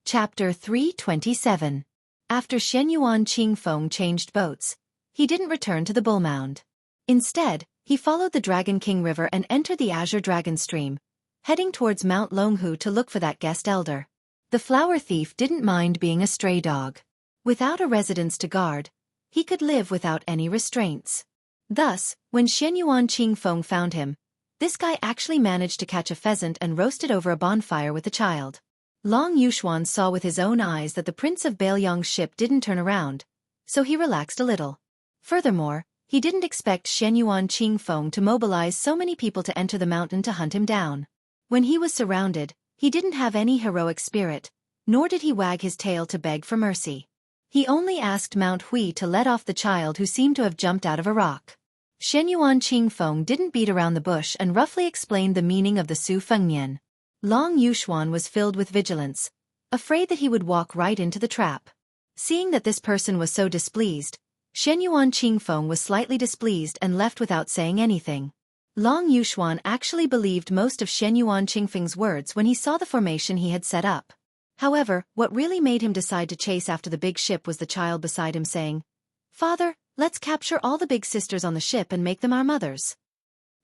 Chapter 327. After Shen Yuan Qingfeng changed boats, he didn't return to the Bull Mound. Instead, he followed the Dragon King River and entered the Azure Dragon Stream, heading towards Mount Longhu to look for that guest elder. The flower thief didn't mind being a stray dog. Without a residence to guard, he could live without any restraints. Thus, when Shen Yuan Qingfeng found him, this guy actually managed to catch a pheasant and roast it over a bonfire with the child. Long Yuxuan saw with his own eyes that the Prince of Bailiang's ship didn't turn around, so he relaxed a little. Furthermore, he didn't expect Shen Yuan Qingfeng to mobilize so many people to enter the mountain to hunt him down. When he was surrounded, he didn't have any heroic spirit, nor did he wag his tail to beg for mercy. He only asked Mount Hui to let off the child who seemed to have jumped out of a rock. Shen Yuan Qingfeng didn't beat around the bush and roughly explained the meaning of the Su Fengnian. Long Yuxuan was filled with vigilance, afraid that he would walk right into the trap. Seeing that this person was so displeased, Shen Yuan Qingfeng was slightly displeased and left without saying anything. Long Yuxuan actually believed most of Shen Yuan Qingfeng's words when he saw the formation he had set up. However, what really made him decide to chase after the big ship was the child beside him saying, "Father, let's capture all the big sisters on the ship and make them our mothers."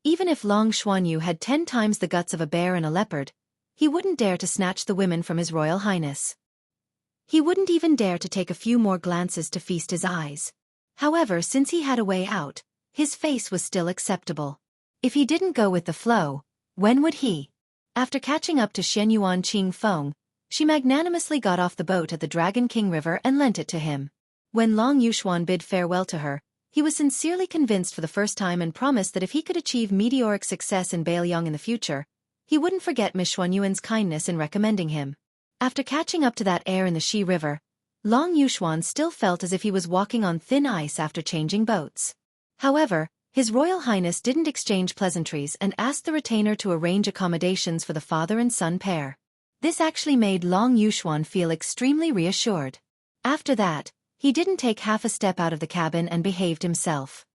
Even if Long Xuanyu had 10 times the guts of a bear and a leopard, he wouldn't dare to snatch the women from His Royal Highness. He wouldn't even dare to take a few more glances to feast his eyes. However, since he had a way out, his face was still acceptable. If he didn't go with the flow, when would he? After catching up to Shen Yuan Qingfeng, she magnanimously got off the boat at the Dragon King River and lent it to him. When Long Yuxuan bid farewell to her, he was sincerely convinced for the first time and promised that if he could achieve meteoric success in Bailiang in the future, he wouldn't forget Miss Xuanyuan's kindness in recommending him. After catching up to that air in the Shi River, Long Yuxuan still felt as if he was walking on thin ice after changing boats. However, His Royal Highness didn't exchange pleasantries and asked the retainer to arrange accommodations for the father and son pair. This actually made Long Yuxuan feel extremely reassured. After that, he didn't take half a step out of the cabin and behaved himself.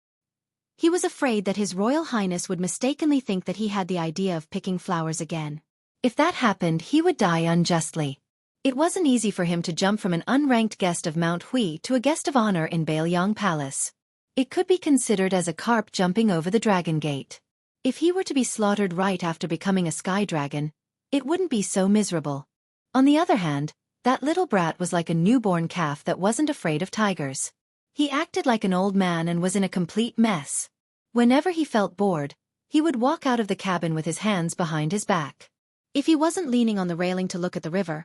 He was afraid that His Royal Highness would mistakenly think that he had the idea of picking flowers again. If that happened, he would die unjustly. It wasn't easy for him to jump from an unranked guest of Mount Hui to a guest of honor in Bailiang Palace. It could be considered as a carp jumping over the Dragon Gate. If he were to be slaughtered right after becoming a sky dragon, it wouldn't be so miserable. On the other hand, that little brat was like a newborn calf that wasn't afraid of tigers. He acted like an old man and was in a complete mess. Whenever he felt bored, he would walk out of the cabin with his hands behind his back. If he wasn't leaning on the railing to look at the river,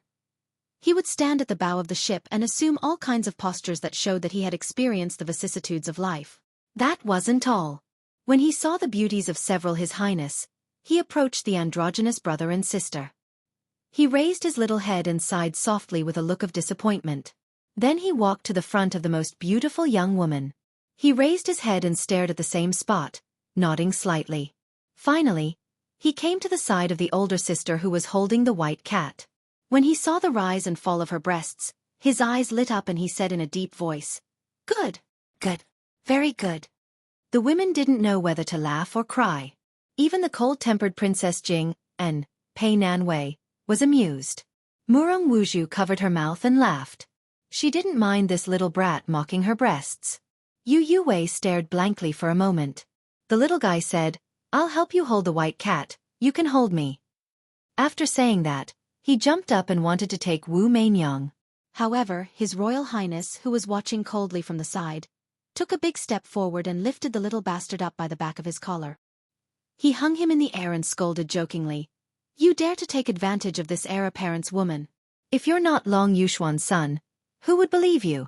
he would stand at the bow of the ship and assume all kinds of postures that showed that he had experienced the vicissitudes of life. That wasn't all. When he saw the beauties of several His Highness, he approached the androgynous brother and sister. He raised his little head and sighed softly with a look of disappointment. Then he walked to the front of the most beautiful young woman. He raised his head and stared at the same spot, nodding slightly. Finally, he came to the side of the older sister who was holding the white cat. When he saw the rise and fall of her breasts, his eyes lit up and he said in a deep voice, "Good, good, very good." The women didn't know whether to laugh or cry. Even the cold-tempered Princess Jing, and Pei Nanwei, was amused. Murong Wuzhu covered her mouth and laughed. She didn't mind this little brat mocking her breasts. Yu Yuwei stared blankly for a moment. The little guy said, "I'll help you hold the white cat, you can hold me." After saying that, he jumped up and wanted to take Wu Mainyang. However, His Royal Highness, who was watching coldly from the side, took a big step forward and lifted the little bastard up by the back of his collar. He hung him in the air and scolded jokingly, "You dare to take advantage of this heir apparent's woman? If you're not Long Yuxuan's son, who would believe you?"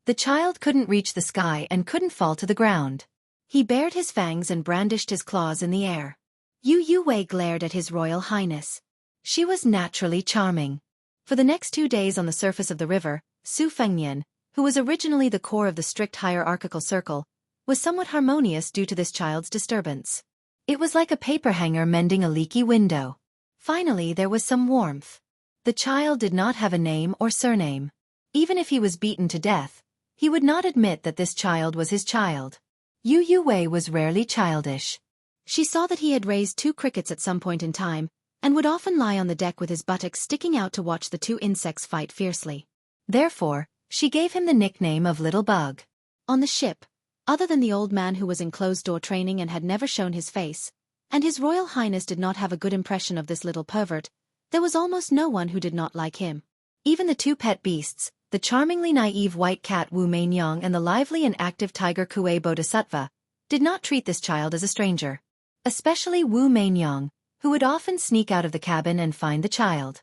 The child couldn't reach the sky and couldn't fall to the ground. He bared his fangs and brandished his claws in the air. Yu Yuwei glared at His Royal Highness. She was naturally charming. For the next 2 days on the surface of the river, Su Fengnian, who was originally the core of the strict hierarchical circle, was somewhat harmonious due to this child's disturbance. It was like a paper hanger mending a leaky window. Finally, there was some warmth. The child did not have a name or surname. Even if he was beaten to death, he would not admit that this child was his child. Yu Yuwei was rarely childish. She saw that he had raised 2 crickets at some point in time, and would often lie on the deck with his buttocks sticking out to watch the two insects fight fiercely. Therefore, she gave him the nickname of Little Bug. On the ship, other than the old man who was in closed-door training and had never shown his face, and His Royal Highness did not have a good impression of this little pervert, there was almost no one who did not like him. Even the two pet beasts, the charmingly naive white cat Wu Mainyang and the lively and active tiger Kuei Bodhisattva, did not treat this child as a stranger. Especially Wu Mainyang, who would often sneak out of the cabin and find the child.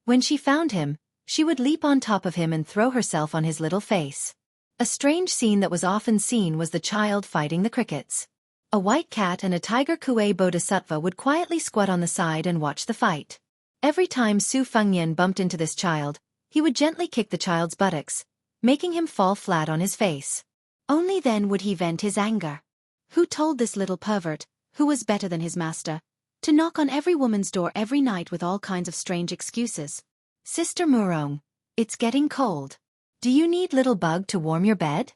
When she found him, she would leap on top of him and throw herself on his little face. A strange scene that was often seen was the child fighting the crickets. A white cat and a tiger Kuei Bodhisattva would quietly squat on the side and watch the fight. Every time Su Fengnian bumped into this child, he would gently kick the child's buttocks, making him fall flat on his face. Only then would he vent his anger. Who told this little pervert, who was better than his master, to knock on every woman's door every night with all kinds of strange excuses? Sister Murong, it's getting cold. Do you need Little Bug to warm your bed?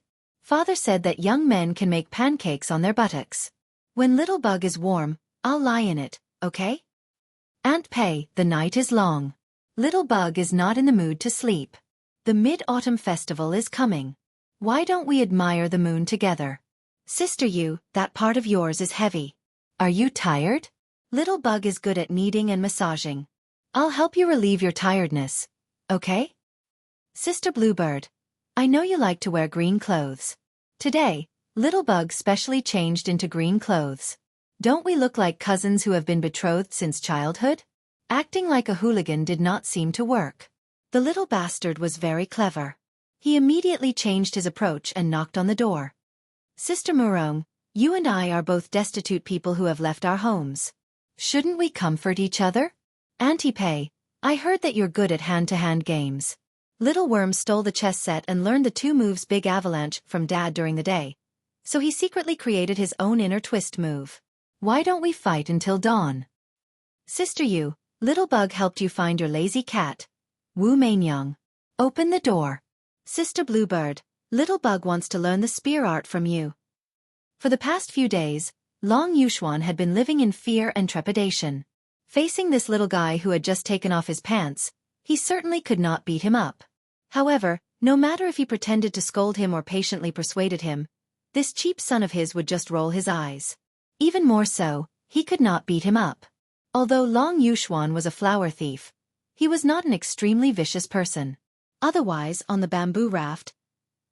Father said that young men can make pancakes on their buttocks. When Little Bug is warm, I'll lie in it, okay? Aunt Pei, the night is long. Little Bug is not in the mood to sleep. The Mid-Autumn Festival is coming. Why don't we admire the moon together? Sister Yu, that part of yours is heavy. Are you tired? Little Bug is good at kneading and massaging. I'll help you relieve your tiredness, okay? Sister Bluebird, I know you like to wear green clothes. Today, Little Bug specially changed into green clothes. Don't we look like cousins who have been betrothed since childhood? Acting like a hooligan did not seem to work. The little bastard was very clever. He immediately changed his approach and knocked on the door. Sister Murong, you and I are both destitute people who have left our homes. Shouldn't we comfort each other? Auntie Pei, I heard that you're good at hand-to-hand games. Little Worm stole the chess set and learned the two moves Big Avalanche from Dad during the day, so he secretly created his own inner twist move. Why don't we fight until dawn? Sister Yu, Little Bug helped you find your lazy cat. Wu Mainyang. Open the door. Sister Bluebird, Little Bug wants to learn the spear art from you. For the past few days, Long Yuxuan had been living in fear and trepidation. Facing this little guy who had just taken off his pants, he certainly could not beat him up. However, no matter if he pretended to scold him or patiently persuaded him, this cheap son of his would just roll his eyes. Even more so, he could not beat him up. Although Long Yuxuan was a flower thief, he was not an extremely vicious person. Otherwise, on the bamboo raft,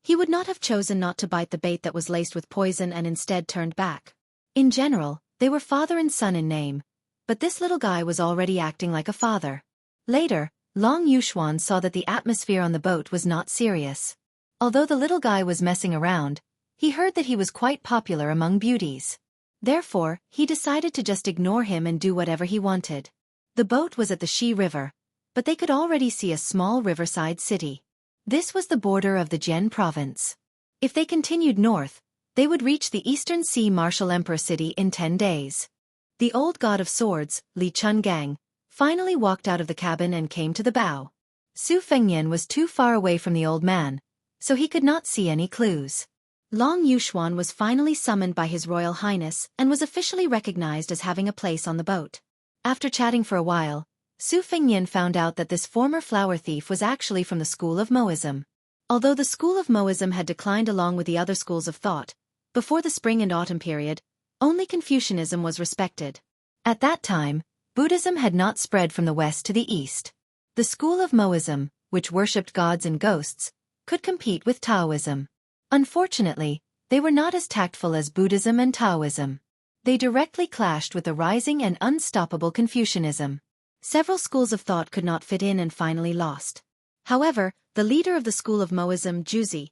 he would not have chosen not to bite the bait that was laced with poison and instead turned back. In general, they were father and son in name, but this little guy was already acting like a father. Later, Long Yuxuan saw that the atmosphere on the boat was not serious. Although the little guy was messing around, he heard that he was quite popular among beauties. Therefore, he decided to just ignore him and do whatever he wanted. The boat was at the Shi River, but they could already see a small riverside city. This was the border of the Jian province. If they continued north, they would reach the Eastern Sea Martial Emperor city in 10 days. The old god of swords, Li Chungang, finally walked out of the cabin and came to the bow. Su Fengnian was too far away from the old man, so he could not see any clues. Long Yuxuan was finally summoned by His Royal Highness and was officially recognized as having a place on the boat. After chatting for a while, Su Fengnian found out that this former flower thief was actually from the school of Moism. Although the school of Moism had declined along with the other schools of thought, before the spring and autumn period, only Confucianism was respected. At that time, Buddhism had not spread from the west to the east. The school of Moism, which worshipped gods and ghosts, could compete with Taoism. Unfortunately, they were not as tactful as Buddhism and Taoism. They directly clashed with the rising and unstoppable Confucianism. Several schools of thought could not fit in and finally lost. However, the leader of the school of Moism, Juzi,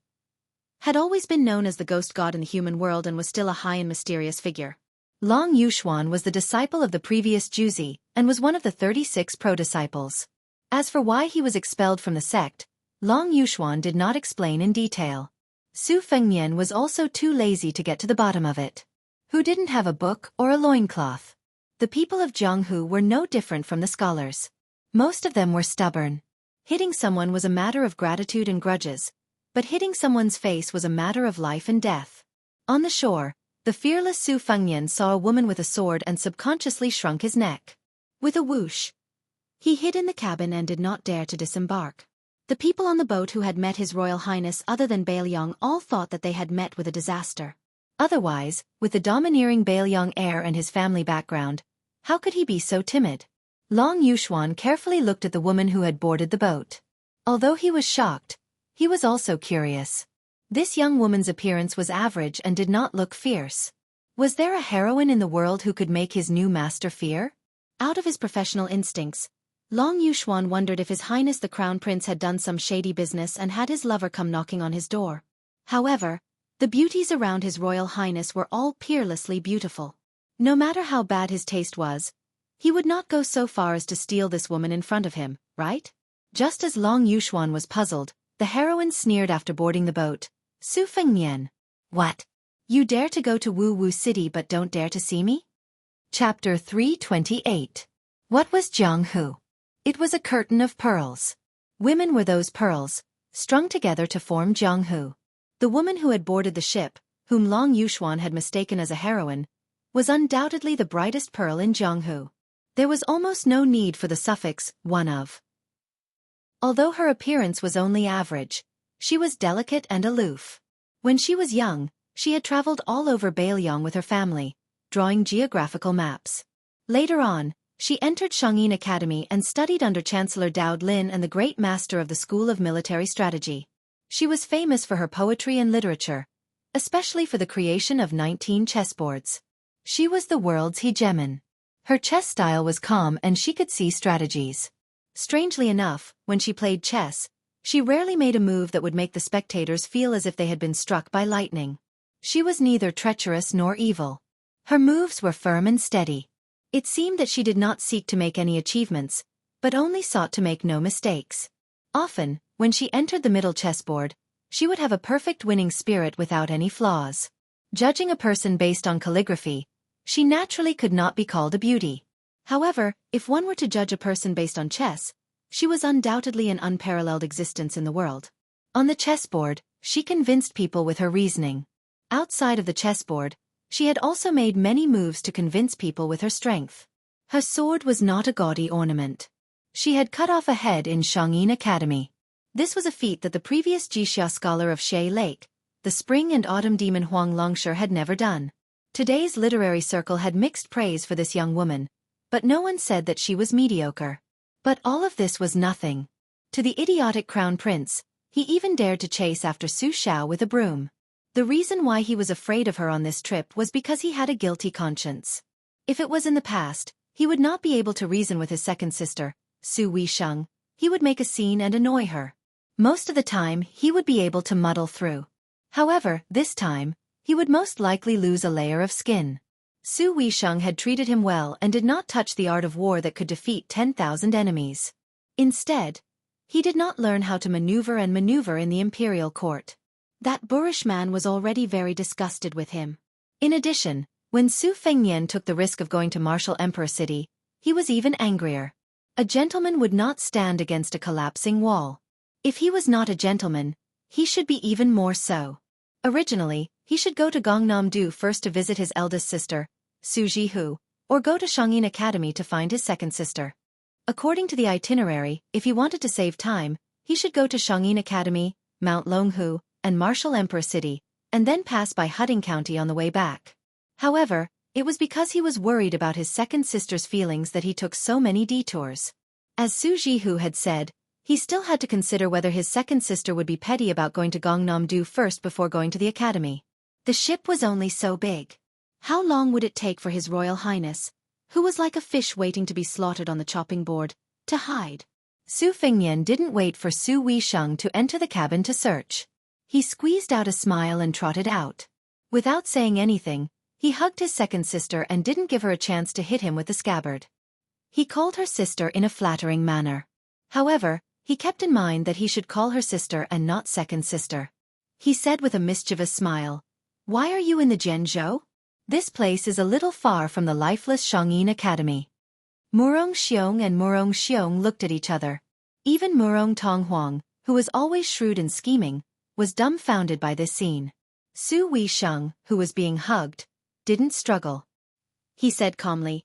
had always been known as the ghost god in the human world and was still a high and mysterious figure. Long Yuxuan was the disciple of the previous Juzi and was one of the 36 pro-disciples. As for why he was expelled from the sect, Long Yuxuan did not explain in detail. Su Fengnian was also too lazy to get to the bottom of it. Who didn't have a book or a loincloth? The people of Jianghu were no different from the scholars. Most of them were stubborn. Hitting someone was a matter of gratitude and grudges, but hitting someone's face was a matter of life and death. On the shore, the fearless Su Fengnian saw a woman with a sword and subconsciously shrunk his neck. With a whoosh, he hid in the cabin and did not dare to disembark. The people on the boat who had met His Royal Highness other than Baelyong all thought that they had met with a disaster. Otherwise, with the domineering Baelyong heir and his family background, how could he be so timid? Long Yuxuan carefully looked at the woman who had boarded the boat. Although he was shocked, he was also curious. This young woman's appearance was average and did not look fierce. Was there a heroine in the world who could make his new master fear? Out of his professional instincts, Long Yuxuan wondered if His Highness the Crown Prince had done some shady business and had his lover come knocking on his door. However, the beauties around His Royal Highness were all peerlessly beautiful. No matter how bad his taste was, he would not go so far as to steal this woman in front of him, right? Just as Long Yuxuan was puzzled, the heroine sneered after boarding the boat. Su Fengnian. What? You dare to go to Wu Wu City but don't dare to see me? Chapter 328. What was Jianghu? It was a curtain of pearls. Women were those pearls, strung together to form Jianghu. The woman who had boarded the ship, whom Long Yuxuan had mistaken as a heroine, was undoubtedly the brightest pearl in Jianghu. There was almost no need for the suffix, one of. Although her appearance was only average, she was delicate and aloof. When she was young, she had traveled all over Baelyong with her family, drawing geographical maps. Later on, she entered Shangyin Academy and studied under Chancellor Dowd Lin and the great master of the School of Military Strategy. She was famous for her poetry and literature, especially for the creation of 19 chessboards. She was the world's hegemon. Her chess style was calm and she could see strategies. Strangely enough, when she played chess, she rarely made a move that would make the spectators feel as if they had been struck by lightning. She was neither treacherous nor evil. Her moves were firm and steady. It seemed that she did not seek to make any achievements, but only sought to make no mistakes. Often, when she entered the middle chessboard, she would have a perfect winning spirit without any flaws. Judging a person based on calligraphy, she naturally could not be called a beauty. However, if one were to judge a person based on chess, she was undoubtedly an unparalleled existence in the world. On the chessboard, she convinced people with her reasoning. Outside of the chessboard, she had also made many moves to convince people with her strength. Her sword was not a gaudy ornament. She had cut off a head in Shangyin Academy. This was a feat that the previous Jixia scholar of Shay Lake, the spring and autumn demon Huang Longshi, had never done. Today's literary circle had mixed praise for this young woman, but no one said that she was mediocre. But all of this was nothing. To the idiotic crown prince, he even dared to chase after Su Xiao with a broom. The reason why he was afraid of her on this trip was because he had a guilty conscience. If it was in the past, he would not be able to reason with his second sister, Su Weisheng. He would make a scene and annoy her. Most of the time, he would be able to muddle through. However, this time, he would most likely lose a layer of skin. Su Weisheng had treated him well and did not touch the art of war that could defeat 10,000 enemies. Instead, he did not learn how to maneuver in the imperial court. That boorish man was already very disgusted with him. In addition, when Su Fengnian took the risk of going to Martial Emperor City, he was even angrier. A gentleman would not stand against a collapsing wall. If he was not a gentleman, he should be even more so. Originally, he should go to Gangnam-do first to visit his eldest sister, Su Jihu, or go to Shangyin Academy to find his second sister. According to the itinerary, if he wanted to save time, he should go to Shangyin Academy, Mount Longhu, and Martial Emperor City, and then pass by Hutting County on the way back. However, it was because he was worried about his second sister's feelings that he took so many detours. As Su Jihu had said, he still had to consider whether his second sister would be petty about going to Gangnam-do first before going to the academy. The ship was only so big. How long would it take for His Royal Highness, who was like a fish waiting to be slaughtered on the chopping board, to hide? Su Fengnian didn't wait for Su Weisheng to enter the cabin to search. He squeezed out a smile and trotted out. Without saying anything, he hugged his second sister and didn't give her a chance to hit him with the scabbard. He called her sister in a flattering manner. However, he kept in mind that he should call her sister and not second sister. He said with a mischievous smile, "Why are you in the Zhenzhou? This place is a little far from the lifeless Shangyin Academy." Murong Xiong and Murong Xiong looked at each other. Even Murong Tonghuang, who was always shrewd and scheming, was dumbfounded by this scene. Su Weisheng, who was being hugged, didn't struggle. He said calmly,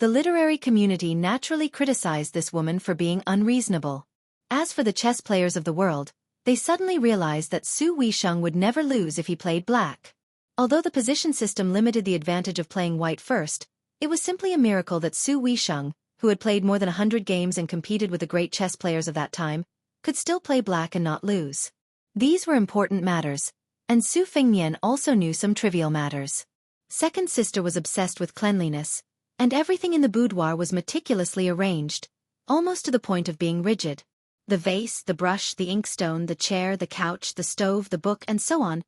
The literary community naturally criticized this woman for being unreasonable. As for the chess players of the world, they suddenly realized that Su Weisheng would never lose if he played black. Although the position system limited the advantage of playing white first, it was simply a miracle that Su Weisheng, who had played more than 100 games and competed with the great chess players of that time, could still play black and not lose. These were important matters, and Su Fengnian also knew some trivial matters. Second sister was obsessed with cleanliness, and everything in the boudoir was meticulously arranged, almost to the point of being rigid. The vase, the brush, the inkstone, the chair, the couch, the stove, the book, and so on,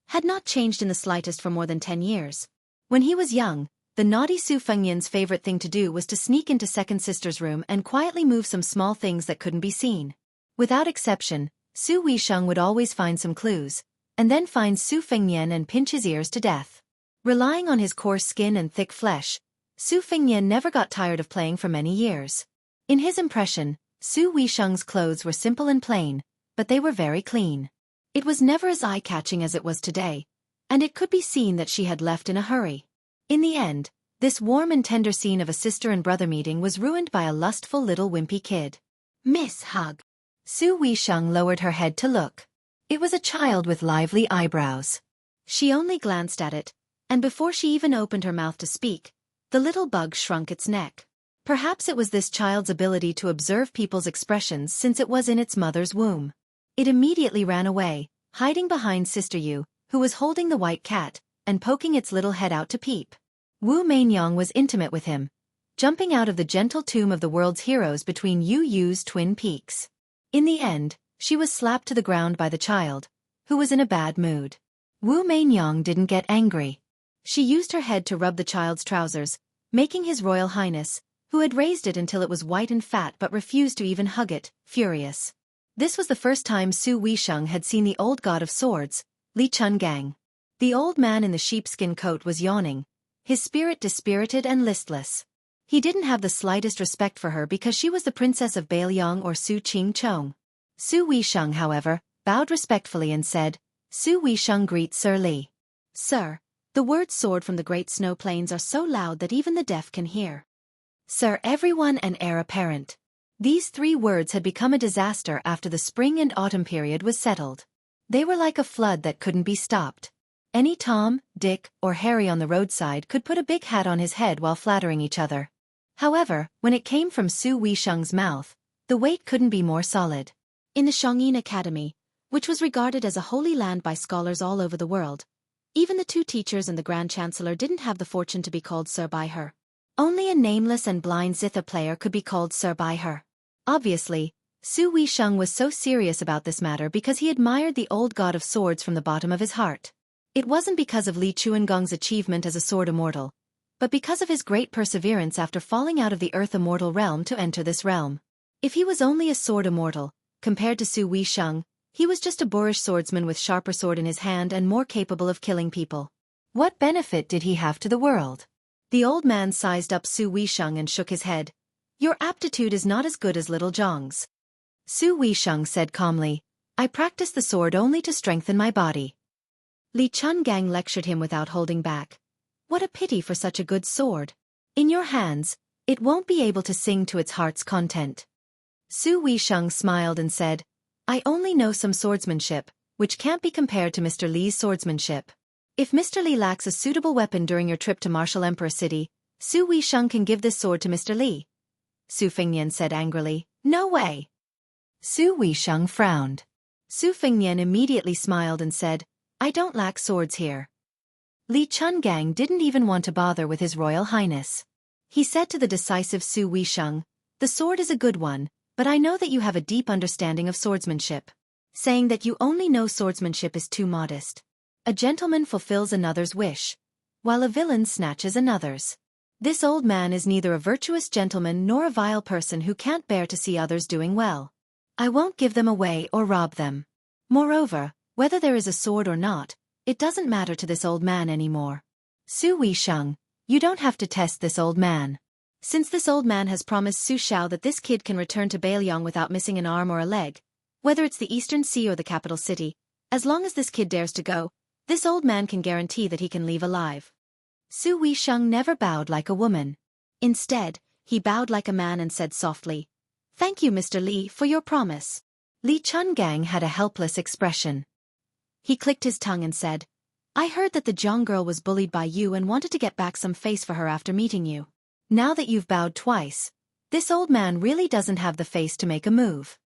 had not changed in the slightest for more than 10 years. When he was young, the naughty Su Fengnian's favorite thing to do was to sneak into second sister's room and quietly move some small things that couldn't be seen. Without exception, Su Weisheng would always find some clues, and then find Su Fengnian and pinch his ears to death. Relying on his coarse skin and thick flesh, Su Fengnian never got tired of playing for many years. In his impression, Su Weisheng's clothes were simple and plain, but they were very clean. It was never as eye-catching as it was today, and it could be seen that she had left in a hurry. In the end, this warm and tender scene of a sister and brother meeting was ruined by a lustful little wimpy kid. Miss Hug. Su Weisheng lowered her head to look. It was a child with lively eyebrows. She only glanced at it, and before she even opened her mouth to speak, the little bug shrunk its neck. Perhaps it was this child's ability to observe people's expressions since it was in its mother's womb. It immediately ran away, hiding behind Sister Yu, who was holding the white cat, and poking its little head out to peep. Wu Mainyang was intimate with him, jumping out of the gentle tomb of the world's heroes between Yu Yu's twin peaks. In the end, she was slapped to the ground by the child, who was in a bad mood. Wu Mainyang didn't get angry. She used her head to rub the child's trousers, making His Royal Highness, who had raised it until it was white and fat but refused to even hug it, furious. This was the first time Su Weisheng had seen the old god of swords, Li Chungang. The old man in the sheepskin coat was yawning, his spirit dispirited and listless. He didn't have the slightest respect for her because she was the princess of Bailiang or Su Qingchong. Su Weisheng, however, bowed respectfully and said, Su Weisheng greets Sir Li. Sir, the words soared from the great snow plains are so loud that even the deaf can hear. Sir, everyone and heir apparent. These 3 words had become a disaster after the spring and autumn period was settled. They were like a flood that couldn't be stopped. Any Tom, Dick, or Harry on the roadside could put a big hat on his head while flattering each other. However, when it came from Su Weisheng's mouth, the weight couldn't be more solid. In the Shangyin Academy, which was regarded as a holy land by scholars all over the world, even the 2 teachers and the Grand Chancellor didn't have the fortune to be called Sir by her. Only a nameless and blind zither player could be called Sir by her. Obviously, Su Weisheng was so serious about this matter because he admired the old god of swords from the bottom of his heart. It wasn't because of Li Chuangong's achievement as a sword immortal, but because of his great perseverance after falling out of the earth immortal realm to enter this realm. If he was only a sword immortal, compared to Su Weisheng, he was just a boorish swordsman with sharper sword in his hand and more capable of killing people. What benefit did he have to the world? The old man sized up Su Weisheng and shook his head. Your aptitude is not as good as little Zhang's. Su Weisheng said calmly, I practice the sword only to strengthen my body. Li Chungang lectured him without holding back. What a pity for such a good sword. In your hands, it won't be able to sing to its heart's content. Su Weisheng smiled and said, I only know some swordsmanship, which can't be compared to Mr. Li's swordsmanship. If Mr. Li lacks a suitable weapon during your trip to Martial Emperor City, Su Weisheng can give this sword to Mr. Li. Su Fengnian said angrily, No way. Su Weisheng frowned. Su Fengnian immediately smiled and said, I don't lack swords here. Li Chungang didn't even want to bother with His Royal Highness. He said to the decisive Su Weisheng, The sword is a good one, but I know that you have a deep understanding of swordsmanship. Saying that you only know swordsmanship is too modest. A gentleman fulfills another's wish, while a villain snatches another's. This old man is neither a virtuous gentleman nor a vile person who can't bear to see others doing well. I won't give them away or rob them. Moreover, whether there is a sword or not, it doesn't matter to this old man anymore. Su Weisheng, you don't have to test this old man. Since this old man has promised Su Xiao that this kid can return to Bailiang without missing an arm or a leg, whether it's the Eastern Sea or the capital city, as long as this kid dares to go, this old man can guarantee that he can leave alive. Su Weisheng never bowed like a woman. Instead, he bowed like a man and said softly, "Thank you, Mr. Li, for your promise." Li Chungang had a helpless expression. He clicked his tongue and said, "I heard that the Zhang girl was bullied by you and wanted to get back some face for her after meeting you. Now that you've bowed twice, this old man really doesn't have the face to make a move."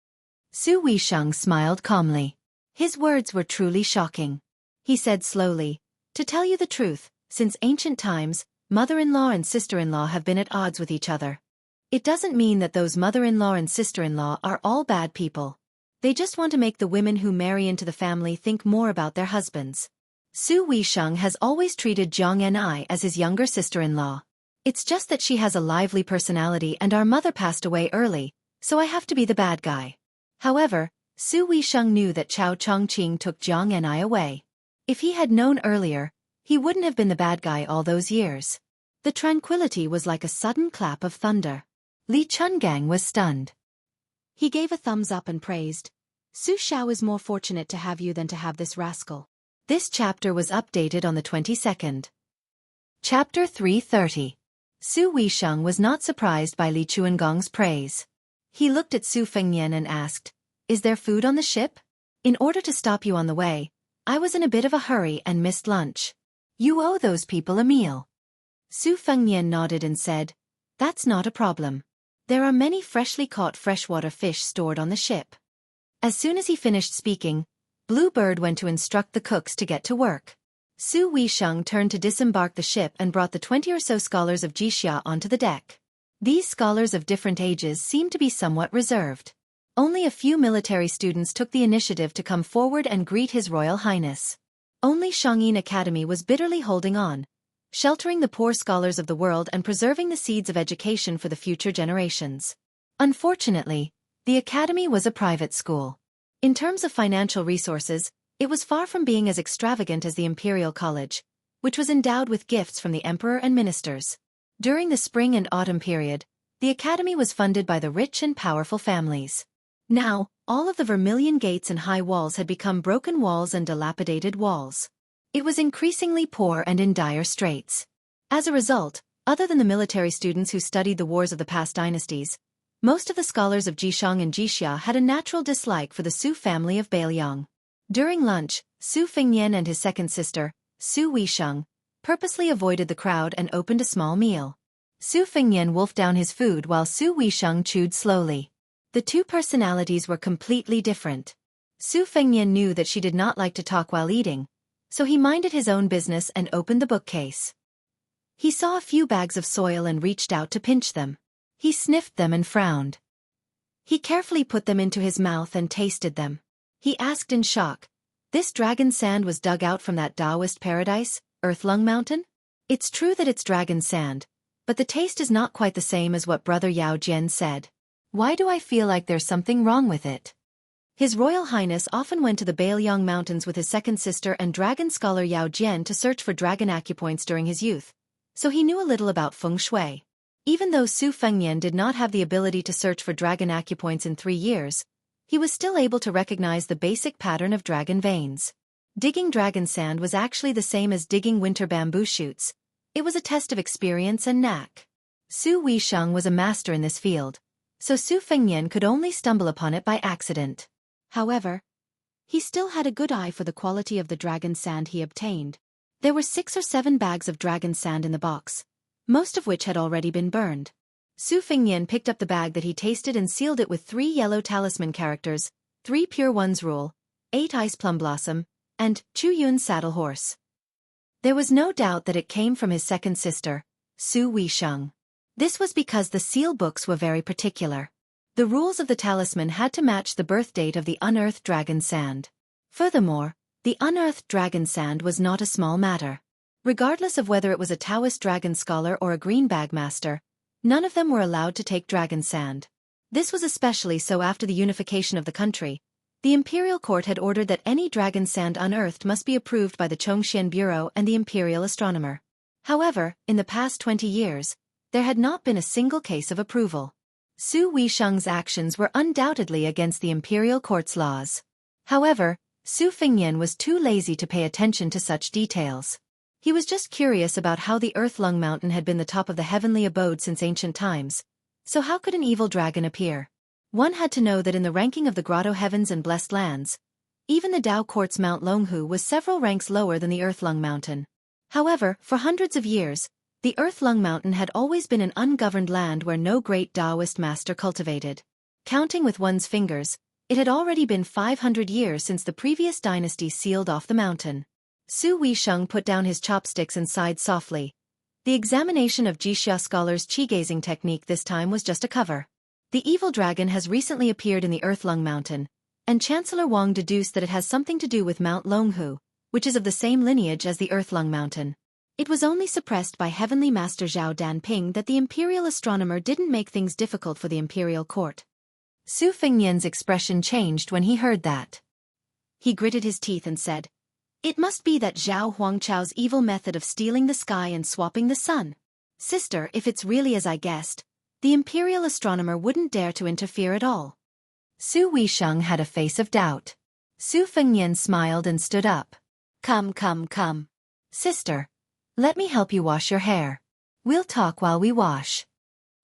Su Weisheng smiled calmly. His words were truly shocking. He said slowly, "To tell you the truth, since ancient times, mother-in-law and sister-in-law have been at odds with each other. It doesn't mean that those mother-in-law and sister-in-law are all bad people. They just want to make the women who marry into the family think more about their husbands. Su Weisheng has always treated Jiang Ni as his younger sister-in-law. It's just that she has a lively personality and our mother passed away early, so I have to be the bad guy." However, Su Weisheng knew that Chao Chongqing took Jiang Ni away. If he had known earlier, he wouldn't have been the bad guy all those years. The tranquility was like a sudden clap of thunder. Li Chungang was stunned. He gave a thumbs up and praised, "Su Shao is more fortunate to have you than to have this rascal." This chapter was updated on the 22nd. Chapter 330. Su Weisheng was not surprised by Li Chuangong's praise. He looked at Su Fengnian and asked, "Is there food on the ship? In order to stop you on the way, I was in a bit of a hurry and missed lunch. You owe those people a meal." Su Fengnian nodded and said, "That's not a problem. There are many freshly caught freshwater fish stored on the ship." As soon as he finished speaking, Bluebird went to instruct the cooks to get to work. Su Weisheng turned to disembark the ship and brought the 20 or so scholars of Jixia onto the deck. These scholars of different ages seemed to be somewhat reserved. Only a few military students took the initiative to come forward and greet His Royal Highness. Only Shangyin Academy was bitterly holding on, sheltering the poor scholars of the world and preserving the seeds of education for the future generations. Unfortunately, the academy was a private school. In terms of financial resources, it was far from being as extravagant as the Imperial College, which was endowed with gifts from the emperor and ministers. During the spring and autumn period, the academy was funded by the rich and powerful families. Now, all of the vermilion gates and high walls had become broken walls and dilapidated walls. It was increasingly poor and in dire straits. As a result, other than the military students who studied the wars of the past dynasties, most of the scholars of Jishang and Jixia had a natural dislike for the Su family of Bailiang. During lunch, Su Fengnian and his second sister, Su Weisheng, purposely avoided the crowd and opened a small meal. Su Fengnian wolfed down his food while Su Weisheng chewed slowly. The two personalities were completely different. Su Fengnian knew that she did not like to talk while eating, so he minded his own business and opened the bookcase. He saw a few bags of soil and reached out to pinch them. He sniffed them and frowned. He carefully put them into his mouth and tasted them. He asked in shock, "This dragon sand was dug out from that Taoist paradise, Earthlung Mountain? It's true that it's dragon sand, but the taste is not quite the same as what Brother Yao Jian said. Why do I feel like there's something wrong with it?" His Royal Highness often went to the Bailiang Mountains with his second sister and dragon scholar Yao Jian to search for dragon acupoints during his youth, so he knew a little about feng shui. Even though Su Fengnian did not have the ability to search for dragon acupoints in 3 years, he was still able to recognize the basic pattern of dragon veins. Digging dragon sand was actually the same as digging winter bamboo shoots. It was a test of experience and knack. Su Weisheng was a master in this field, so Su Fengnian could only stumble upon it by accident. However, he still had a good eye for the quality of the dragon sand he obtained. There were 6 or 7 bags of dragon sand in the box, most of which had already been burned. Su Fengnian picked up the bag that he tasted and sealed it with 3 yellow talisman characters, 3 pure ones rule, 8 ice plum blossom, and Chu Yun saddle horse. There was no doubt that it came from his second sister, Su Weisheng. This was because the seal books were very particular. The rules of the talisman had to match the birth date of the unearthed dragon sand. Furthermore, the unearthed dragon sand was not a small matter. Regardless of whether it was a Taoist dragon scholar or a green bag master, none of them were allowed to take dragon sand. This was especially so after the unification of the country. The imperial court had ordered that any dragon sand unearthed must be approved by the Chongxian Bureau and the imperial astronomer. However, in the past 20 years, there had not been a single case of approval. Su Weisheng's actions were undoubtedly against the imperial court's laws. However, Su Fengnian was too lazy to pay attention to such details. He was just curious about how the Earth-Lung Mountain had been the top of the heavenly abode since ancient times. So how could an evil dragon appear? One had to know that in the ranking of the Grotto Heavens and Blessed Lands, even the Dao Quartz Mount Longhu was several ranks lower than the Earth-Lung Mountain. However, for hundreds of years, the Earth-Lung Mountain had always been an ungoverned land where no great Taoist master cultivated. Counting with one's fingers, it had already been 500 years since the previous dynasty sealed off the mountain. Su Weisheng put down his chopsticks and sighed softly. The examination of Jixia scholars' qi-gazing technique this time was just a cover. The evil dragon has recently appeared in the Earth-Lung Mountain, and Chancellor Wang deduced that it has something to do with Mount Longhu, which is of the same lineage as the Earth-Lung Mountain. It was only suppressed by Heavenly Master Zhao Danping that the imperial astronomer didn't make things difficult for the imperial court. Su Fengnian's expression changed when he heard that. He gritted his teeth and said, "It must be that Zhao Huangchao's evil method of stealing the sky and swapping the sun. Sister, if it's really as I guessed, the imperial astronomer wouldn't dare to interfere at all." Su Weisheng had a face of doubt. Su Fengnian smiled and stood up. Come. Sister, let me help you wash your hair. We'll talk while we wash."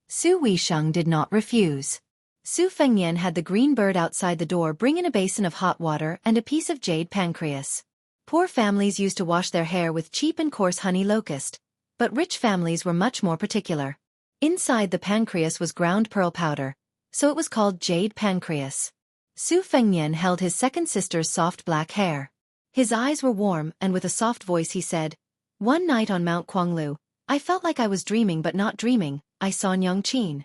Su Weisheng did not refuse. Su Fengnian had the green bird outside the door bring in a basin of hot water and a piece of jade pancreas. Poor families used to wash their hair with cheap and coarse honey locust, but rich families were much more particular. Inside the pancreas was ground pearl powder, so it was called jade pancreas. Su Fengnian held his second sister's soft black hair. His eyes were warm, and with a soft voice he said, "One night on Mount Quanglu, I felt like I was dreaming but not dreaming. I saw Nyongqin.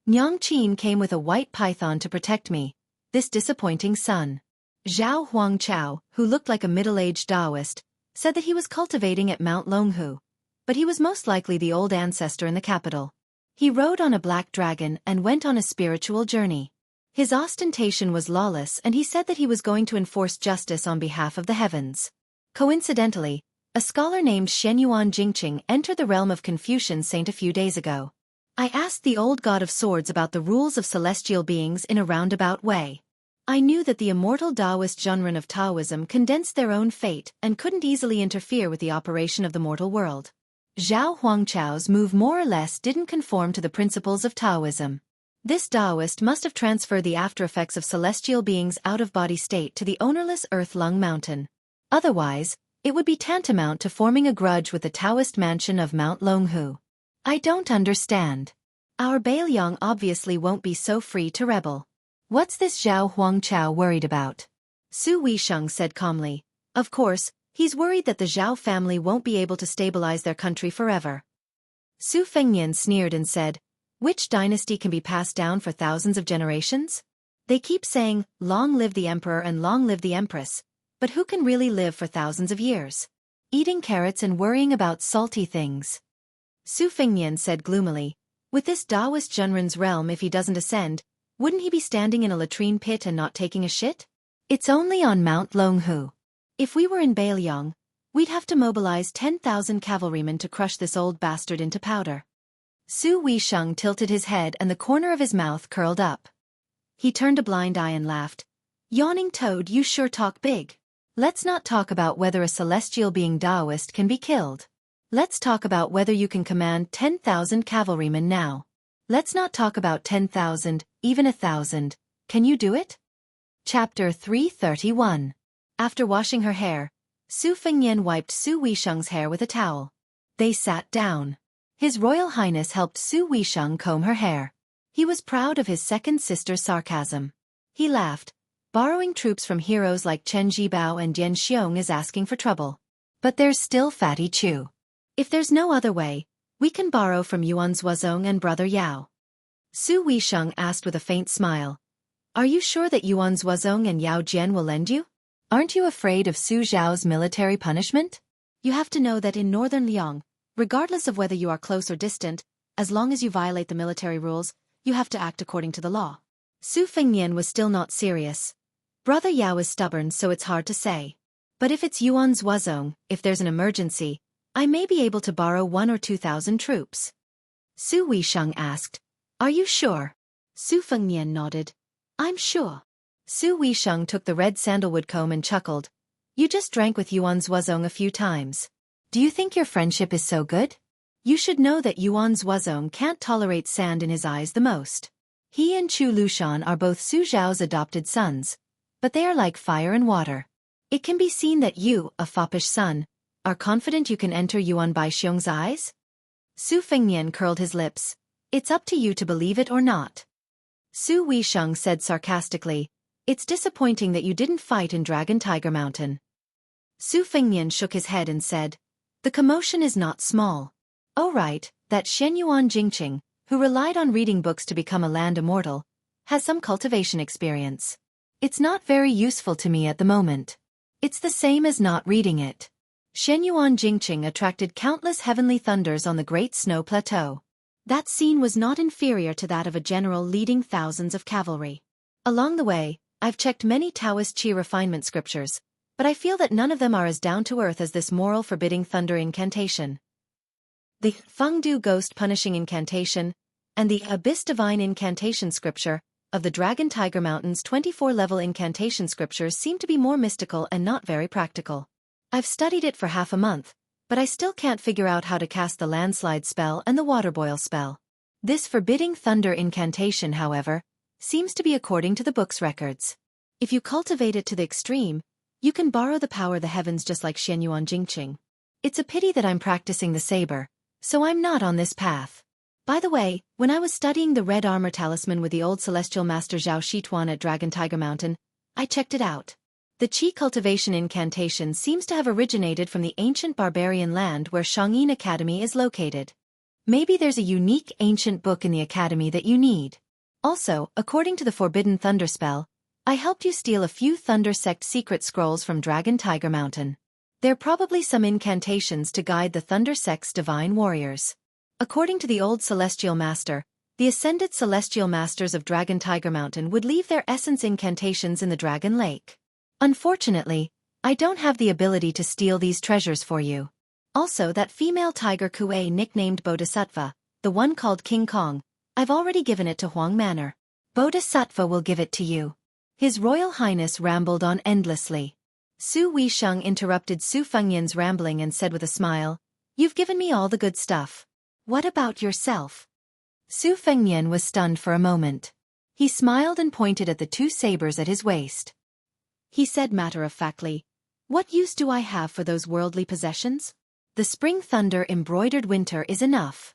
Nyongqin came with a white python to protect me, this disappointing son." Zhao Huangchao, who looked like a middle-aged Taoist, said that he was cultivating at Mount Longhu, but he was most likely the old ancestor in the capital. He rode on a black dragon and went on a spiritual journey. His ostentation was lawless, and he said that he was going to enforce justice on behalf of the heavens. Coincidentally, a scholar named Shenyuan Jingqing entered the realm of Confucian Saint a few days ago. I asked the old god of swords about the rules of celestial beings in a roundabout way. I knew that the immortal Taoist Zhenren of Taoism condensed their own fate and couldn't easily interfere with the operation of the mortal world. Zhao Huangchao's move more or less didn't conform to the principles of Taoism. This Taoist must have transferred the aftereffects of celestial beings' out-of-body state to the ownerless Earth-Lung Mountain. Otherwise, it would be tantamount to forming a grudge with the Taoist mansion of Mount Longhu. I don't understand. Our Bailiang obviously won't be so free to rebel. What's this Zhao Huangchao worried about? Su Weisheng said calmly. Of course, he's worried that the Zhao family won't be able to stabilize their country forever. Su Fengnian sneered and said, "Which dynasty can be passed down for thousands of generations? They keep saying, 'Long live the emperor and long live the empress,' but who can really live for thousands of years? Eating carrots and worrying about salty things." Su Fengnian said gloomily, "With this Taoist Zhenren's realm, if he doesn't ascend, wouldn't he be standing in a latrine pit and not taking a shit? It's only on Mount Longhu. If we were in Bailiang, we'd have to mobilize 10,000 cavalrymen to crush this old bastard into powder." Su Weisheng tilted his head and the corner of his mouth curled up. He turned a blind eye and laughed. "Yawning toad, you sure talk big. Let's not talk about whether a celestial being Taoist can be killed. Let's talk about whether you can command 10,000 cavalrymen now. Let's not talk about 10,000, even 1,000. Can you do it?" Chapter 331. After washing her hair, Su Fengnian wiped Su Weisheng's hair with a towel. They sat down. His Royal Highness helped Su Weisheng comb her hair. He was proud of his second sister's sarcasm. He laughed. Borrowing troops from heroes like Chen Zhibao and Yan Xiong is asking for trouble. But there's still Fatty Chu. If there's no other way, we can borrow from Yuan Zuozong and Brother Yao. Su Weisheng asked with a faint smile. "Are you sure that Yuan Zuozong and Yao Jian will lend you? Aren't you afraid of Su Zhao's military punishment? You have to know that in northern Liang, regardless of whether you are close or distant, as long as you violate the military rules, you have to act according to the law." Su Fengnian was still not serious. Brother Yao is stubborn, so it's hard to say. But if it's Yuan Zuozong, if there's an emergency, I may be able to borrow 1,000 or 2,000 troops. Su Weisheng asked, "Are you sure?" Su Fengnian nodded. "I'm sure." Su Weisheng took the red sandalwood comb and chuckled. "You just drank with Yuan Zuozong a few times. Do you think your friendship is so good? You should know that Yuan's Wuzong can't tolerate sand in his eyes the most. He and Chu Lushan are both Su Zhao's adopted sons, but they are like fire and water. It can be seen that you, a foppish son, are confident you can enter Yuan Baixiong's eyes? Su Fengnian curled his lips. It's up to you to believe it or not. Su Weisheng said sarcastically, it's disappointing that you didn't fight in Dragon Tiger Mountain. Su Fengnian shook his head and said, the commotion is not small. Oh right, that Shenyuan Jingqing, who relied on reading books to become a land immortal, has some cultivation experience. It's not very useful to me at the moment. It's the same as not reading it. Shenyuan Jingqing attracted countless heavenly thunders on the Great Snow Plateau. That scene was not inferior to that of a general leading thousands of cavalry. Along the way, I've checked many Taoist Qi refinement scriptures, but I feel that none of them are as down-to-earth as this moral forbidding thunder incantation. The Fengdu Ghost Punishing Incantation, and the Abyss Divine Incantation Scripture, of the Dragon Tiger Mountain's 24-level incantation scriptures seem to be more mystical and not very practical. I've studied it for half a month, but I still can't figure out how to cast the landslide spell and the water boil spell. This forbidding thunder incantation, however, seems to be according to the book's records. If you cultivate it to the extreme, you can borrow the power of the heavens just like Shenyuan Jingqing. It's a pity that I'm practicing the saber, so I'm not on this path. By the way, when I was studying the red armor talisman with the old celestial master Zhao Shituan at Dragon Tiger Mountain, I checked it out. The Qi cultivation incantation seems to have originated from the ancient barbarian land where Shangyin Academy is located. Maybe there's a unique ancient book in the academy that you need. Also, according to the Forbidden Thunder spell, I helped you steal a few Thunder Sect secret scrolls from Dragon Tiger Mountain. There are probably some incantations to guide the Thunder Sect's divine warriors. According to the old Celestial Master, the ascended Celestial Masters of Dragon Tiger Mountain would leave their essence incantations in the Dragon Lake. Unfortunately, I don't have the ability to steal these treasures for you. Also, that female tiger Kuei nicknamed Bodhisattva, the one called King Kong, I've already given it to Huang Manor. Bodhisattva will give it to you. His Royal Highness rambled on endlessly. Su Weisheng interrupted Su Fengnian's rambling and said with a smile, you've given me all the good stuff. What about yourself? Su Fengnian was stunned for a moment. He smiled and pointed at the two sabers at his waist. He said matter-of-factly, what use do I have for those worldly possessions? The spring thunder embroidered winter is enough.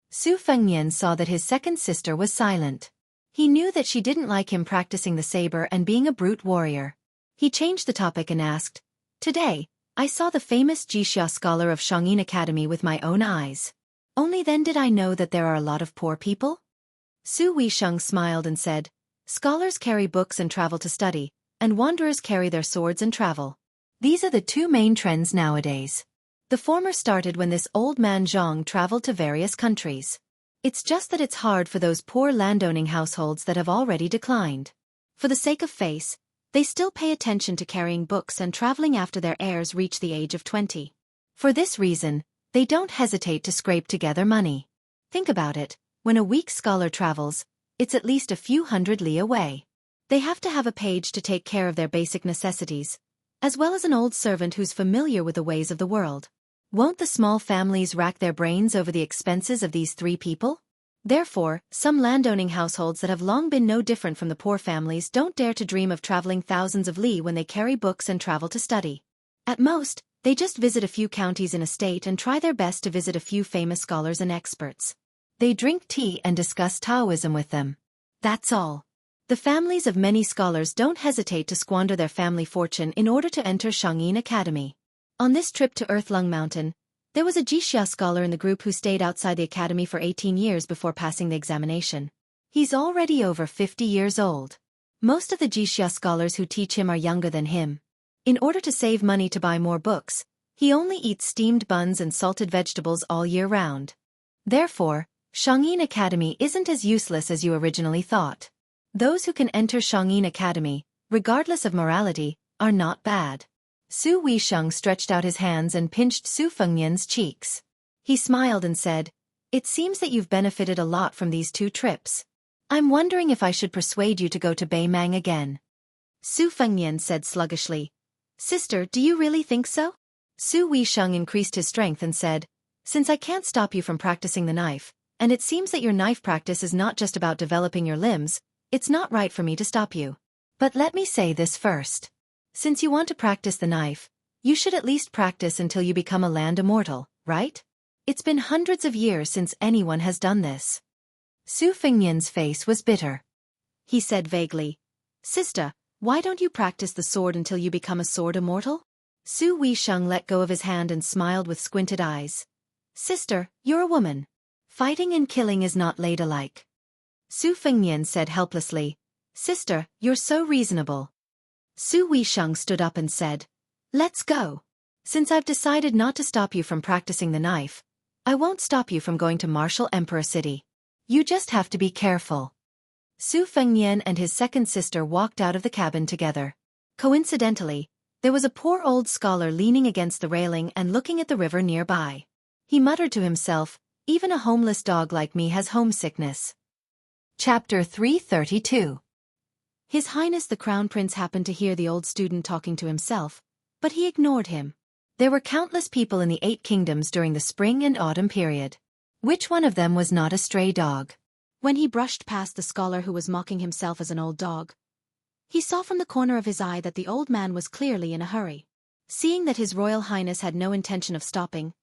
Su Fengnian saw that his second sister was silent. He knew that she didn't like him practicing the saber and being a brute warrior. He changed the topic and asked, today, I saw the famous Jixia scholar of Shangyin Academy with my own eyes. Only then did I know that there are a lot of poor people. Su Weisheng smiled and said, scholars carry books and travel to study, and wanderers carry their swords and travel. These are the two main trends nowadays. The former started when this old man Zhang traveled to various countries. It's just that it's hard for those poor landowning households that have already declined. For the sake of face, they still pay attention to carrying books and traveling after their heirs reach the age of 20. For this reason, they don't hesitate to scrape together money. Think about it, when a weak scholar travels, it's at least a few hundred li away. They have to have a page to take care of their basic necessities, as well as an old servant who's familiar with the ways of the world. Won't the small families rack their brains over the expenses of these three people? Therefore, some landowning households that have long been no different from the poor families don't dare to dream of traveling thousands of li when they carry books and travel to study. At most, they just visit a few counties in a state and try their best to visit a few famous scholars and experts. They drink tea and discuss Taoism with them. That's all. The families of many scholars don't hesitate to squander their family fortune in order to enter Shangyin Academy. On this trip to Earthlung Mountain, there was a Jixia scholar in the group who stayed outside the academy for 18 years before passing the examination. He's already over 50 years old. Most of the Jixia scholars who teach him are younger than him. In order to save money to buy more books, he only eats steamed buns and salted vegetables all year round. Therefore, Shangyin Academy isn't as useless as you originally thought. Those who can enter Shangyin Academy, regardless of morality, are not bad. Su Weisheng stretched out his hands and pinched Su Fengnian's cheeks. He smiled and said, it seems that you've benefited a lot from these 2 trips. I'm wondering if I should persuade you to go to Beimang again. Su Fengnian said sluggishly, sister, do you really think so? Su Weisheng increased his strength and said, "Since I can't stop you from practicing the knife, and it seems that your knife practice is not just about developing your limbs, it's not right for me to stop you. But let me say this first. Since you want to practice the knife, you should at least practice until you become a land immortal, right? It's been hundreds of years since anyone has done this." Su Fengnian's face was bitter. He said vaguely, "Sister, why don't you practice the sword until you become a sword immortal?" Su Weisheng let go of his hand and smiled with squinted eyes. "Sister, you're a woman. Fighting and killing is not ladylike." Su Fengnian said helplessly, "Sister, you're so reasonable." Su Weisheng stood up and said, "Let's go. Since I've decided not to stop you from practicing the knife, I won't stop you from going to Martial Emperor City. You just have to be careful." Su Fengnian and his second sister walked out of the cabin together. Coincidentally, there was a poor old scholar leaning against the railing and looking at the river nearby. He muttered to himself, "Even a homeless dog like me has homesickness." Chapter 332. His Highness the Crown Prince happened to hear the old student talking to himself, but he ignored him. There were countless people in the 8 kingdoms during the spring and autumn period. Which one of them was not a stray dog? When he brushed past the scholar who was mocking himself as an old dog, he saw from the corner of his eye that the old man was clearly in a hurry. Seeing that His Royal Highness had no intention of stopping,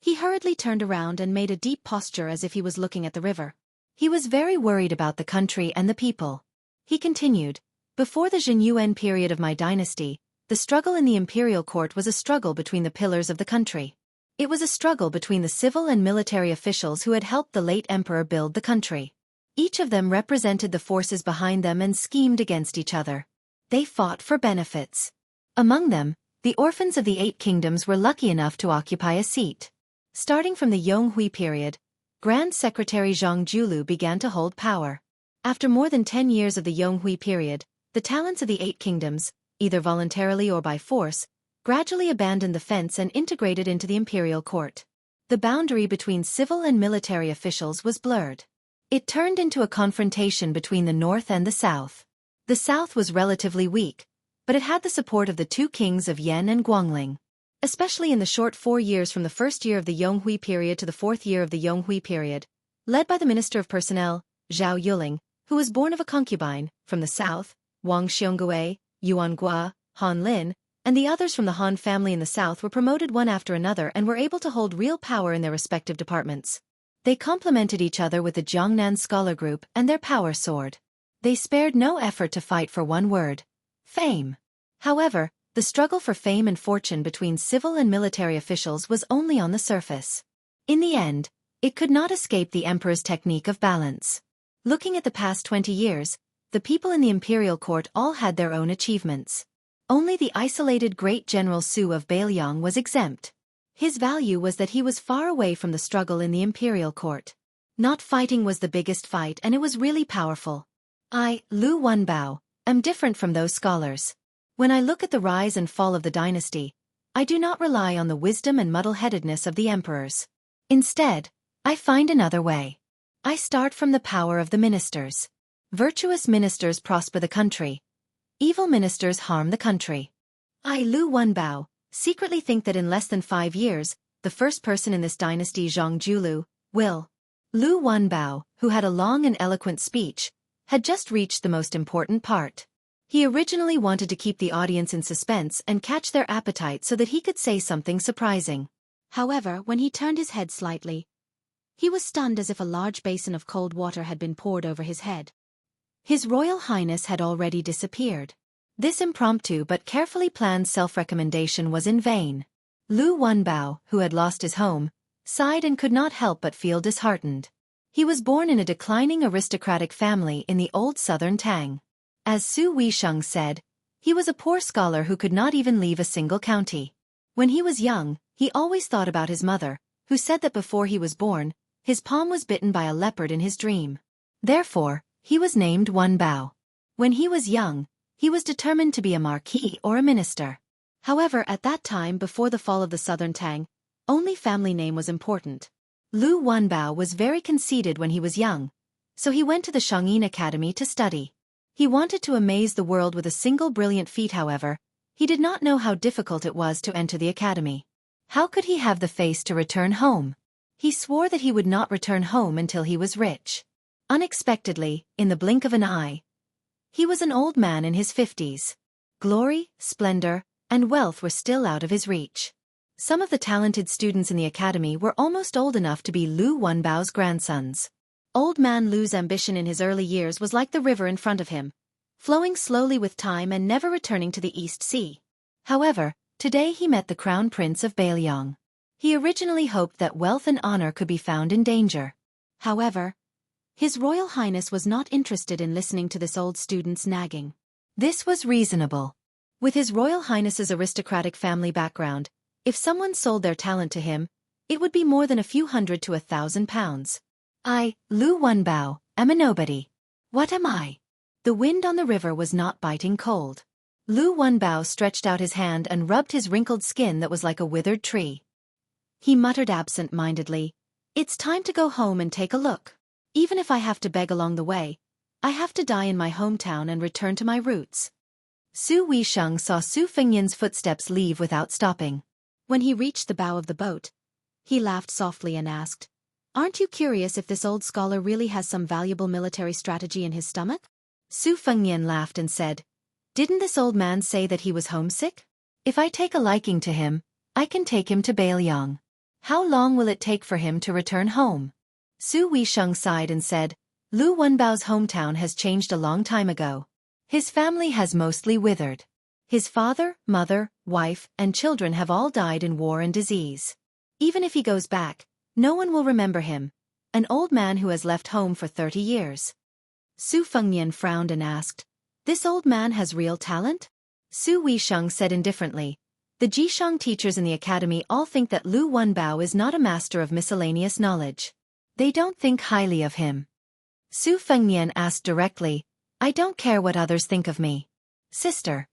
he hurriedly turned around and made a deep posture as if he was looking at the river. He was very worried about the country and the people. He continued, "Before the Zhenyuan period of my dynasty, the struggle in the imperial court was a struggle between the pillars of the country. It was a struggle between the civil and military officials who had helped the late emperor build the country. Each of them represented the forces behind them and schemed against each other. They fought for benefits. Among them, the orphans of the 8 kingdoms were lucky enough to occupy a seat. Starting from the Yonghui period, Grand Secretary Zhang Julu began to hold power. After more than 10 years of the Yonghui period, the talents of the 8 kingdoms, either voluntarily or by force, gradually abandoned the fence and integrated into the imperial court. The boundary between civil and military officials was blurred. It turned into a confrontation between the north and the south. The south was relatively weak, but it had the support of the 2 kings of Yan and Guangling. Especially in the short 4 years from the first year of the Yonghui period to the 4th year of the Yonghui period, led by the Minister of Personnel, Zhao Yuling, who was born of a concubine, from the south, Wang Xiongui, Yuan Gua, Han Lin, and the others from the Han family in the south were promoted one after another and were able to hold real power in their respective departments. They complemented each other with the Jiangnan scholar group and their power soared. They spared no effort to fight for one word: fame. However, the struggle for fame and fortune between civil and military officials was only on the surface. In the end, it could not escape the emperor's technique of balance. Looking at the past 20 years, the people in the imperial court all had their own achievements. Only the isolated great General Su of Bailiang was exempt. His value was that he was far away from the struggle in the imperial court. Not fighting was the biggest fight, and it was really powerful. I, Lu Wenbao, am different from those scholars. When I look at the rise and fall of the dynasty, I do not rely on the wisdom and muddle-headedness of the emperors. Instead, I find another way. I start from the power of the ministers. Virtuous ministers prosper the country. Evil ministers harm the country. I, Lu Wenbao, secretly think that in less than 5 years, the first person in this dynasty, Zhang Julu, will. Lu Wenbao, who had a long and eloquent speech, had just reached the most important part. He originally wanted to keep the audience in suspense and catch their appetite so that he could say something surprising. However, when he turned his head slightly, he was stunned as if a large basin of cold water had been poured over his head. His Royal Highness had already disappeared. This impromptu but carefully planned self-recommendation was in vain. Lu Wenbao, who had lost his home, sighed and could not help but feel disheartened. He was born in a declining aristocratic family in the old southern Tang. As Su Weisheng said, he was a poor scholar who could not even leave a single county. When he was young, he always thought about his mother, who said that before he was born, his palm was bitten by a leopard in his dream. Therefore, he was named Wenbao. When he was young, he was determined to be a marquis or a minister. However, at that time before the fall of the southern Tang, only family name was important. Lu Wenbao was very conceited when he was young, so he went to the Shangyin Academy to study. He wanted to amaze the world with a single brilliant feat. However, He did not know how difficult it was to enter the academy. How could he have the face to return home? He swore that he would not return home until he was rich. Unexpectedly, in the blink of an eye, he was an old man in his 50s. Glory, splendor, and wealth were still out of his reach. Some of the talented students in the academy were almost old enough to be Lu Wenbao's grandsons. Old man Lu's ambition in his early years was like the river in front of him, flowing slowly with time and never returning to the East Sea. However, today he met the Crown Prince of Bailiang. He originally hoped that wealth and honor could be found in danger. However, His Royal Highness was not interested in listening to this old student's nagging. This was reasonable. With His Royal Highness's aristocratic family background, if someone sold their talent to him, it would be more than a few hundred to 1,000 pounds. I, Lu Wenbao, am a nobody. What am I? The wind on the river was not biting cold. Lu Wenbao stretched out his hand and rubbed his wrinkled skin that was like a withered tree. He muttered absent-mindedly, "It's time to go home and take a look. Even if I have to beg along the way, I have to die in my hometown and return to my roots." Su Weisheng saw Su Fengyan's footsteps leave without stopping. When he reached the bow of the boat, he laughed softly and asked, "Aren't you curious if this old scholar really has some valuable military strategy in his stomach?" Su Fengyan laughed and said, "Didn't this old man say that he was homesick? If I take a liking to him, I can take him to Bailiang. How long will it take for him to return home?" Su Weisheng sighed and said, "Lu Wenbao's hometown has changed a long time ago. His family has mostly withered. His father, mother, wife, and children have all died in war and disease. Even if he goes back, no one will remember him, an old man who has left home for 30 years. Su Fengyan frowned and asked, "This old man has real talent?" Su Weisheng said indifferently, "The Jishang teachers in the academy all think that Lu Wenbao is not a master of miscellaneous knowledge. They don't think highly of him." Su Fengyan asked directly, "I don't care what others think of me. Sister,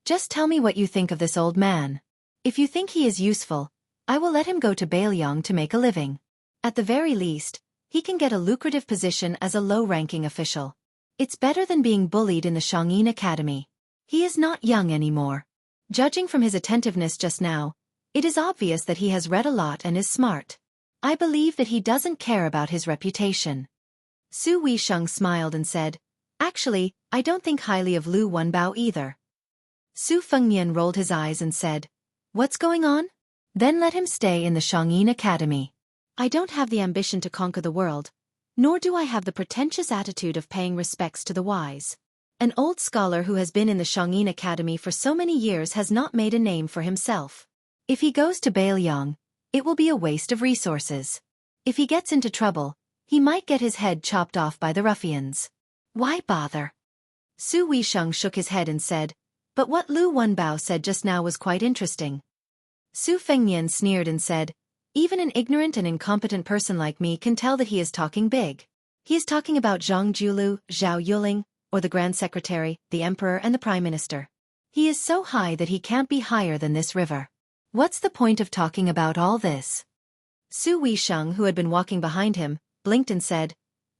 just tell me what you think of this old man. If you think he is useful, I will let him go to Bailiang to make a living. At the very least, he can get a lucrative position as a low-ranking official. It's better than being bullied in the Shangyin Academy. He is not young anymore. Judging from his attentiveness just now, it is obvious that he has read a lot and is smart. I believe that he doesn't care about his reputation." Su Weisheng smiled and said, "Actually, I don't think highly of Lu Wenbao either." Su Fengyan rolled his eyes and said, "What's going on? Then let him stay in the Shangyin Academy. I don't have the ambition to conquer the world, nor do I have the pretentious attitude of paying respects to the wise. An old scholar who has been in the Shangyin Academy for so many years has not made a name for himself. If he goes to Bailiang, it will be a waste of resources. If he gets into trouble, he might get his head chopped off by the ruffians. Why bother?" Su Weisheng shook his head and said, "But what Lu Wenbao said just now was quite interesting." Su Fengyan sneered and said, "Even an ignorant and incompetent person like me can tell that he is talking big. He is talking about Zhang Julu, Zhao Yuling, or the Grand Secretary, the Emperor and the Prime Minister. He is so high that he can't be higher than this river. What's the point of talking about all this?" Su Weisheng, who had been walking behind him, blinked and said,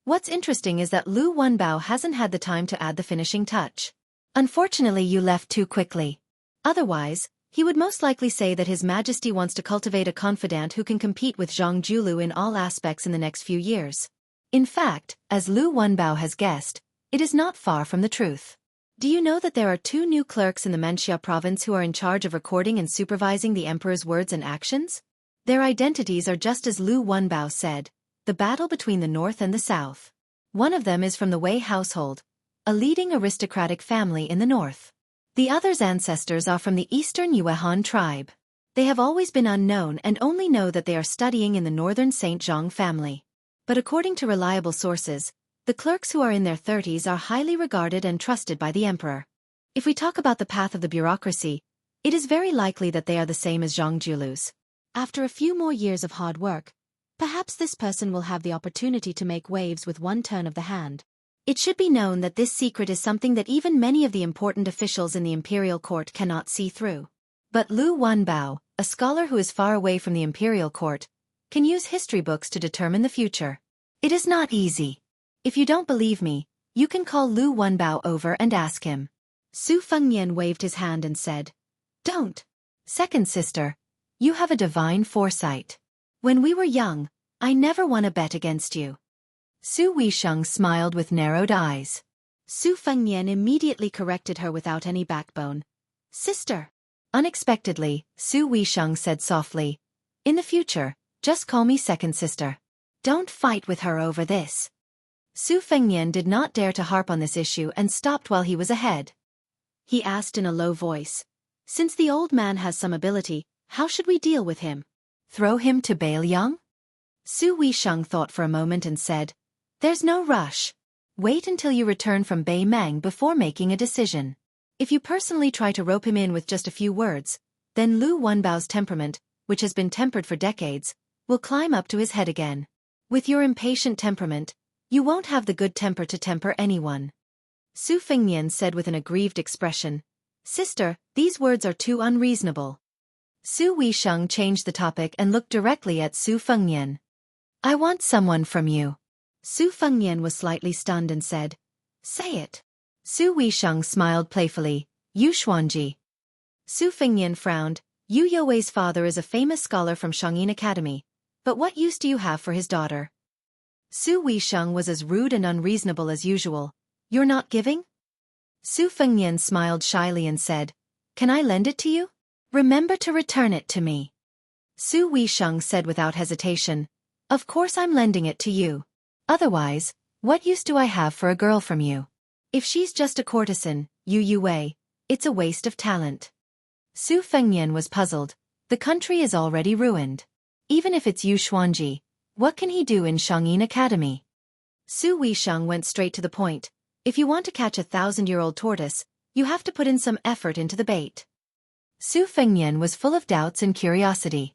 "What's interesting is that Lu Wenbao hasn't had the time to add the finishing touch. Unfortunately, you left too quickly. Otherwise, he would most likely say that His Majesty wants to cultivate a confidant who can compete with Zhang Julu in all aspects in the next few years. In fact, as Lu Wenbao has guessed, it is not far from the truth. Do you know that there are 2 new clerks in the Manxia province who are in charge of recording and supervising the Emperor's words and actions? Their identities are just as Lu Wenbao said, the battle between the North and the South. One of them is from the Wei household, a leading aristocratic family in the North. The other's ancestors are from the Eastern Yuehan tribe. They have always been unknown and only know that they are studying in the Northern St. Zhang family. But according to reliable sources, the clerks who are in their 30s are highly regarded and trusted by the Emperor. If we talk about the path of the bureaucracy, it is very likely that they are the same as Zhang Julu's. After a few more years of hard work, perhaps this person will have the opportunity to make waves with one turn of the hand. It should be known that this secret is something that even many of the important officials in the imperial court cannot see through. But Lu Wenbao, a scholar who is far away from the imperial court, can use history books to determine the future. It is not easy. If you don't believe me, you can call Lu Wenbao over and ask him." Su Fengyan waved his hand and said, Don't. Second sister, you have a divine foresight. When we were young, I never won a bet against you. Su Weisheng smiled with narrowed eyes. Su Fengnian immediately corrected her without any backbone. Sister. Unexpectedly, Su Weisheng said softly, in the future, just call me second sister. Don't fight with her over this. Su Fengnian did not dare to harp on this issue and stopped while he was ahead. He asked in a low voice, since the old man has some ability, how should we deal with him? Throw him to Bailiang? Su Weisheng thought for a moment and said, there's no rush. Wait until you return from Bei Meng before making a decision. If you personally try to rope him in with just a few words, then Lu Wenbao's temperament, which has been tempered for decades, will climb up to his head again. With your impatient temperament, you won't have the good temper to temper anyone. Su Fengnian said with an aggrieved expression, Sister, these words are too unreasonable. Su Weisheng changed the topic and looked directly at Su Fengnian. I want someone from you. Su Fengnian was slightly stunned and said, say it. Su Weisheng smiled playfully, Yu Xuanji. Su Fengnian frowned. Yu Youwei's father is a famous scholar from Shangyin Academy, but what use do you have for his daughter? Su Weisheng was as rude and unreasonable as usual. You're not giving? Su Fengnian smiled shyly and said, can I lend it to you? Remember to return it to me. Su Weisheng said without hesitation, of course I'm lending it to you. Otherwise, what use do I have for a girl from you? If she's just a courtesan, Yu Youwei, it's a waste of talent. Su Fengnian was puzzled. The country is already ruined. Even if it's Yu Xuanji, what can he do in Shangyin Academy? Su Weisheng went straight to the point. If you want to catch a 1,000-year-old tortoise, you have to put in some effort into the bait. Su Fengnian was full of doubts and curiosity.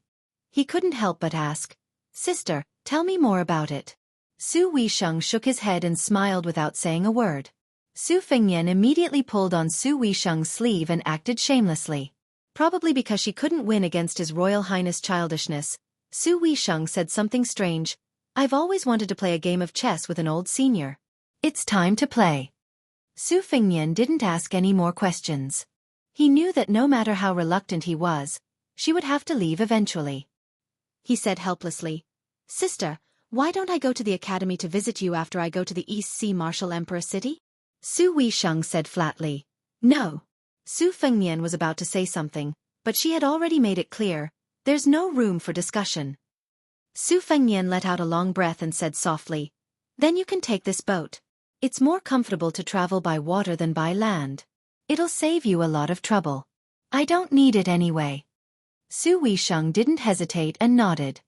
He couldn't help but ask, Sister, tell me more about it. Su Weisheng shook his head and smiled without saying a word. Su Fengnian immediately pulled on Su Weisheng's sleeve and acted shamelessly. Probably because she couldn't win against His Royal Highness' childishness, Su Weisheng said something strange. I've always wanted to play a game of chess with an old senior. It's time to play. Su Fengnian didn't ask any more questions. He knew that no matter how reluctant he was, she would have to leave eventually. He said helplessly, Sister, why don't I go to the academy to visit you after I go to the East Sea Martial Emperor City? Su Weisheng said flatly, no. Su Fengnian was about to say something, but she had already made it clear, there's no room for discussion. Su Fengnian let out a long breath and said softly, then you can take this boat. It's more comfortable to travel by water than by land. It'll save you a lot of trouble. I don't need it anyway. Su Weisheng didn't hesitate and nodded.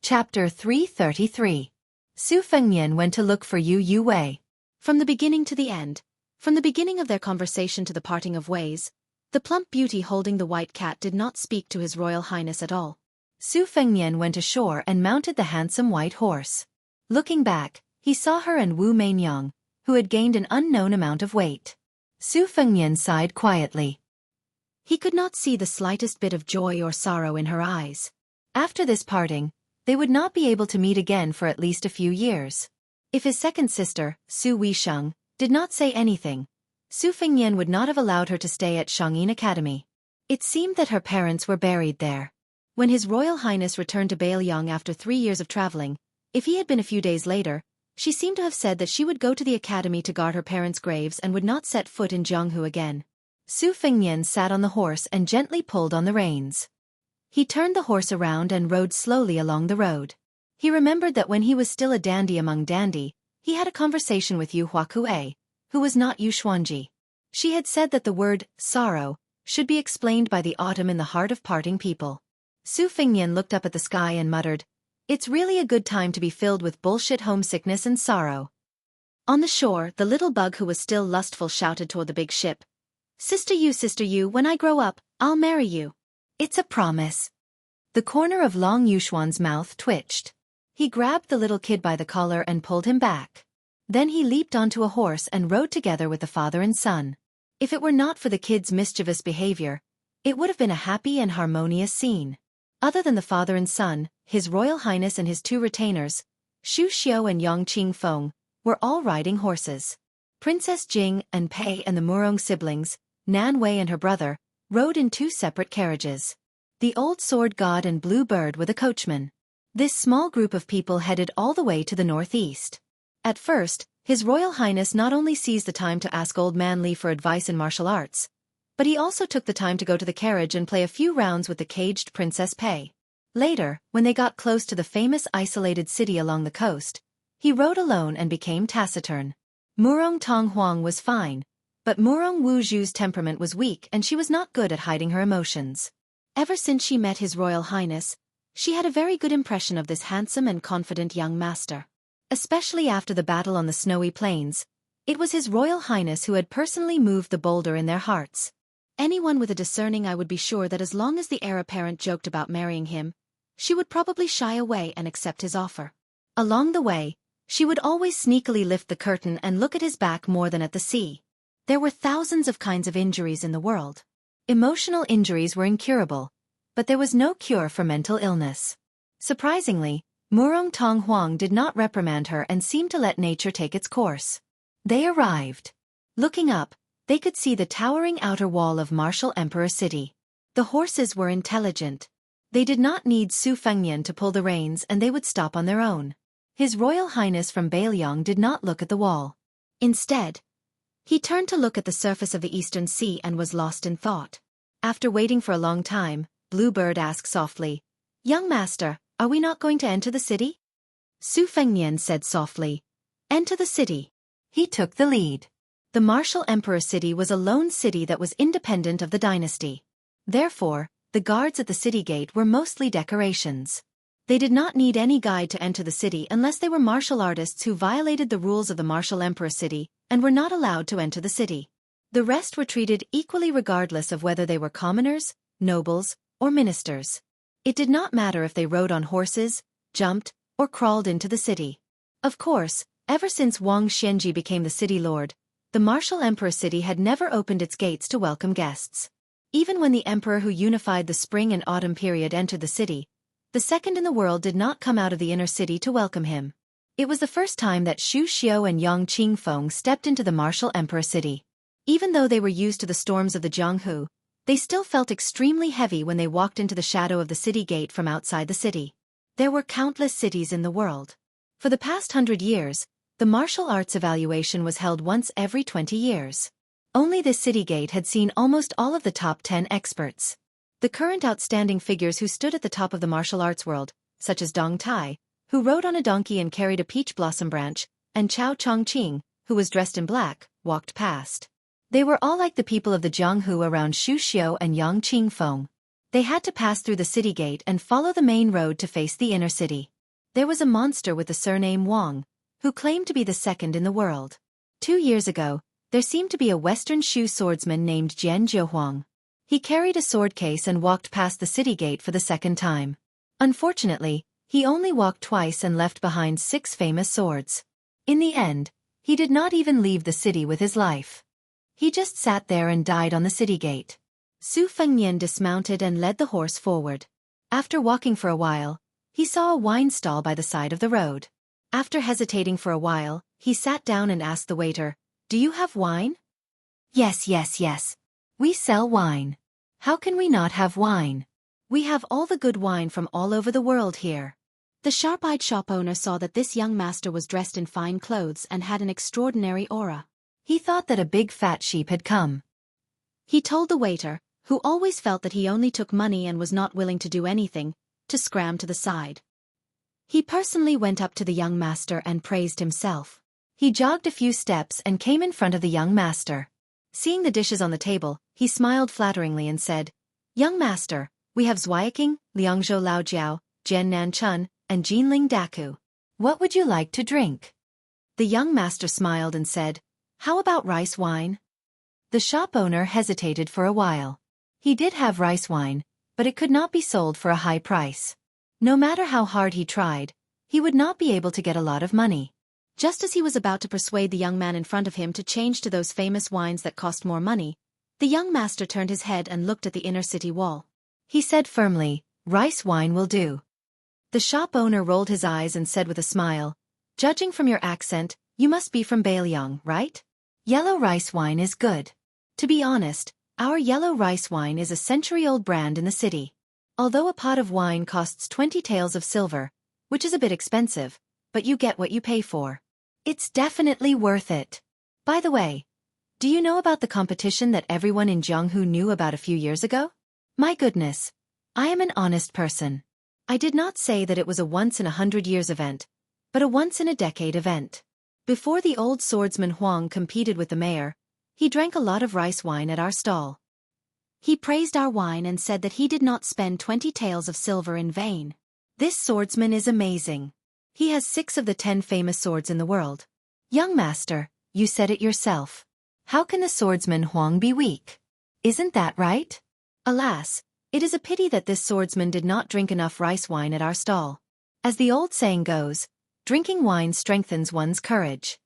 Chapter 333. Su Fengnian went to look for Yu Youwei. From the beginning to the end, from the beginning of their conversation to the parting of ways, the plump beauty holding the white cat did not speak to His Royal Highness at all. Su Fengnian went ashore and mounted the handsome white horse. Looking back, he saw her and Wu Meinyang, who had gained an unknown amount of weight. Su Fengnian sighed quietly. He could not see the slightest bit of joy or sorrow in her eyes. After this parting, they would not be able to meet again for at least a few years. If his second sister, Su Weisheng, did not say anything, Su Fengnian would not have allowed her to stay at Shangyin Academy. It seemed that her parents were buried there. When His Royal Highness returned to Bailiang after 3 years of traveling, if he had been a few days later, she seemed to have said that she would go to the academy to guard her parents' graves and would not set foot in Jianghu again. Su Fengnian sat on the horse and gently pulled on the reins. He turned the horse around and rode slowly along the road. He remembered that when he was still a dandy among dandy, he had a conversation with Yu Huakue, who was not Yu Xuanji. She had said that the word, sorrow, should be explained by the autumn in the heart of parting people. Su Fengnian looked up at the sky and muttered, it's really a good time to be filled with bullshit homesickness and sorrow. On the shore, the little bug who was still lustful shouted toward the big ship, Sister Yu, when I grow up, I'll marry you. It's a promise. The corner of Long Yuxuan's mouth twitched. He grabbed the little kid by the collar and pulled him back. Then he leaped onto a horse and rode together with the father and son. If it were not for the kid's mischievous behavior, it would have been a happy and harmonious scene. Other than the father and son, His Royal Highness and his 2 retainers, Xu Xiao and Yang Qingfeng, were all riding horses. Princess Jing and Pei and the Murong siblings, Nan Wei and her brother, rode in 2 separate carriages. The old sword god and blue bird with a coachman. This small group of people headed all the way to the northeast. At first, His Royal Highness not only seized the time to ask Old Man Li for advice in martial arts, but he also took the time to go to the carriage and play a few rounds with the caged Princess Pei. Later, when they got close to the famous isolated city along the coast, he rode alone and became taciturn. Murong Tong Huang was fine, but Murong Wu Zhu's temperament was weak and she was not good at hiding her emotions. Ever since she met His Royal Highness, she had a very good impression of this handsome and confident young master. Especially after the battle on the snowy plains, it was His Royal Highness who had personally moved the boulder in their hearts. Anyone with a discerning eye would be sure that as long as the heir apparent joked about marrying him, she would probably shy away and accept his offer. Along the way, she would always sneakily lift the curtain and look at his back more than at the sea. There were thousands of kinds of injuries in the world. Emotional injuries were incurable, but there was no cure for mental illness. Surprisingly, Murong Tong Huang did not reprimand her and seemed to let nature take its course. They arrived. Looking up, they could see the towering outer wall of Martial Emperor City. The horses were intelligent. They did not need Su Fengnian to pull the reins and they would stop on their own. His Royal Highness from Bailiang did not look at the wall. Instead, he turned to look at the surface of the Eastern Sea and was lost in thought. After waiting for a long time, Bluebird asked softly, "Young master, are we not going to enter the city?" Su Fengnian said softly, "Enter the city." He took the lead. The Martial Emperor City was a lone city that was independent of the dynasty. Therefore, the guards at the city gate were mostly decorations. They did not need any guide to enter the city unless they were martial artists who violated the rules of the Martial Emperor City and were not allowed to enter the city. The rest were treated equally regardless of whether they were commoners, nobles, or ministers. It did not matter if they rode on horses, jumped, or crawled into the city. Of course, ever since Wang Xianji became the city lord, the Martial Emperor City had never opened its gates to welcome guests. Even when the emperor who unified the spring and autumn period entered the city, the second in the world did not come out of the inner city to welcome him. It was the first time that Xu Xiao and Yang Qingfeng stepped into the Martial Emperor City. Even though they were used to the storms of the Jianghu, they still felt extremely heavy when they walked into the shadow of the city gate from outside the city. There were countless cities in the world. For the past 100 years, the martial arts evaluation was held once every 20 years. Only this city gate had seen almost all of the top 10 experts. The current outstanding figures who stood at the top of the martial arts world, such as Dong Tai, who rode on a donkey and carried a peach blossom branch, and Chao Chongqing, who was dressed in black, walked past. They were all like the people of the Jianghu around Xu Xiao and Yang Qingfeng. They had to pass through the city gate and follow the main road to face the inner city. There was a monster with the surname Wang, who claimed to be the second in the world. 2 years ago, there seemed to be a Western Shu swordsman named Jian Zhehuang. He carried a sword case and walked past the city gate for the second time. Unfortunately, he only walked twice and left behind 6 famous swords. In the end, he did not even leave the city with his life. He just sat there and died on the city gate. Su Fengnian dismounted and led the horse forward. After walking for a while, he saw a wine stall by the side of the road. After hesitating for a while, he sat down and asked the waiter, "Do you have wine?" "Yes, yes, yes. We sell wine. How can we not have wine? We have all the good wine from all over the world here." The sharp-eyed shop owner saw that this young master was dressed in fine clothes and had an extraordinary aura. He thought that a big fat sheep had come. He told the waiter, who always felt that he only took money and was not willing to do anything, to scram to the side. He personally went up to the young master and praised himself. He jogged a few steps and came in front of the young master. Seeing the dishes on the table, he smiled flatteringly and said, "Young master, we have Zweiking, Liangzhou Laojiao, Jian Nan Chun, and Jinling Daku. What would you like to drink?" The young master smiled and said, "How about rice wine?" The shop owner hesitated for a while. He did have rice wine, but it could not be sold for a high price. No matter how hard he tried, he would not be able to get a lot of money. Just as he was about to persuade the young man in front of him to change to those famous wines that cost more money, the young master turned his head and looked at the inner city wall. He said firmly, "Rice wine will do." The shop owner rolled his eyes and said with a smile, "Judging from your accent, you must be from Bailiang, right? Yellow rice wine is good. To be honest, Our yellow rice wine is a century-old brand in the city. Although a pot of wine costs 20 taels of silver, which is a bit expensive, but you get what you pay for. It's definitely worth it. By the way, do you know about the competition that everyone in Jianghu knew about a few years ago? My goodness, I am an honest person. I did not say that it was a once-in-100 years event, but a once-in-a-decade event. Before the old swordsman Huang competed with the mayor, he drank a lot of rice wine at our stall. He praised our wine and said that he did not spend 20 taels of silver in vain. This swordsman is amazing. He has 6 of the 10 famous swords in the world. Young master, you said it yourself. How can the swordsman Huang be weak? Isn't that right? Alas, it is a pity that this swordsman did not drink enough rice wine at our stall. As the old saying goes, drinking wine strengthens one's courage.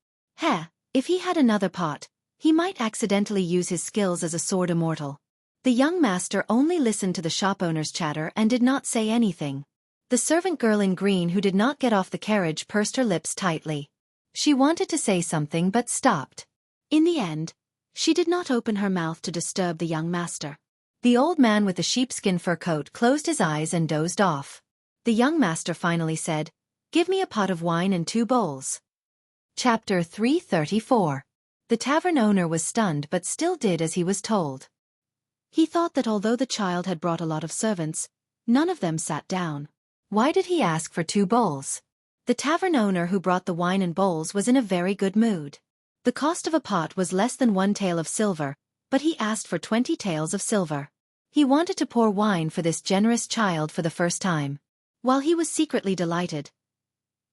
If he had another pot, he might accidentally use his skills as a sword immortal. The young master only listened to the shop owner's chatter and did not say anything. The servant girl in green who did not get off the carriage pursed her lips tightly. She wanted to say something but stopped. In the end, she did not open her mouth to disturb the young master. The old man with the sheepskin fur coat closed his eyes and dozed off. The young master finally said, "Give me a pot of wine and 2 bowls." Chapter 334. The tavern owner was stunned but still did as he was told. He thought that although the child had brought a lot of servants, none of them sat down. Why did he ask for 2 bowls? The tavern owner who brought the wine and bowls was in a very good mood. The cost of a pot was less than 1 tael of silver, but he asked for 20 taels of silver. He wanted to pour wine for this generous child for the first time. While he was secretly delighted,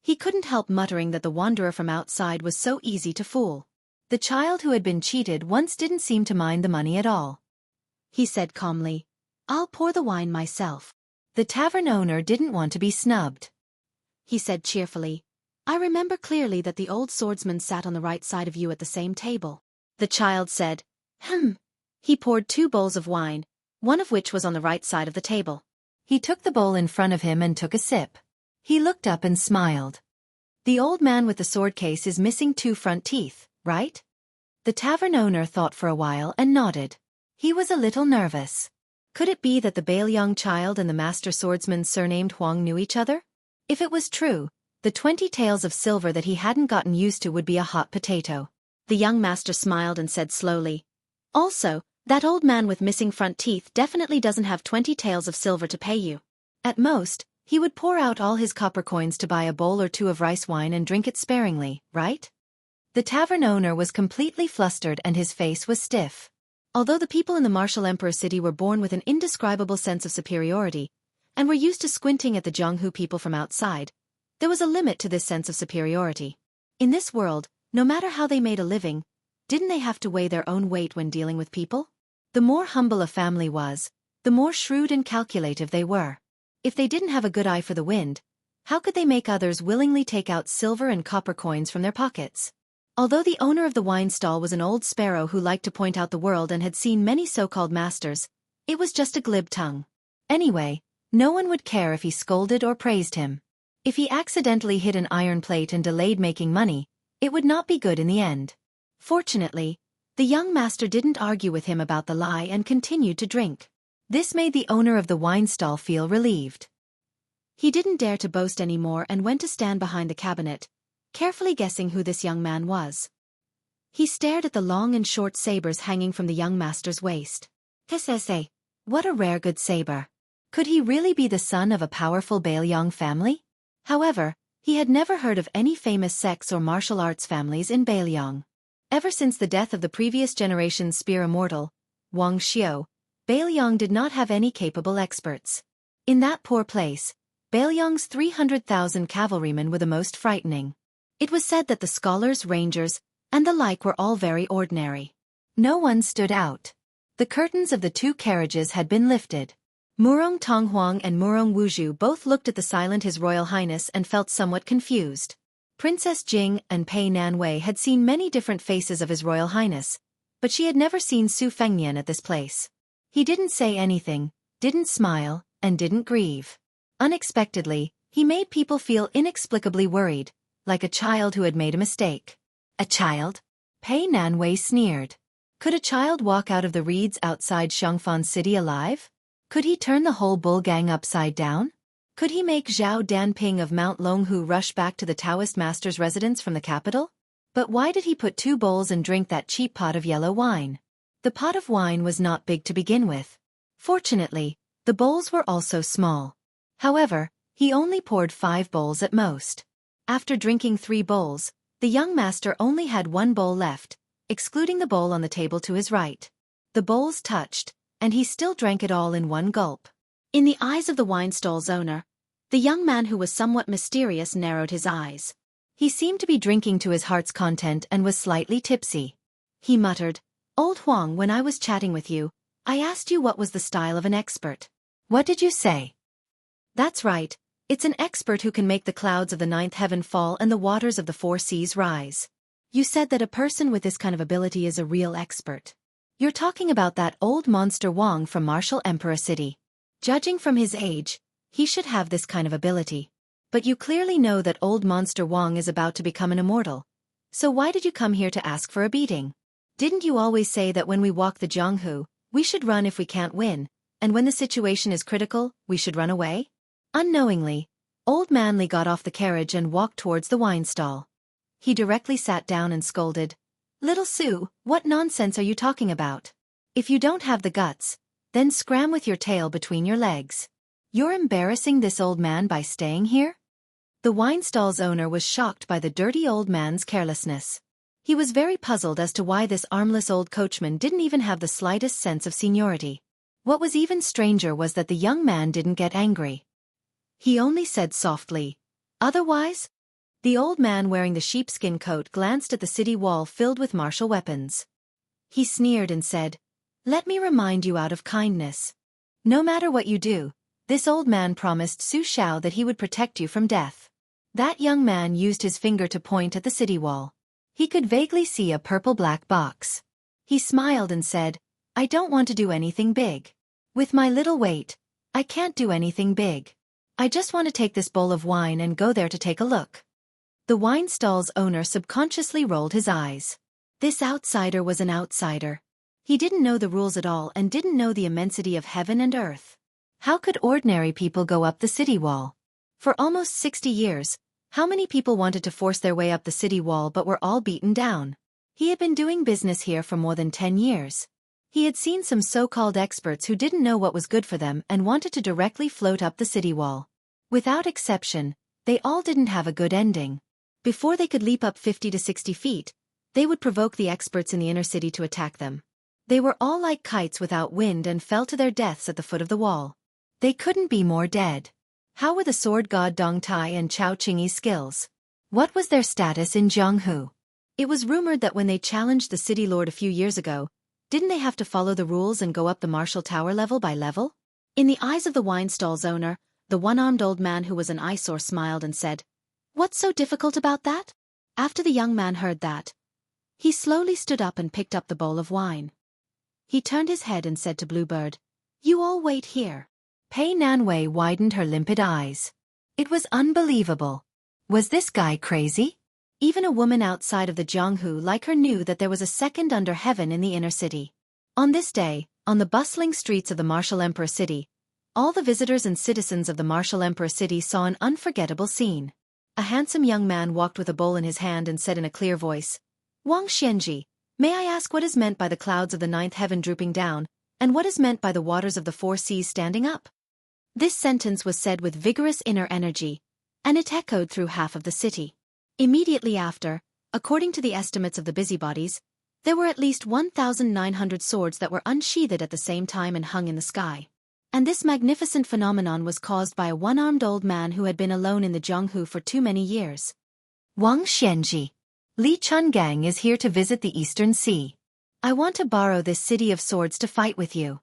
he couldn't help muttering that the wanderer from outside was so easy to fool. The child who had been cheated once didn't seem to mind the money at all. He said calmly, "I'll pour the wine myself." The tavern owner didn't want to be snubbed. He said cheerfully, "I remember clearly that the old swordsman sat on the right side of you at the same table." The child said, He poured 2 bowls of wine, one of which was on the right side of the table. He took the bowl in front of him and took a sip. He looked up and smiled. The old man with the sword case is missing 2 front teeth, right? The tavern owner thought for a while and nodded. He was a little nervous. Could it be that the Bailiang child and the master swordsman surnamed Huang knew each other? If it was true, the 20 taels of silver that he hadn't gotten used to would be a hot potato. The young master smiled and said slowly, "Also, that old man with missing front teeth definitely doesn't have 20 taels of silver to pay you. At most, he would pour out all his copper coins to buy a bowl or 2 of rice wine and drink it sparingly, right?" The tavern owner was completely flustered and his face was stiff. Although the people in the martial emperor city were born with an indescribable sense of superiority, and were used to squinting at the Jianghu people from outside, there was a limit to this sense of superiority. In this world, no matter how they made a living, didn't they have to weigh their own weight when dealing with people? The more humble a family was, the more shrewd and calculative they were. If they didn't have a good eye for the wind, how could they make others willingly take out silver and copper coins from their pockets? Although the owner of the wine stall was an old sparrow who liked to point out the world and had seen many so-called masters, it was just a glib tongue. Anyway, no one would care if he scolded or praised him. If he accidentally hit an iron plate and delayed making money, it would not be good in the end. Fortunately, the young master didn't argue with him about the lie and continued to drink. This made the owner of the wine stall feel relieved. He didn't dare to boast any more and went to stand behind the cabinet, carefully guessing who this young man was. He stared at the long and short sabers hanging from the young master's waist. Say, what a rare good saber. Could he really be the son of a powerful Bailiang family? However, he had never heard of any famous sex or martial arts families in Bailiang. Ever since the death of the previous generation's spear immortal, Wang Xiu, Bailiang did not have any capable experts. In that poor place, Bailiang's 300,000 cavalrymen were the most frightening. It was said that the scholars, rangers, and the like were all very ordinary. No one stood out. The curtains of the 2 carriages had been lifted. Murong Tonghuang and Murong Wuzhu both looked at the silent His Royal Highness and felt somewhat confused. Princess Jing and Pei Nanwei had seen many different faces of His Royal Highness, but she had never seen Su Fengnian at this place. He didn't say anything, didn't smile, and didn't grieve. Unexpectedly, he made people feel inexplicably worried, like a child who had made a mistake. A child? Pei Nanwei sneered. Could a child walk out of the reeds outside Xiongfan City alive? Could he turn the whole bull gang upside down? Could he make Zhao Danping of Mount Longhu rush back to the Taoist master's residence from the capital? But why did he put 2 bowls and drink that cheap pot of yellow wine? The pot of wine was not big to begin with. Fortunately, the bowls were also small. However, he only poured 5 bowls at most. After drinking 3 bowls, the young master only had 1 bowl left, excluding the bowl on the table to his right. The bowls touched, and he still drank it all in 1 gulp. In the eyes of the wine stall's owner, the young man who was somewhat mysterious narrowed his eyes. He seemed to be drinking to his heart's content and was slightly tipsy. He muttered, "Old Huang, when I was chatting with you, I asked you what was the style of an expert. What did you say?" "That's right, it's an expert who can make the clouds of the 9th heaven fall and the waters of the 4 seas rise. You said that a person with this kind of ability is a real expert. You're talking about that old monster Wang from Martial Emperor City. Judging from his age, he should have this kind of ability. But you clearly know that old monster Wang is about to become an immortal. So why did you come here to ask for a beating? Didn't you always say that when we walk the Jianghu, we should run if we can't win, and when the situation is critical, we should run away?" Unknowingly, Old Manly got off the carriage and walked towards the wine stall. He directly sat down and scolded, "Little Sue, what nonsense are you talking about? If you don't have the guts, then scram with your tail between your legs. You're embarrassing this old man by staying here?" The wine stall's owner was shocked by the dirty old man's carelessness. He was very puzzled as to why this armless old coachman didn't even have the slightest sense of seniority. What was even stranger was that the young man didn't get angry. He only said softly, "Otherwise?" The old man wearing the sheepskin coat glanced at the city wall filled with martial weapons. He sneered and said, "Let me remind you out of kindness. No matter what you do, this old man promised Su Xiao that he would protect you from death." That young man used his finger to point at the city wall. He could vaguely see a purple-black box. He smiled and said, "I don't want to do anything big. With my little weight, I can't do anything big. I just want to take this bowl of wine and go there to take a look." The wine stall's owner subconsciously rolled his eyes. This outsider was an outsider. He didn't know the rules at all and didn't know the immensity of heaven and earth. How could ordinary people go up the city wall? For almost 60 years, how many people wanted to force their way up the city wall but were all beaten down? He had been doing business here for more than 10 years. He had seen some so-called experts who didn't know what was good for them and wanted to directly float up the city wall. Without exception, they all didn't have a good ending. Before they could leap up 50 to 60 feet, they would provoke the experts in the inner city to attack them. They were all like kites without wind and fell to their deaths at the foot of the wall. They couldn't be more dead. How were the sword god Dong Tai and Chao Qingyi's skills? What was their status in Jianghu? It was rumored that when they challenged the city lord a few years ago, didn't they have to follow the rules and go up the martial tower level by level? In the eyes of the wine stall's owner, the one-armed old man who was an eyesore smiled and said, "What's so difficult about that?" After the young man heard that, he slowly stood up and picked up the bowl of wine. He turned his head and said to Bluebird, "You all wait here." Pei Nanwei widened her limpid eyes. It was unbelievable. Was this guy crazy? Even a woman outside of the Jianghu like her knew that there was a second under heaven in the inner city. On this day, on the bustling streets of the Martial Emperor City, all the visitors and citizens of the Martial Emperor City saw an unforgettable scene. A handsome young man walked with a bowl in his hand and said in a clear voice, "Wang Xianji, may I ask what is meant by the clouds of the 9th heaven drooping down, and what is meant by the waters of the 4 seas standing up?" This sentence was said with vigorous inner energy, and it echoed through half of the city. Immediately after, according to the estimates of the busybodies, there were at least 1,900 swords that were unsheathed at the same time and hung in the sky. And this magnificent phenomenon was caused by a one-armed old man who had been alone in the Jianghu for too many years. "Wang Xianji, Li Chungang is here to visit the Eastern Sea. I want to borrow this city of swords to fight with you."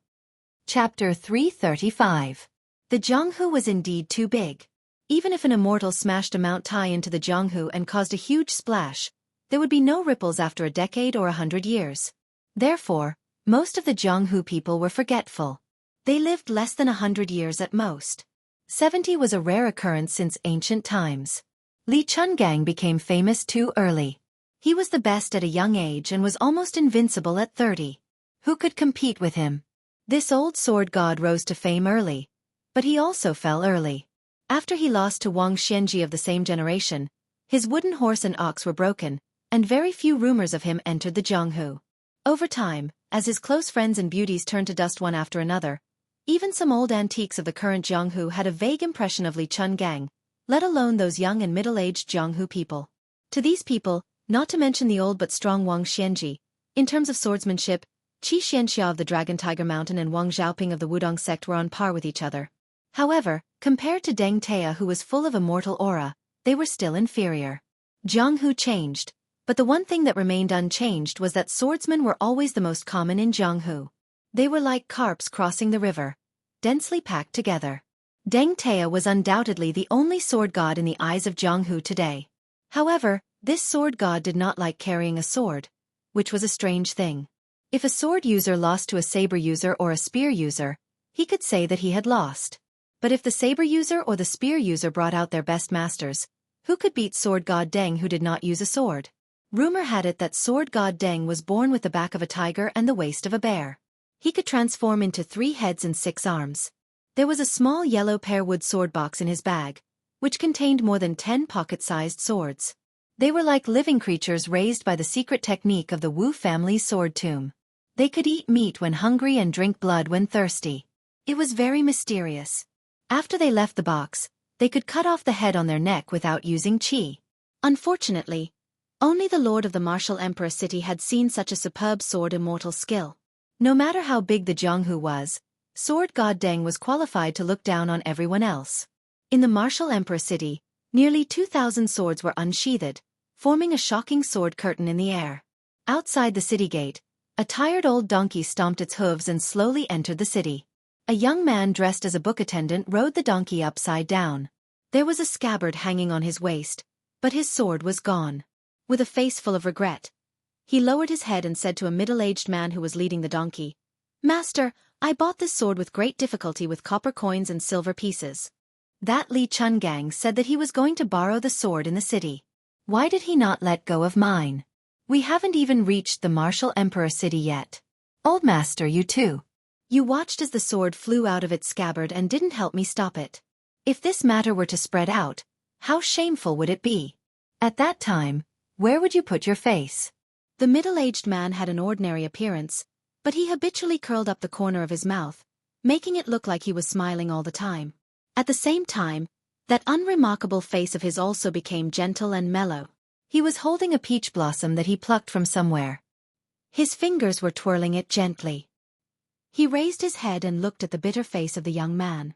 Chapter 335. The Jianghu was indeed too big. Even if an immortal smashed a Mount Tai into the Jianghu and caused a huge splash, there would be no ripples after a decade or 100 years. Therefore, most of the Jianghu people were forgetful. They lived less than 100 years at most. 70 was a rare occurrence since ancient times. Li Chungang became famous too early. He was the best at a young age and was almost invincible at 30. Who could compete with him? This old sword god rose to fame early, but he also fell early. After he lost to Wang Xianji of the same generation, his wooden horse and ox were broken, and very few rumors of him entered the Jianghu. Over time, as his close friends and beauties turned to dust one after another, even some old antiques of the current Jianghu had a vague impression of Li Chungang, let alone those young and middle-aged Jianghu people. To these people, not to mention the old but strong Wang Xianji, in terms of swordsmanship, Qi Xianxia of the Dragon Tiger Mountain and Wang Xiaoping of the Wudong sect were on par with each other. However, compared to Deng Tea, who was full of immortal aura, they were still inferior. Jianghu changed, but the one thing that remained unchanged was that swordsmen were always the most common in Jianghu. They were like carps crossing the river, densely packed together. Deng Tea was undoubtedly the only sword god in the eyes of Jianghu today. However, this sword god did not like carrying a sword, which was a strange thing. If a sword user lost to a saber user or a spear user, he could say that he had lost. But if the saber user or the spear user brought out their best masters, who could beat sword god Deng, who did not use a sword? Rumor had it that sword god Deng was born with the back of a tiger and the waist of a bear. He could transform into 3 heads and 6 arms. There was a small yellow pearwood sword box in his bag, which contained more than 10 pocket-sized swords. They were like living creatures raised by the secret technique of the Wu family's sword tomb. They could eat meat when hungry and drink blood when thirsty. It was very mysterious. After they left the box, they could cut off the head on their neck without using qi. Unfortunately, only the Lord of the Martial Emperor City had seen such a superb sword immortal skill. No matter how big the Jianghu was, sword god Deng was qualified to look down on everyone else. In the Martial Emperor City, nearly 2,000 swords were unsheathed, forming a shocking sword curtain in the air. Outside the city gate, a tired old donkey stomped its hooves and slowly entered the city. A young man dressed as a book attendant rode the donkey upside down. There was a scabbard hanging on his waist, but his sword was gone. With a face full of regret, he lowered his head and said to a middle-aged man who was leading the donkey, "Master, I bought this sword with great difficulty with copper coins and silver pieces." That Li Chungang said that he was going to borrow the sword in the city. Why did he not let go of mine? We haven't even reached the Martial Emperor City yet. Old master, you too. You watched as the sword flew out of its scabbard and didn't help me stop it. If this matter were to spread out, how shameful would it be? At that time, where would you put your face? The middle-aged man had an ordinary appearance, but he habitually curled up the corner of his mouth, making it look like he was smiling all the time. At the same time, that unremarkable face of his also became gentle and mellow. He was holding a peach blossom that he plucked from somewhere. His fingers were twirling it gently. He raised his head and looked at the bitter face of the young man.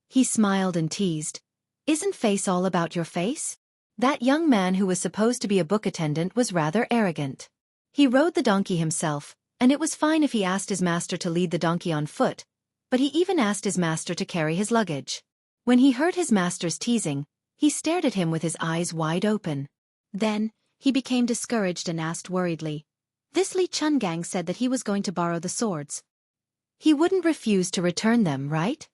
He smiled and teased, "Isn't face all about your face?" That young man, who was supposed to be a book attendant, was rather arrogant. He rode the donkey himself, and it was fine if he asked his master to lead the donkey on foot, but he even asked his master to carry his luggage. When he heard his master's teasing, he stared at him with his eyes wide open. Then, he became discouraged and asked worriedly, "This Li Chungang said that he was going to borrow the swords. He wouldn't refuse to return them, right?"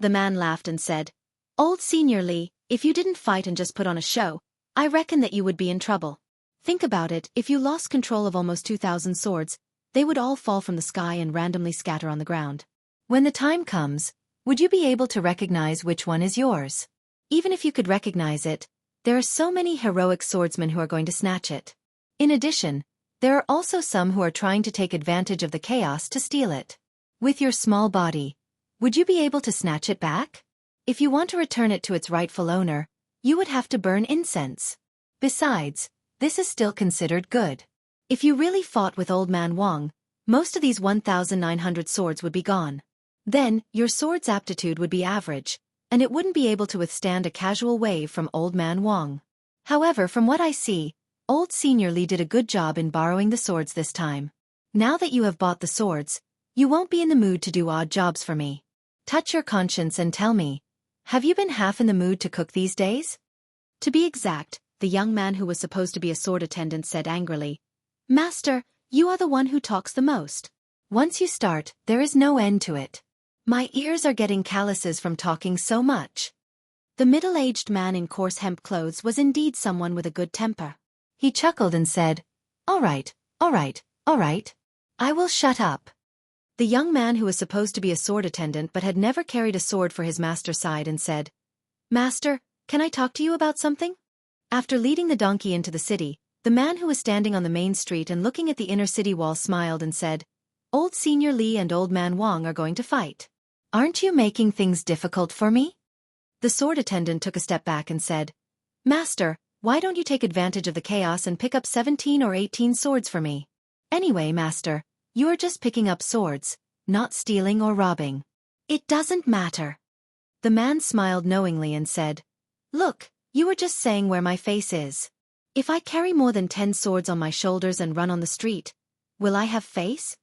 The man laughed and said, "Old Senior Li, if you didn't fight and just put on a show, I reckon that you would be in trouble. Think about it, if you lost control of almost 2,000 swords, they would all fall from the sky and randomly scatter on the ground. When the time comes, would you be able to recognize which one is yours? Even if you could recognize it, there are so many heroic swordsmen who are going to snatch it. In addition, there are also some who are trying to take advantage of the chaos to steal it. With your small body, would you be able to snatch it back? If you want to return it to its rightful owner, you would have to burn incense. Besides, this is still considered good. If you really fought with Old Man Wang, most of these 1,900 swords would be gone. Then, your sword's aptitude would be average, and it wouldn't be able to withstand a casual wave from Old Man Wang. However, from what I see, Old Senior Li did a good job in borrowing the swords this time. Now that you have bought the swords, you won't be in the mood to do odd jobs for me. Touch your conscience and tell me, have you been half in the mood to cook these days?" To be exact, the young man who was supposed to be a sword attendant said angrily, "Master, you are the one who talks the most. Once you start, there is no end to it. My ears are getting calluses from talking so much." The middle-aged man in coarse hemp clothes was indeed someone with a good temper. He chuckled and said, "All right, all right, all right. I will shut up." The young man who was supposed to be a sword attendant but had never carried a sword for his master sighed and said, "Master, can I talk to you about something?" After leading the donkey into the city, the man who was standing on the main street and looking at the inner city wall smiled and said, "Old Senior Li and Old Man Wang are going to fight. Aren't you making things difficult for me?" The sword attendant took a step back and said, "Master, why don't you take advantage of the chaos and pick up 17 or 18 swords for me? Anyway, Master, you are just picking up swords, not stealing or robbing. It doesn't matter." The man smiled knowingly and said, "Look, you were just saying where my face is. If I carry more than 10 swords on my shoulders and run on the street, will I have face?"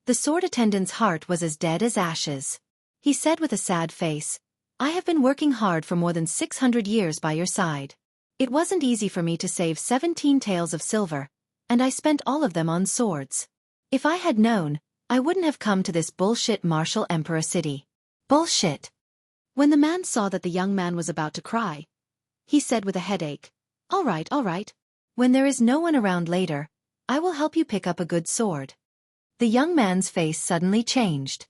The sword attendant's heart was as dead as ashes. He said with a sad face, "I have been working hard for more than 600 years by your side. It wasn't easy for me to save 17 taels of silver, and I spent all of them on swords. If I had known, I wouldn't have come to this bullshit martial emperor city." Bullshit. When the man saw that the young man was about to cry, he said with a headache, all right. When there is no one around later, I will help you pick up a good sword." The young man's face suddenly changed.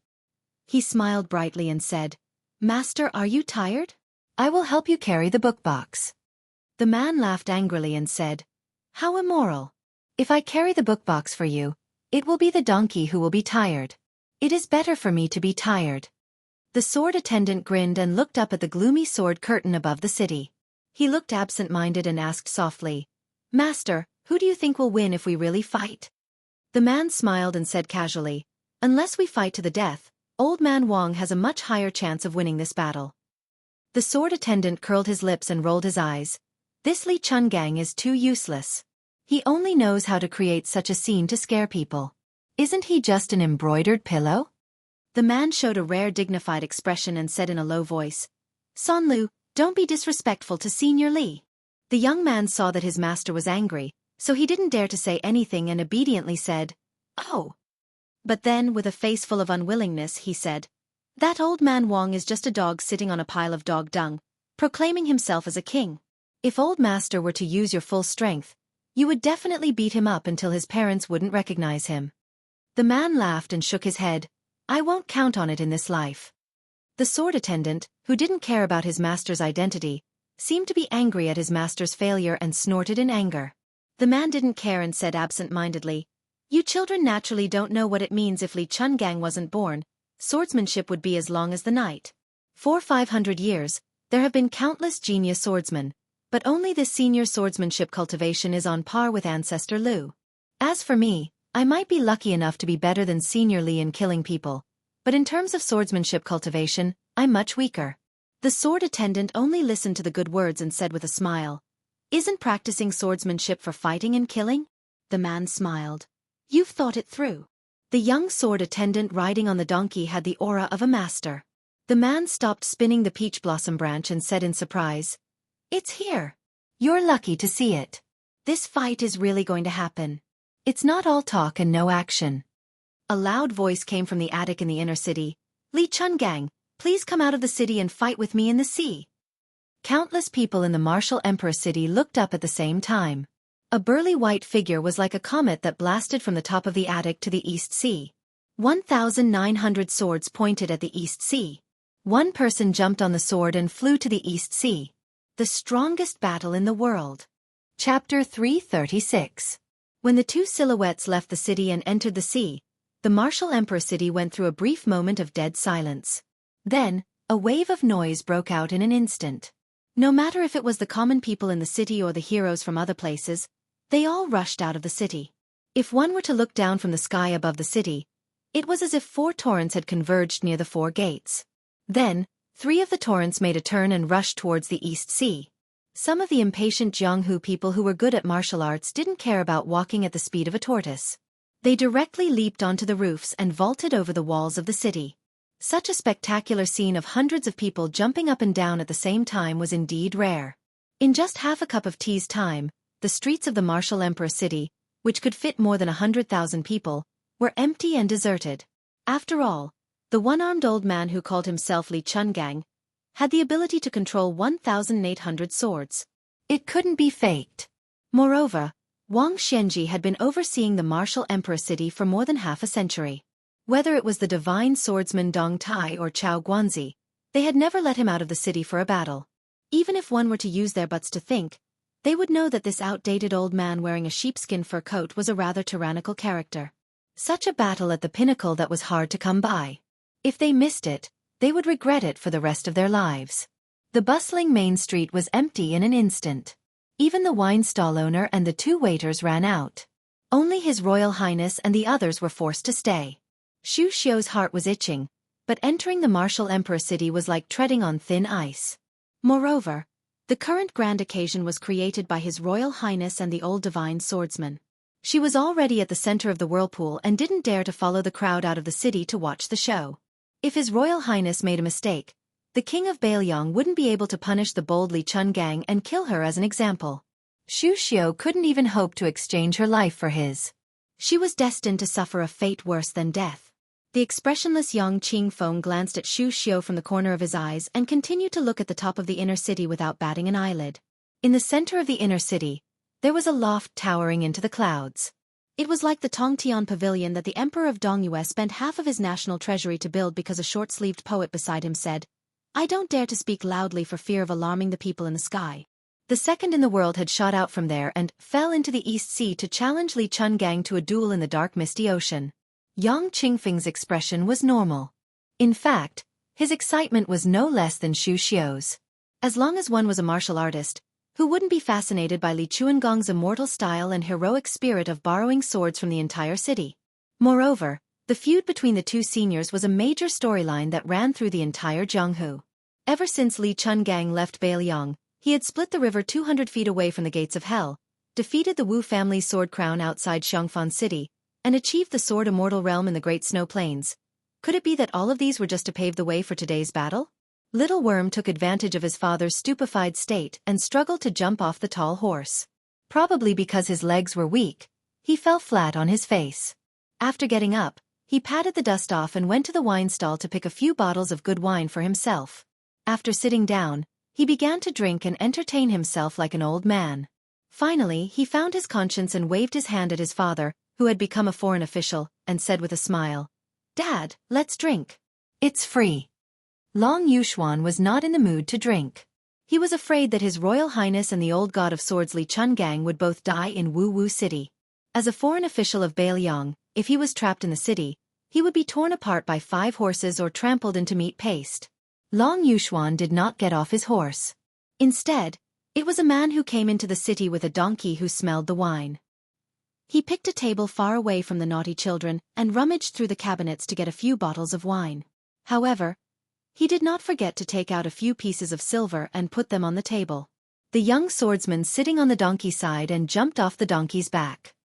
He smiled brightly and said, "Master, are you tired? I will help you carry the book box." The man laughed angrily and said, "How immoral. If I carry the book box for you, it will be the donkey who will be tired. It is better for me to be tired." The sword attendant grinned and looked up at the gloomy sword curtain above the city. He looked absent-minded and asked softly, "Master, who do you think will win if we really fight?" The man smiled and said casually, "Unless we fight to the death, Old Man Wang has a much higher chance of winning this battle." The sword attendant curled his lips and rolled his eyes. This Li Chungang is too useless. He only knows how to create such a scene to scare people. Isn't he just an embroidered pillow? The man showed a rare dignified expression and said in a low voice, "Son Lu, don't be disrespectful to Senior Li." The young man saw that his master was angry, so he didn't dare to say anything and obediently said, "Oh." But then, with a face full of unwillingness, he said, "That Old Man Wang is just a dog sitting on a pile of dog dung, proclaiming himself as a king. If Old Master were to use your full strength, you would definitely beat him up until his parents wouldn't recognize him." The man laughed and shook his head. "I won't count on it in this life." The sword attendant, who didn't care about his master's identity, seemed to be angry at his master's failure and snorted in anger. The man didn't care and said absent-mindedly, "You children naturally don't know what it means if Li Chungang wasn't born. Swordsmanship would be as long as the night. For 500 years, there have been countless genius swordsmen, but only this senior swordsmanship cultivation is on par with Ancestor Lu. As for me, I might be lucky enough to be better than Senior Li in killing people, but in terms of swordsmanship cultivation, I'm much weaker." The sword attendant only listened to the good words and said with a smile, "Isn't practicing swordsmanship for fighting and killing?" The man smiled. "You've thought it through." The young sword attendant riding on the donkey had the aura of a master. The man stopped spinning the peach blossom branch and said in surprise, "It's here. You're lucky to see it. This fight is really going to happen. It's not all talk and no action." A loud voice came from the attic in the inner city, "Li Chungang, please come out of the city and fight with me in the sea." Countless people in the martial emperor city looked up at the same time. A burly white figure was like a comet that blasted from the top of the attic to the East Sea. 1,900 swords pointed at the East Sea. One person jumped on the sword and flew to the East Sea. The strongest battle in the world. Chapter 336. When the two silhouettes left the city and entered the sea, the martial emperor city went through a brief moment of dead silence. Then, a wave of noise broke out in an instant. No matter if it was the common people in the city or the heroes from other places, they all rushed out of the city. If one were to look down from the sky above the city, it was as if 4 torrents had converged near the 4 gates. Then, 3 of the torrents made a turn and rushed towards the East Sea. Some of the impatient Jianghu people who were good at martial arts didn't care about walking at the speed of a tortoise. They directly leaped onto the roofs and vaulted over the walls of the city. Such a spectacular scene of hundreds of people jumping up and down at the same time was indeed rare. In just half a cup of tea's time, the streets of the martial emperor city, which could fit more than 100,000 people, were empty and deserted. After all, the one-armed old man who called himself Li Chungang had the ability to control 1,800 swords. It couldn't be faked. Moreover, Wang Xianji had been overseeing the martial emperor city for more than half a century. Whether it was the divine swordsman Dong Tai or Chao Guanzi, they had never let him out of the city for a battle. Even if one were to use their butts to think, they would know that this outdated old man wearing a sheepskin fur coat was a rather tyrannical character. Such a battle at the pinnacle that was hard to come by. If they missed it, they would regret it for the rest of their lives. The bustling main street was empty in an instant. Even the wine stall owner and the 2 waiters ran out. Only His Royal Highness and the others were forced to stay. Xu Xiu's heart was itching, but entering the martial emperor city was like treading on thin ice. Moreover, the current grand occasion was created by His Royal Highness and the old divine swordsman. She was already at the center of the whirlpool and didn't dare to follow the crowd out of the city to watch the show. If His Royal Highness made a mistake, the King of Bailiang wouldn't be able to punish the bold Li Chun gang and kill her as an example. Xu Xiu couldn't even hope to exchange her life for his. She was destined to suffer a fate worse than death. The expressionless Yang Qingfeng glanced at Xu Xiu from the corner of his eyes and continued to look at the top of the inner city without batting an eyelid. In the center of the inner city, there was a loft towering into the clouds. It was like the Tongtian Pavilion that the Emperor of Dongyue spent half of his national treasury to build because a short-sleeved poet beside him said, "I don't dare to speak loudly for fear of alarming the people in the sky." The second in the world had shot out from there and fell into the East Sea to challenge Li Chun gang to a duel in the dark misty ocean. Yang Qingfeng's expression was normal. In fact, his excitement was no less than Xu Xiu's. As long as one was a martial artist, who wouldn't be fascinated by Li Chuangong's immortal style and heroic spirit of borrowing swords from the entire city? Moreover, the feud between the 2 seniors was a major storyline that ran through the entire Jianghu. Ever since Li Chun gang left Bailiang, he had split the river 200 feet away from the gates of hell, defeated the Wu family's sword crown outside Xiongfan City, and achieved the sword immortal realm in the Great Snow Plains. Could it be that all of these were just to pave the way for today's battle? Little Worm took advantage of his father's stupefied state and struggled to jump off the tall horse. Probably because his legs were weak, he fell flat on his face. After getting up, he patted the dust off and went to the wine stall to pick a few bottles of good wine for himself. After sitting down, he began to drink and entertain himself like an old man. Finally, he found his conscience and waved his hand at his father, who had become a foreign official, and said with a smile, "Dad, let's drink. It's free." Long Yuxuan was not in the mood to drink. He was afraid that His Royal Highness and the old god of swords Li Chun gang would both die in Wu Wu City. As a foreign official of Bailiang, if he was trapped in the city, he would be torn apart by 5 horses or trampled into meat paste. Long Yuxuan did not get off his horse. Instead, it was a man who came into the city with a donkey who smelled the wine. He picked a table far away from the naughty children and rummaged through the cabinets to get a few bottles of wine. However, he did not forget to take out a few pieces of silver and put them on the table. The young swordsman sitting on the donkey's side and jumped off the donkey's back.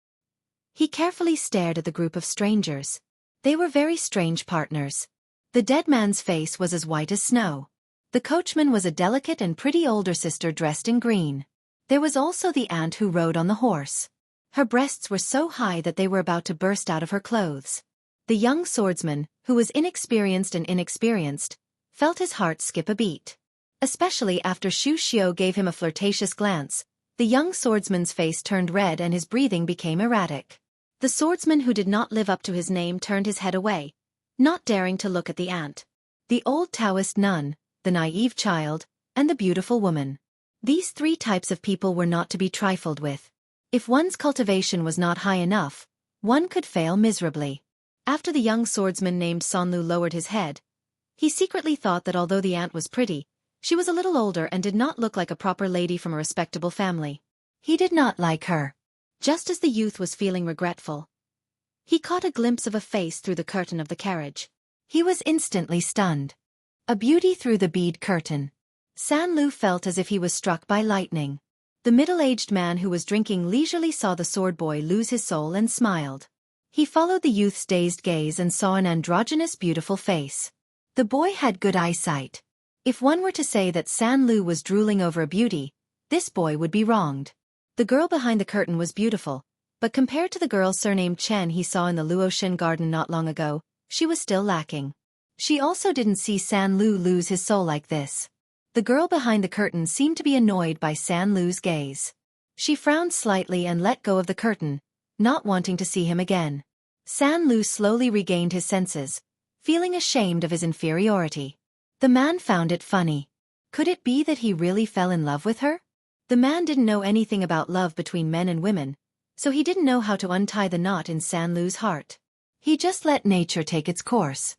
He carefully stared at the group of strangers. They were very strange partners. The dead man's face was as white as snow. The coachman was a delicate and pretty older sister dressed in green. There was also the aunt who rode on the horse. Her breasts were so high that they were about to burst out of her clothes. The young swordsman, who was inexperienced, felt his heart skip a beat. Especially after Xu Xiu gave him a flirtatious glance, the young swordsman's face turned red and his breathing became erratic. The swordsman who did not live up to his name turned his head away, not daring to look at the aunt, the old Taoist nun, the naive child, and the beautiful woman. These 3 types of people were not to be trifled with. If one's cultivation was not high enough, one could fail miserably. After the young swordsman named Sonlu lowered his head, he secretly thought that although the aunt was pretty, she was a little older and did not look like a proper lady from a respectable family. He did not like her. Just as the youth was feeling regretful, he caught a glimpse of a face through the curtain of the carriage. He was instantly stunned. A beauty through the bead curtain. San Lu felt as if he was struck by lightning. The middle-aged man who was drinking leisurely saw the sword boy lose his soul and smiled. He followed the youth's dazed gaze and saw an androgynous beautiful face. The boy had good eyesight. If one were to say that San Lu was drooling over a beauty, this boy would be wronged. The girl behind the curtain was beautiful, but compared to the girl surnamed Chen he saw in the Luoxin garden not long ago, she was still lacking. She also didn't see San Lu lose his soul like this. The girl behind the curtain seemed to be annoyed by San Lu's gaze. She frowned slightly and let go of the curtain, not wanting to see him again. San Lu slowly regained his senses, feeling ashamed of his inferiority. The man found it funny. Could it be that he really fell in love with her? The man didn't know anything about love between men and women, so he didn't know how to untie the knot in San Lu's heart. He just let nature take its course.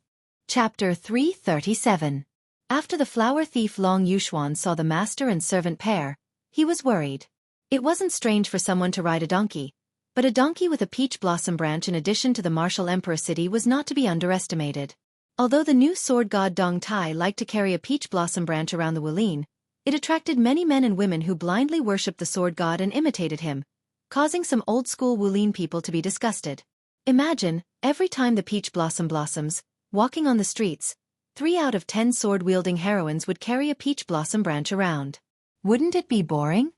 Chapter 337. After the flower thief Long Yuxuan saw the master and servant pair, he was worried. It wasn't strange for someone to ride a donkey, but a donkey with a peach blossom branch in addition to the martial emperor city was not to be underestimated. Although the new sword god Dong Tai liked to carry a peach blossom branch around the Wuline, it attracted many men and women who blindly worshipped the sword god and imitated him, causing some old-school Wuline people to be disgusted. Imagine, every time the peach blossom blossoms, walking on the streets, 3 out of 10 sword-wielding heroines would carry a peach blossom branch around. Wouldn't it be boring?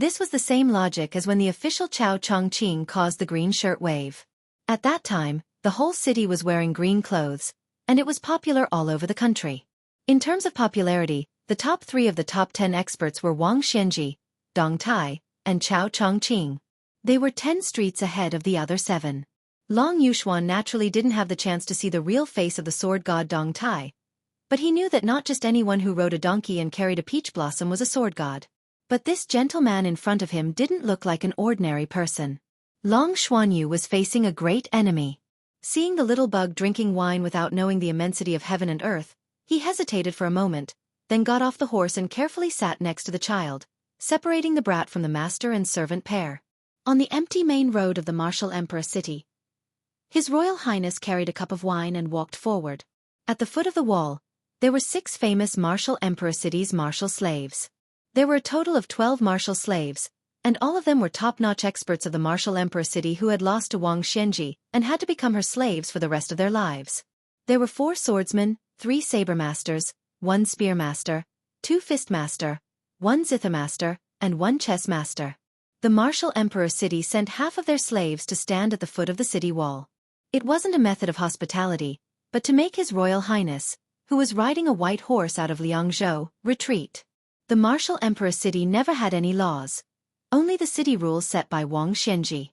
This was the same logic as when the official Chao Chongqing caused the green shirt wave. At that time, the whole city was wearing green clothes, and it was popular all over the country. In terms of popularity, the top 3 of the top 10 experts were Wang Xianji, Dong Tai, and Chao Chongqing. They were 10 streets ahead of the other 7. Long Yuxuan naturally didn't have the chance to see the real face of the sword god Dong Tai, but he knew that not just anyone who rode a donkey and carried a peach blossom was a sword god. But this gentleman in front of him didn't look like an ordinary person. Long Xuanyu was facing a great enemy. Seeing the little bug drinking wine without knowing the immensity of heaven and earth, he hesitated for a moment, then got off the horse and carefully sat next to the child, separating the brat from the master and servant pair. On the empty main road of the martial emperor city, His Royal Highness carried a cup of wine and walked forward. At the foot of the wall, there were 6 famous martial emperor cities' martial slaves. There were a total of 12 martial slaves, and all of them were top-notch experts of the martial emperor city who had lost to Wang Xianji and had to become her slaves for the rest of their lives. There were 4 swordsmen, 3 saber masters, 1 spear master, 2 fist master, 1 zither master, and 1 chess master. The martial emperor city sent half of their slaves to stand at the foot of the city wall. It wasn't a method of hospitality, but to make His Royal Highness, who was riding a white horse out of Liangzhou, retreat. The martial emperor city never had any laws, only the city rules set by Wang Xianji.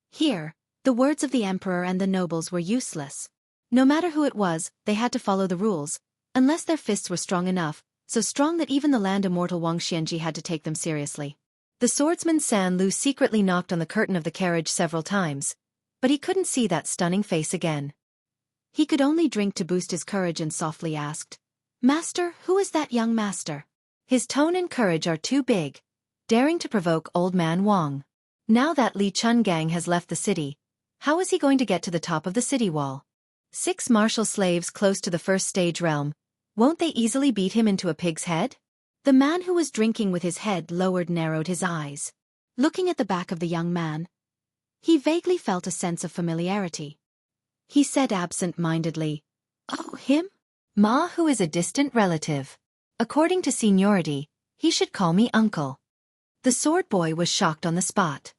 Here, the words of the emperor and the nobles were useless. No matter who it was, they had to follow the rules, unless their fists were strong enough, so strong that even the land immortal Wang Xianji had to take them seriously. The swordsman San Lu secretly knocked on the curtain of the carriage several times, but he couldn't see that stunning face again. He could only drink to boost his courage and softly asked, "Master, who is that young master?" His tone and courage are too big, daring to provoke old man Wang. Now that Li Chungang has left the city, how is he going to get to the top of the city wall? 6 martial slaves close to the first stage realm, won't they easily beat him into a pig's head? The man who was drinking with his head lowered narrowed his eyes. Looking at the back of the young man, he vaguely felt a sense of familiarity. He said absent-mindedly, "Oh, him? Ma, who is a distant relative. According to seniority, he should call me uncle." The sword boy was shocked on the spot.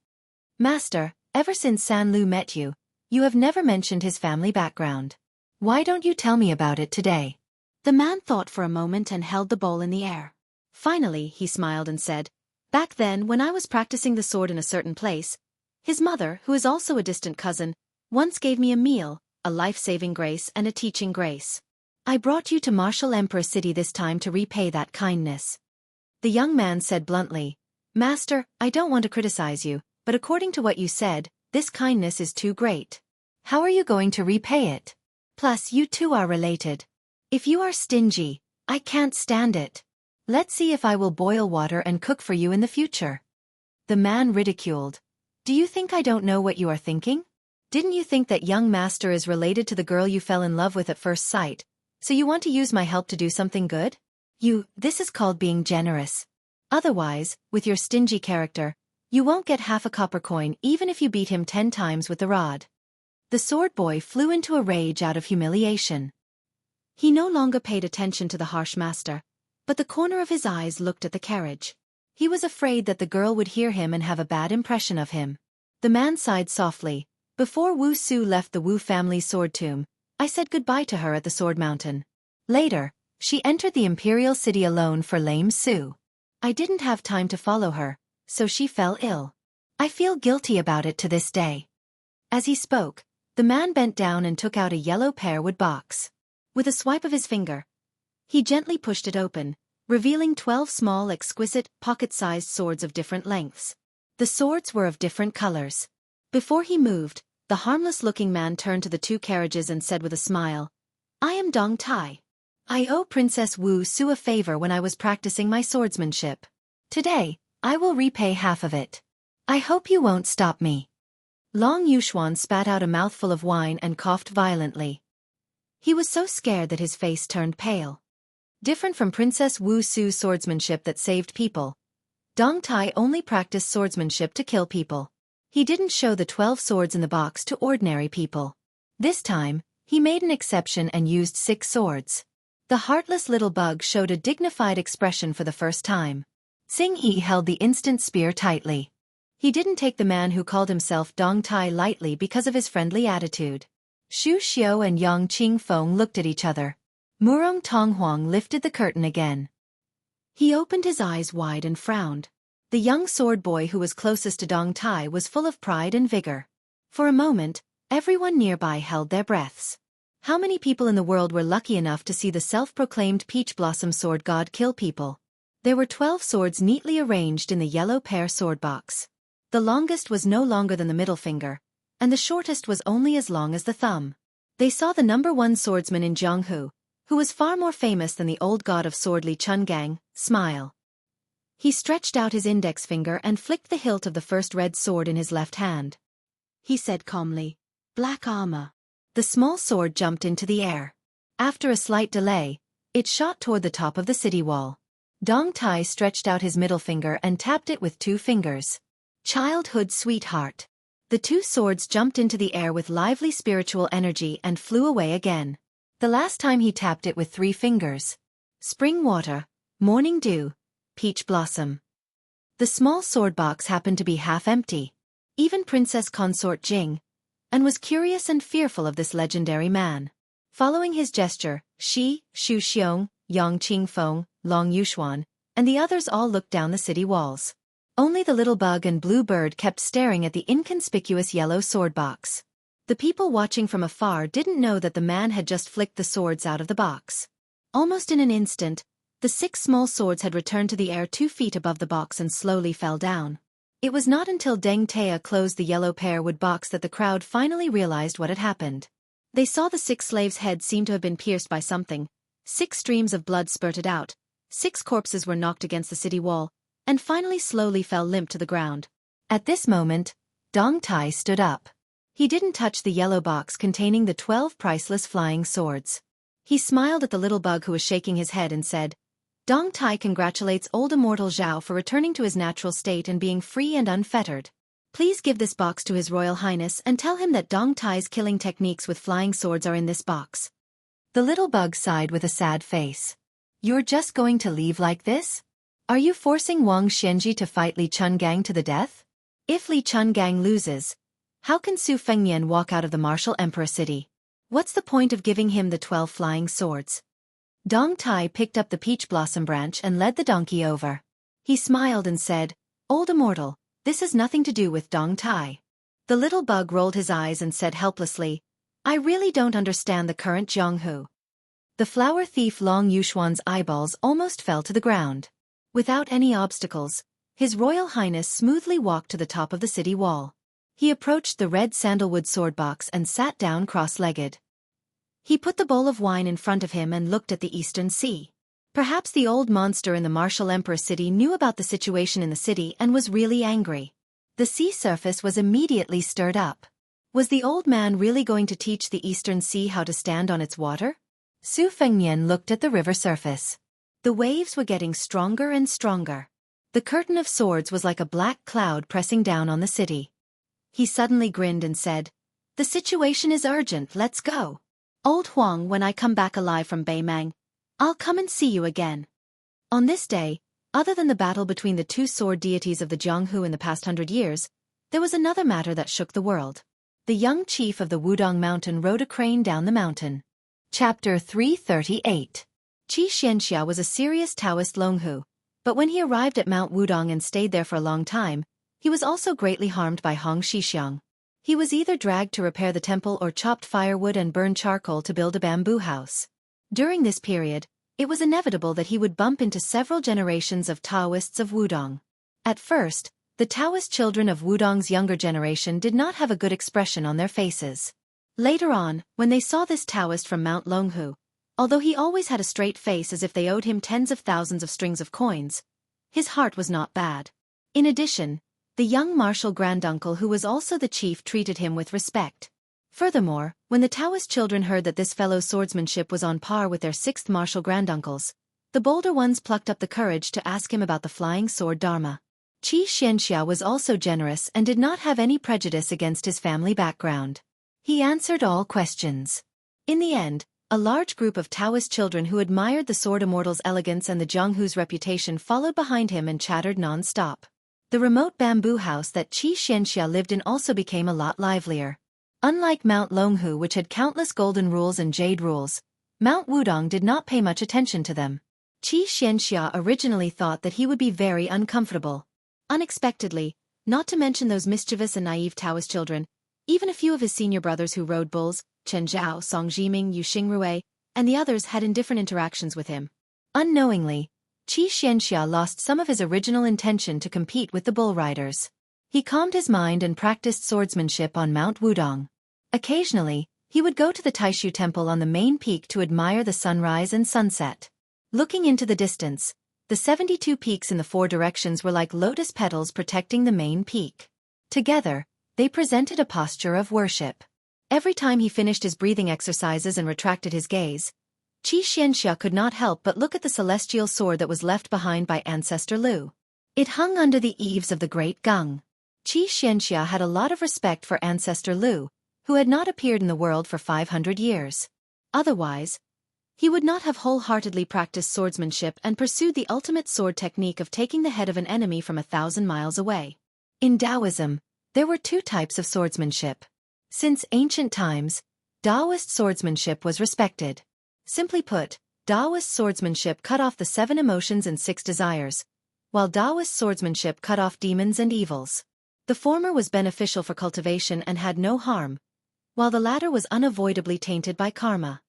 "Master, ever since San Lu met you, you have never mentioned his family background. Why don't you tell me about it today?" The man thought for a moment and held the bowl in the air. Finally, he smiled and said, "Back then, when I was practicing the sword in a certain place, his mother, who is also a distant cousin, once gave me a meal, a life-saving grace and a teaching grace. I brought you to Martial Emperor City this time to repay that kindness." The young man said bluntly, "Master, I don't want to criticize you, but according to what you said, this kindness is too great. How are you going to repay it? Plus, you two are related. If you are stingy, I can't stand it. Let's see if I will boil water and cook for you in the future." The man ridiculed, "Do you think I don't know what you are thinking? Didn't you think that young master is related to the girl you fell in love with at first sight, so you want to use my help to do something good? This is called being generous. Otherwise, with your stingy character, you won't get half a copper coin even if you beat him 10 times with the rod." The sword boy flew into a rage out of humiliation. He no longer paid attention to the harsh master, but the corner of his eyes looked at the carriage. He was afraid that the girl would hear him and have a bad impression of him. The man sighed softly. "Before Wu Su left the Wu family's sword tomb, I said goodbye to her at the Sword Mountain. Later, she entered the imperial city alone for lame Su. I didn't have time to follow her, so she fell ill. I feel guilty about it to this day. As he spoke, the man bent down and took out a yellow pearwood box. With a swipe of his finger, he gently pushed it open, revealing 12 small, exquisite, pocket-sized swords of different lengths. The swords were of different colors. Before he moved, the harmless-looking man turned to the 2 carriages and said with a smile, "I am Dong Tai. I owe Princess Wu Su a favor when I was practicing my swordsmanship. Today, I will repay half of it. I hope you won't stop me." Long Yuxuan spat out a mouthful of wine and coughed violently. He was so scared that his face turned pale. Different from Princess Wu Su's swordsmanship that saved people, Dong Tai only practiced swordsmanship to kill people. He didn't show the 12 swords in the box to ordinary people. This time, he made an exception and used 6 swords. The heartless little bug showed a dignified expression for the first time. Xing Yi held the instant spear tightly. He didn't take the man who called himself Dong Tai lightly because of his friendly attitude. Xu Xiu and Yang Qingfeng looked at each other. Murong Tonghuang lifted the curtain again. He opened his eyes wide and frowned. The young sword boy who was closest to Dong Tai was full of pride and vigor. For a moment, everyone nearby held their breaths. How many people in the world were lucky enough to see the self-proclaimed peach blossom sword god kill people? There were 12 swords neatly arranged in the yellow pear sword box. The longest was no longer than the middle finger, and the shortest was only as long as the thumb. They saw the number 1 swordsman in Jianghu, who was far more famous than the old god of sword Li Chungang, smile. He stretched out his index finger and flicked the hilt of the first red sword in his left hand. He said calmly, "Black armor." The small sword jumped into the air. After a slight delay, it shot toward the top of the city wall. Dong Tai stretched out his middle finger and tapped it with 2 fingers. Childhood sweetheart. The 2 swords jumped into the air with lively spiritual energy and flew away again. The last time he tapped it with 3 fingers. Spring water, morning dew, peach blossom. The small sword box happened to be half empty. Even Princess Consort Jing, and was curious and fearful of this legendary man. Following his gesture, Xu Xiong, Yang Qingfeng, Long Yuxuan, and the others all looked down the city walls. Only the little bug and blue bird kept staring at the inconspicuous yellow sword box. The people watching from afar didn't know that the man had just flicked the swords out of the box. Almost in an instant, the 6 small swords had returned to the air 2 feet above the box and slowly fell down. It was not until Deng Tea closed the yellow pearwood box that the crowd finally realized what had happened. They saw the 6 slaves' heads seem to have been pierced by something. 6 streams of blood spurted out, 6 corpses were knocked against the city wall, and finally slowly fell limp to the ground. At this moment, Dong Tai stood up. He didn't touch the yellow box containing the 12 priceless flying swords. He smiled at the little bug who was shaking his head and said, "Dong Tai congratulates old immortal Zhao for returning to his natural state and being free and unfettered. Please give this box to His Royal Highness and tell him that Dong Tai's killing techniques with flying swords are in this box." The little bug sighed with a sad face. "You're just going to leave like this? Are you forcing Wang Xianji to fight Li Chungang to the death? If Li Chungang loses, how can Su Fengnian walk out of the martial emperor city? What's the point of giving him the 12 flying swords?" Dong Tai picked up the peach blossom branch and led the donkey over. He smiled and said, "Old immortal, this has nothing to do with Dong Tai." The little bug rolled his eyes and said helplessly, "I really don't understand the current Jianghu." The flower thief Long Yuxuan's eyeballs almost fell to the ground. Without any obstacles, His Royal Highness smoothly walked to the top of the city wall. He approached the red sandalwood sword box and sat down cross-legged. He put the bowl of wine in front of him and looked at the eastern sea. Perhaps the old monster in the martial emperor city knew about the situation in the city and was really angry. The sea surface was immediately stirred up. Was the old man really going to teach the eastern sea how to stand on its water? Su Fengnian looked at the river surface. The waves were getting stronger and stronger. The curtain of swords was like a black cloud pressing down on the city. He suddenly grinned and said, "The situation is urgent, let's go. Old Huang, when I come back alive from Beimang, I'll come and see you again." On this day, other than the battle between the 2 sword deities of the Jianghu in the past 100 years, there was another matter that shook the world. The young chief of the Wudong Mountain rode a crane down the mountain. Chapter 338. Qi Xianxia was a serious Taoist Longhu, But when he arrived at Mount Wudong and stayed there for a long time, he was also greatly harmed by Hong Shixiang. He was either dragged to repair the temple or chopped firewood and burned charcoal to build a bamboo house. During this period, it was inevitable that he would bump into several generations of Taoists of Wudong. At first, the Taoist children of Wudong's younger generation did not have a good expression on their faces. Later on, when they saw this Taoist from Mount Longhu, although he always had a straight face as if they owed him tens of thousands of strings of coins, his heart was not bad. In addition, the young martial granduncle who was also the chief treated him with respect. Furthermore, when the Taoist children heard that this fellow's swordsmanship was on par with their sixth martial granduncles, the bolder ones plucked up the courage to ask him about the flying sword Dharma. Qi Xianxia was also generous and did not have any prejudice against his family background. He answered all questions. In the end, a large group of Taoist children who admired the sword immortal's elegance and the Zhonghu's reputation followed behind him and chattered non-stop. The remote bamboo house that Qi Xianxia lived in also became a lot livelier. Unlike Mount Longhu, which had countless golden rules and jade rules, Mount Wudong did not pay much attention to them. Qi Xianxia originally thought that he would be very uncomfortable. Unexpectedly, not to mention those mischievous and naive Taoist children, even a few of his senior brothers who rode bulls, Chen Zhao, Song Jiming, Yu Xingrui, and the others had indifferent interactions with him. Unknowingly, Qi Xianxia lost some of his original intention to compete with the bull riders. He calmed his mind and practiced swordsmanship on Mount Wudong. Occasionally, he would go to the Taishu Temple on the main peak to admire the sunrise and sunset. Looking into the distance, the 72 peaks in the four directions were like lotus petals protecting the main peak. Together, they presented a posture of worship. Every time he finished his breathing exercises and retracted his gaze, Qi Xianxia could not help but look at the celestial sword that was left behind by ancestor Lu. It hung under the eaves of the great gung. Qi Xianxia had a lot of respect for ancestor Lu, who had not appeared in the world for 500 years. Otherwise, he would not have wholeheartedly practiced swordsmanship and pursued the ultimate sword technique of taking the head of an enemy from 1,000 miles away. In Taoism, there were two types of swordsmanship. Since ancient times, Taoist swordsmanship was respected. Simply put, Taoist swordsmanship cut off the 7 emotions and 6 desires, while Taoist swordsmanship cut off demons and evils. The former was beneficial for cultivation and had no harm, while the latter was unavoidably tainted by karma.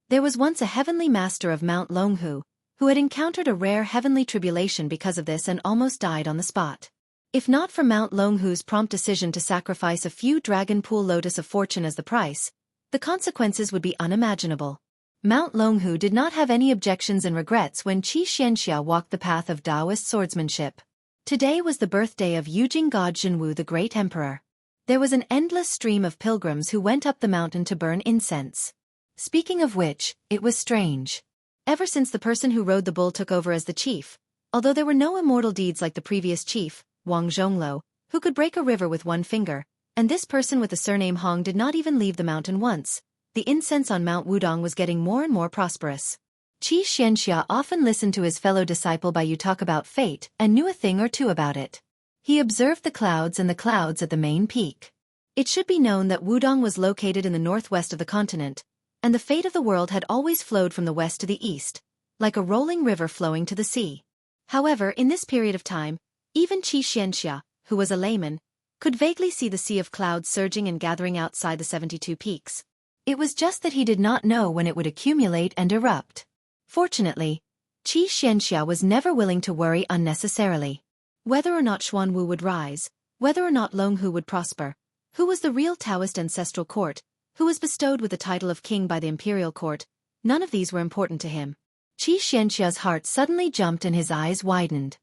There was once a heavenly master of Mount Longhu, who had encountered a rare heavenly tribulation because of this and almost died on the spot. If not for Mount Longhu's prompt decision to sacrifice a few Dragon Pool Lotus of Fortune as the price, the consequences would be unimaginable. Mount Longhu did not have any objections and regrets when Qi Xianxia walked the path of Taoist swordsmanship. Today was the birthday of Yujing God Zhenwu, the great emperor. There was an endless stream of pilgrims who went up the mountain to burn incense. Speaking of which, it was strange. Ever since the person who rode the bull took over as the chief, although there were no immortal deeds like the previous chief, Wang Zhonglo, who could break a river with one finger, and this person with the surname Hong did not even leave the mountain once, the incense on Mount Wudong was getting more and more prosperous. Qi Xianxia often listened to his fellow disciple Bai Yu talk about fate and knew a thing or two about it. He observed the clouds and the clouds at the main peak. It should be known that Wudong was located in the northwest of the continent, and the fate of the world had always flowed from the west to the east, like a rolling river flowing to the sea. However, in this period of time, even Qi Xianxia, who was a layman, could vaguely see the sea of clouds surging and gathering outside the 72 peaks. It was just that he did not know when it would accumulate and erupt. Fortunately, Qi Xianxia was never willing to worry unnecessarily. Whether or not Xuanwu would rise, whether or not Longhu would prosper, who was the real Taoist ancestral court, who was bestowed with the title of king by the imperial court, none of these were important to him. Qi Xianxia's heart suddenly jumped and his eyes widened.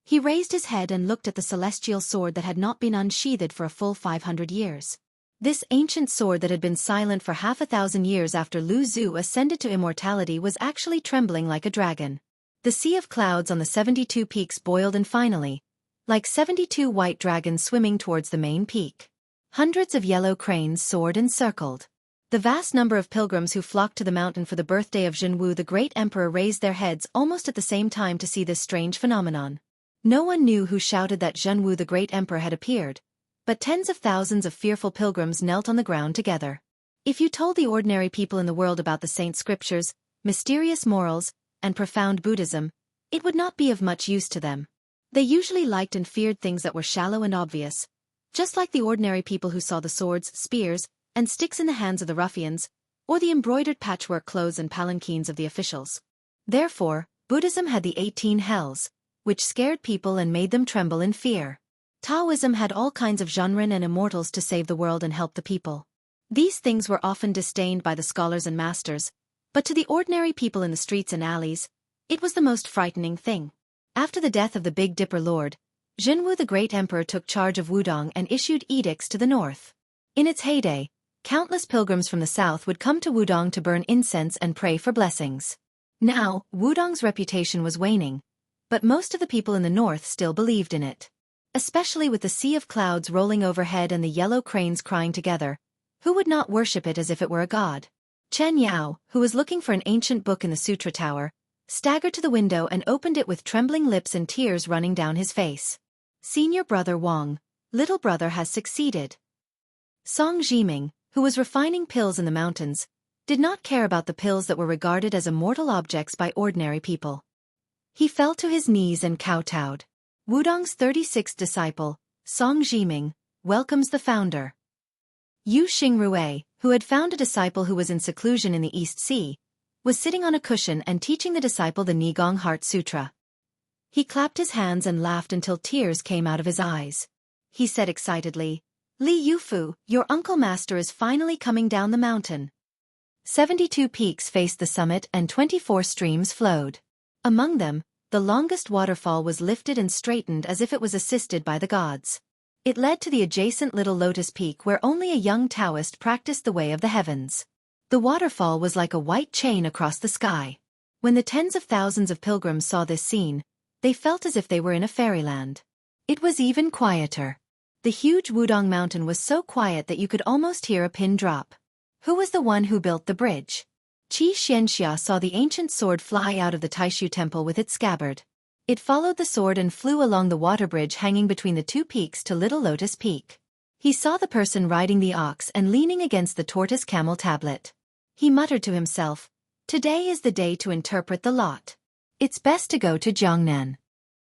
He raised his head and looked at the celestial sword that had not been unsheathed for a full 500 years. This ancient sword that had been silent for 1,000 years after Lu Zhu ascended to immortality was actually trembling like a dragon. The sea of clouds on the 72 peaks boiled and finally, like 72 white dragons swimming towards the main peak. Hundreds of yellow cranes soared and circled. The vast number of pilgrims who flocked to the mountain for the birthday of Zhenwu the great emperor raised their heads almost at the same time to see this strange phenomenon. No one knew who shouted that Zhenwu the great emperor had appeared, but tens of thousands of fearful pilgrims knelt on the ground together. If you told the ordinary people in the world about the saint scriptures, mysterious morals, and profound Buddhism, it would not be of much use to them. They usually liked and feared things that were shallow and obvious, just like the ordinary people who saw the swords, spears, and sticks in the hands of the ruffians, or the embroidered patchwork clothes and palanquins of the officials. Therefore, Buddhism had the 18 hells, which scared people and made them tremble in fear. Taoism had all kinds of genren and immortals to save the world and help the people. These things were often disdained by the scholars and masters, but to the ordinary people in the streets and alleys, it was the most frightening thing. After the death of the Big Dipper Lord, Jinwu the Great Emperor took charge of Wudong and issued edicts to the north. In its heyday, countless pilgrims from the south would come to Wudong to burn incense and pray for blessings. Now, Wudong's reputation was waning, but most of the people in the north still believed in it. Especially with the sea of clouds rolling overhead and the yellow cranes crying together, who would not worship it as if it were a god? Chen Yao, who was looking for an ancient book in the Sutra Tower, staggered to the window and opened it with trembling lips and tears running down his face. Senior brother Wang, little brother has succeeded. Song Jiming, who was refining pills in the mountains, did not care about the pills that were regarded as immortal objects by ordinary people. He fell to his knees and kowtowed. Wudong's 36th disciple, Song Jiming, welcomes the founder. Yu Xingrui, who had found a disciple who was in seclusion in the East Sea, was sitting on a cushion and teaching the disciple the Nigong Heart Sutra. He clapped his hands and laughed until tears came out of his eyes. He said excitedly, "Li Yufu, your uncle master is finally coming down the mountain." 72 peaks faced the summit and 24 streams flowed. Among them, the longest waterfall was lifted and straightened as if it was assisted by the gods. It led to the adjacent Little Lotus Peak where only a young Taoist practiced the way of the heavens. The waterfall was like a white chain across the sky. When the tens of thousands of pilgrims saw this scene, they felt as if they were in a fairyland. It was even quieter. The huge Wudong mountain was so quiet that you could almost hear a pin drop. Who was the one who built the bridge? Qi Xianxia saw the ancient sword fly out of the Taishu temple with its scabbard. It followed the sword and flew along the water bridge hanging between the two peaks to Little Lotus Peak. He saw the person riding the ox and leaning against the tortoise camel tablet. He muttered to himself, "Today is the day to interpret the lot. It's best to go to Jiangnan."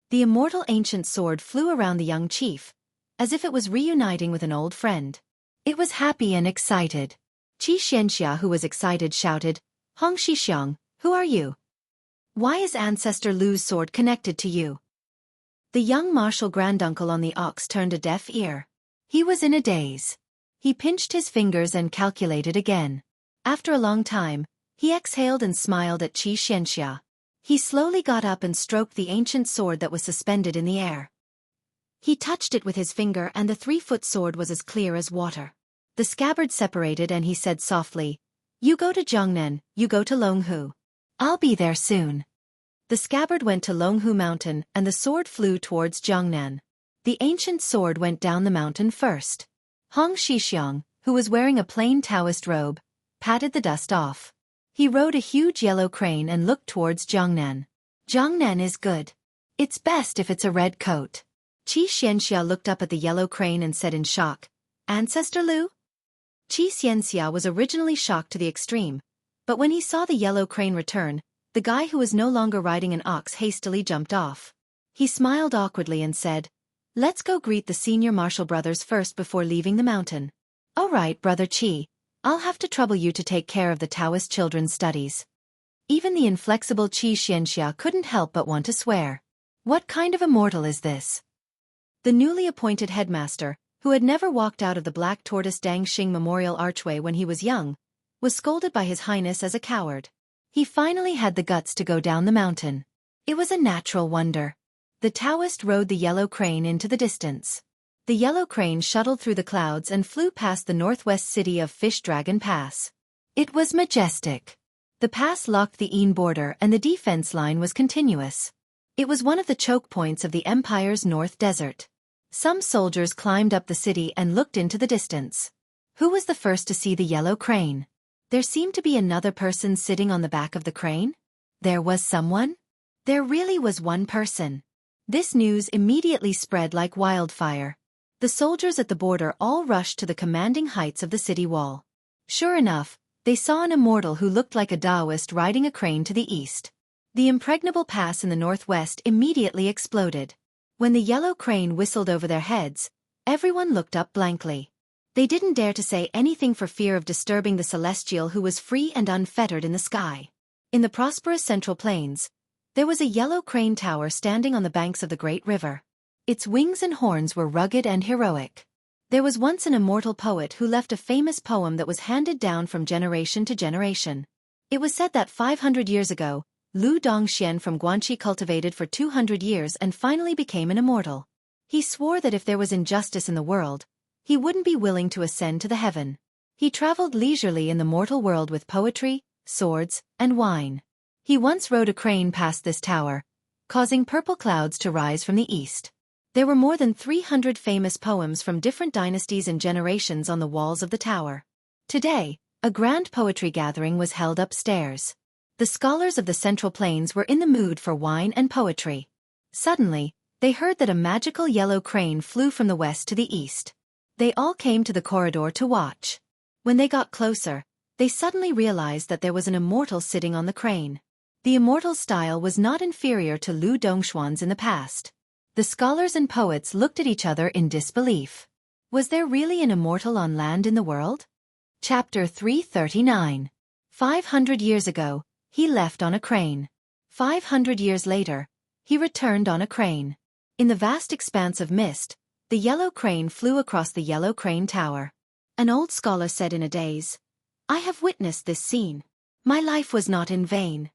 The immortal ancient sword flew around the young chief, as if it was reuniting with an old friend. It was happy and excited. Qi Xianxia, who was excited, shouted, "Hong Shixiang, who are you? Why is Ancestor Lu's sword connected to you?" The young martial granduncle on the ox turned a deaf ear. He was in a daze. He pinched his fingers and calculated again. After a long time, he exhaled and smiled at Qi Xianxia. He slowly got up and stroked the ancient sword that was suspended in the air. He touched it with his finger and the 3-foot sword was as clear as water. The scabbard separated and he said softly, "You go to Jiangnan, you go to Longhu. I'll be there soon." The scabbard went to Longhu Mountain and the sword flew towards Jiangnan. The ancient sword went down the mountain first. Hong Shixiang, who was wearing a plain Taoist robe, patted the dust off. He rode a huge yellow crane and looked towards Jiangnan. "Jiangnan is good. It's best if it's a red coat." Qi Xianxia looked up at the yellow crane and said in shock, "Ancestor Lu?" Qi Xianxia was originally shocked to the extreme, but when he saw the yellow crane return, the guy who was no longer riding an ox hastily jumped off. He smiled awkwardly and said, "Let's go greet the senior martial brothers first before leaving the mountain." "All right, Brother Qi, I'll have to trouble you to take care of the Taoist children's studies." Even the inflexible Qi Xianxia couldn't help but want to swear. What kind of immortal is this? The newly appointed headmaster, who had never walked out of the Black Tortoise Dangxing Memorial Archway when he was young, was scolded by His Highness as a coward. He finally had the guts to go down the mountain. It was a natural wonder. The Taoist rode the yellow crane into the distance. The yellow crane shuttled through the clouds and flew past the northwest city of Fish Dragon Pass. It was majestic. The pass locked the Een border and the defense line was continuous. It was one of the choke points of the Empire's North Desert. Some soldiers climbed up the city and looked into the distance. Who was the first to see the yellow crane? There seemed to be another person sitting on the back of the crane. There was someone? There really was one person. This news immediately spread like wildfire. The soldiers at the border all rushed to the commanding heights of the city wall. Sure enough, they saw an immortal who looked like a Taoist riding a crane to the east. The impregnable pass in the northwest immediately exploded. When the yellow crane whistled over their heads, everyone looked up blankly. They didn't dare to say anything for fear of disturbing the celestial who was free and unfettered in the sky. In the prosperous Central Plains, there was a yellow crane tower standing on the banks of the great river. Its wings and horns were rugged and heroic. There was once an immortal poet who left a famous poem that was handed down from generation to generation. It was said that 500 years ago, Lu Dongxian from Guanxi cultivated for 200 years and finally became an immortal. He swore that if there was injustice in the world, he wouldn't be willing to ascend to the heaven. He traveled leisurely in the mortal world with poetry, swords, and wine. He once rode a crane past this tower, causing purple clouds to rise from the east. There were more than 300 famous poems from different dynasties and generations on the walls of the tower. Today, a grand poetry gathering was held upstairs. The scholars of the Central Plains were in the mood for wine and poetry. Suddenly, they heard that a magical yellow crane flew from the west to the east. They all came to the corridor to watch. When they got closer, they suddenly realized that there was an immortal sitting on the crane. The immortal's style was not inferior to Lu Dongxuan's in the past. The scholars and poets looked at each other in disbelief. Was there really an immortal on land in the world? Chapter 339. 500 years ago, he left on a crane. 500 years later, he returned on a crane. In the vast expanse of mist, the yellow crane flew across the yellow crane tower. An old scholar said in a daze, "I have witnessed this scene. My life was not in vain."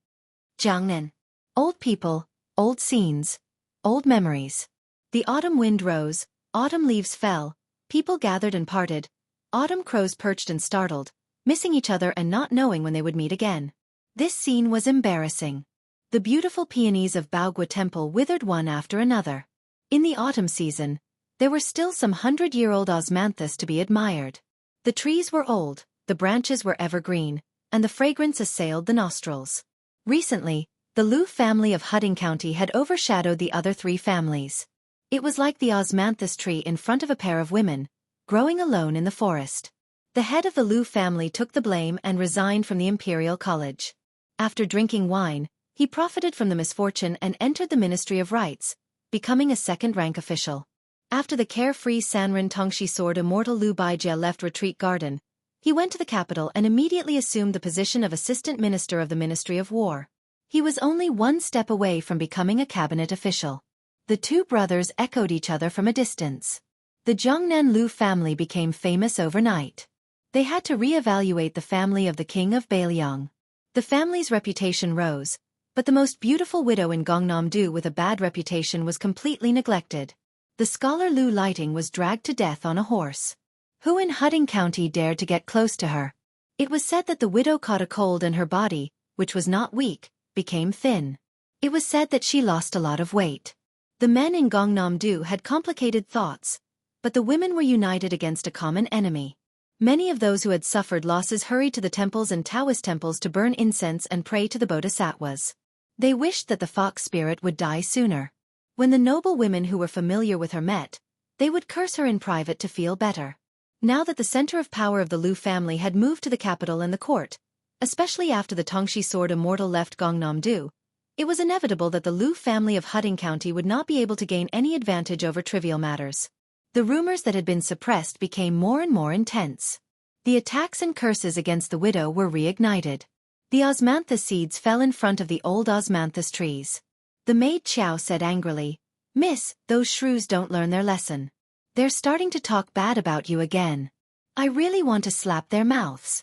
Jiangnan. Old people, old scenes, old memories. The autumn wind rose, autumn leaves fell, people gathered and parted, autumn crows perched and startled, missing each other and not knowing when they would meet again. This scene was embarrassing. The beautiful peonies of Baogua Temple withered one after another. In the autumn season, there were still some 100-year-old osmanthus to be admired. The trees were old, the branches were evergreen, and the fragrance assailed the nostrils. Recently, the Lu family of Hudding County had overshadowed the other three families. It was like the osmanthus tree in front of a pair of women, growing alone in the forest. The head of the Lu family took the blame and resigned from the Imperial College. After drinking wine, he profited from the misfortune and entered the Ministry of Rites, becoming a second-rank official. After the carefree Sanren Tongshi sword immortal Lu Baijia left Retreat Garden, he went to the capital and immediately assumed the position of Assistant Minister of the Ministry of War. He was only one step away from becoming a cabinet official. The two brothers echoed each other from a distance. The Jiangnan Lu family became famous overnight. They had to re-evaluate the family of the king of Bailiang. The family's reputation rose, but the most beautiful widow in Gangnam-do with a bad reputation was completely neglected. The scholar Lu Lighting was dragged to death on a horse. Who in Hudding County dared to get close to her? It was said that the widow caught a cold and her body, which was not weak, became thin. It was said that she lost a lot of weight. The men in Gangnam-do had complicated thoughts, but the women were united against a common enemy. Many of those who had suffered losses hurried to the temples and Taoist temples to burn incense and pray to the bodhisattvas. They wished that the fox spirit would die sooner. When the noble women who were familiar with her met, they would curse her in private to feel better. Now that the center of power of the Lu family had moved to the capital and the court, especially after the Tongshi sword immortal left Gangnam-do, it was inevitable that the Lu family of Hudding County would not be able to gain any advantage over trivial matters. The rumors that had been suppressed became more and more intense. The attacks and curses against the widow were reignited. The osmanthus seeds fell in front of the old osmanthus trees. The maid Chow said angrily, "Miss, those shrews don't learn their lesson. They're starting to talk bad about you again. I really want to slap their mouths."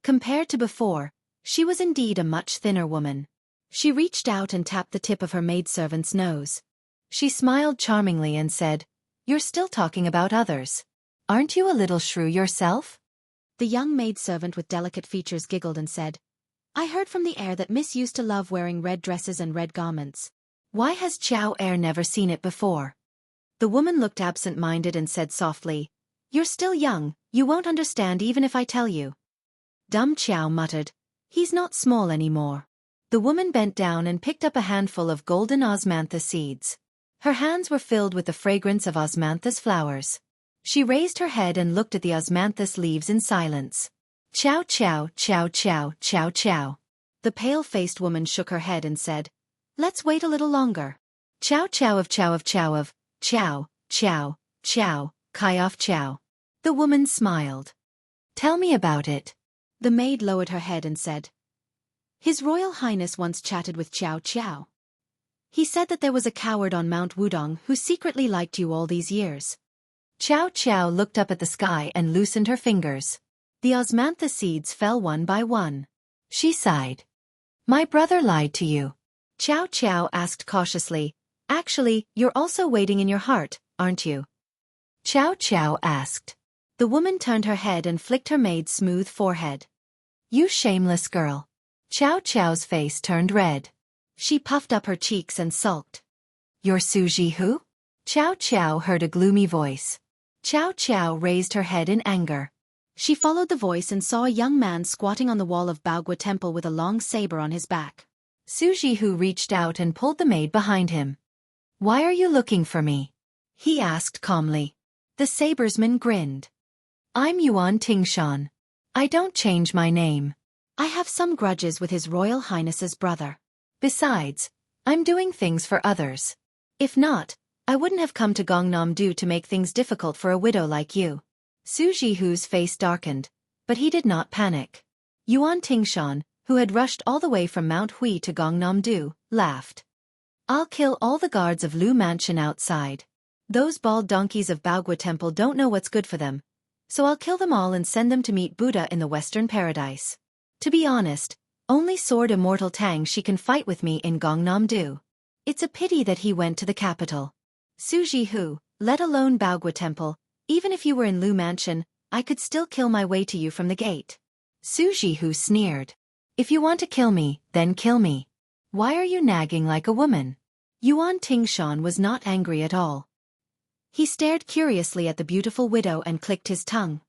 Compared to before, she was indeed a much thinner woman. She reached out and tapped the tip of her maidservant's nose. She smiled charmingly and said, "You're still talking about others. Aren't you a little shrew yourself?" The young maidservant with delicate features giggled and said, "I heard from the air that Miss used to love wearing red dresses and red garments. Why has Chow Air never seen it before?" The woman looked absent-minded and said softly, "You're still young, you won't understand even if I tell you." Dumb Chow muttered, "He's not small anymore." The woman bent down and picked up a handful of golden osmanthus seeds. Her hands were filled with the fragrance of osmanthus flowers. She raised her head and looked at the osmanthus leaves in silence. Chow chow chow chow chow chow. The pale-faced woman shook her head and said, "Let's wait a little longer. Chow chow of chow of chow of, chow, chow, chow, kai off chow." The woman smiled. "Tell me about it." The maid lowered her head and said, "His Royal Highness once chatted with Chow Chow. He said that there was a coward on Mount Wudong who secretly liked you all these years." Chow Chow looked up at the sky and loosened her fingers. The osmantha seeds fell one by one. She sighed. "My brother lied to you?" Chow Chow asked cautiously. "Actually, you're also waiting in your heart, aren't you?" Chow Chow asked. The woman turned her head and flicked her maid's smooth forehead. "You shameless girl." Chow Chow's face turned red. She puffed up her cheeks and sulked. "You're Suji who?" Chow Chow heard a gloomy voice. Chow Chow raised her head in anger. She followed the voice and saw a young man squatting on the wall of Baogwa Temple with a long saber on his back. Suji Hu reached out and pulled the maid behind him. "Why are you looking for me?" he asked calmly. The sabersman grinned. "I'm Yuan Tingshan. I don't change my name. I have some grudges with His Royal Highness's brother. Besides, I'm doing things for others. If not, I wouldn't have come to Gangnam-do to make things difficult for a widow like you." Suji Hu's face darkened, but he did not panic. Yuan Tingshan, who had rushed all the way from Mount Hui to Gangnam-do, laughed. "I'll kill all the guards of Lu Mansion outside. Those bald donkeys of Baogwa Temple don't know what's good for them, so I'll kill them all and send them to meet Buddha in the Western Paradise. To be honest, only Sword Immortal Tang Shi can fight with me in Gangnam-do. It's a pity that he went to the capital. Suji Hu, let alone Baogwa Temple, even if you were in Lu Mansion, I could still kill my way to you from the gate." Suji Hu sneered. "If you want to kill me, then kill me. Why are you nagging like a woman?" Yuan Tingshan was not angry at all. He stared curiously at the beautiful widow and clicked his tongue.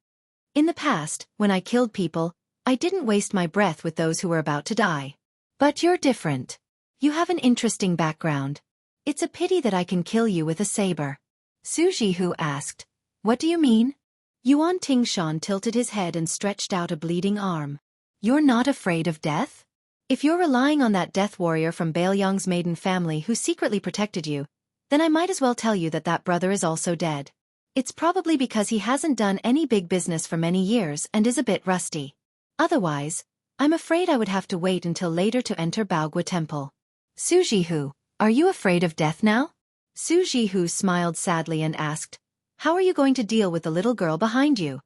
"In the past, when I killed people, I didn't waste my breath with those who were about to die. But you're different. You have an interesting background. It's a pity that I can kill you with a saber." Suji Hu asked, "What do you mean?" Yuan Tingshan tilted his head and stretched out a bleeding arm. "You're not afraid of death? If you're relying on that death warrior from Baelyang's maiden family who secretly protected you, then I might as well tell you that that brother is also dead. It's probably because he hasn't done any big business for many years and is a bit rusty. Otherwise, I'm afraid I would have to wait until later to enter Baogwa Temple." "Suji Hu, are you afraid of death now?" Suji Hu smiled sadly and asked, "How are you going to deal with the little girl behind you?"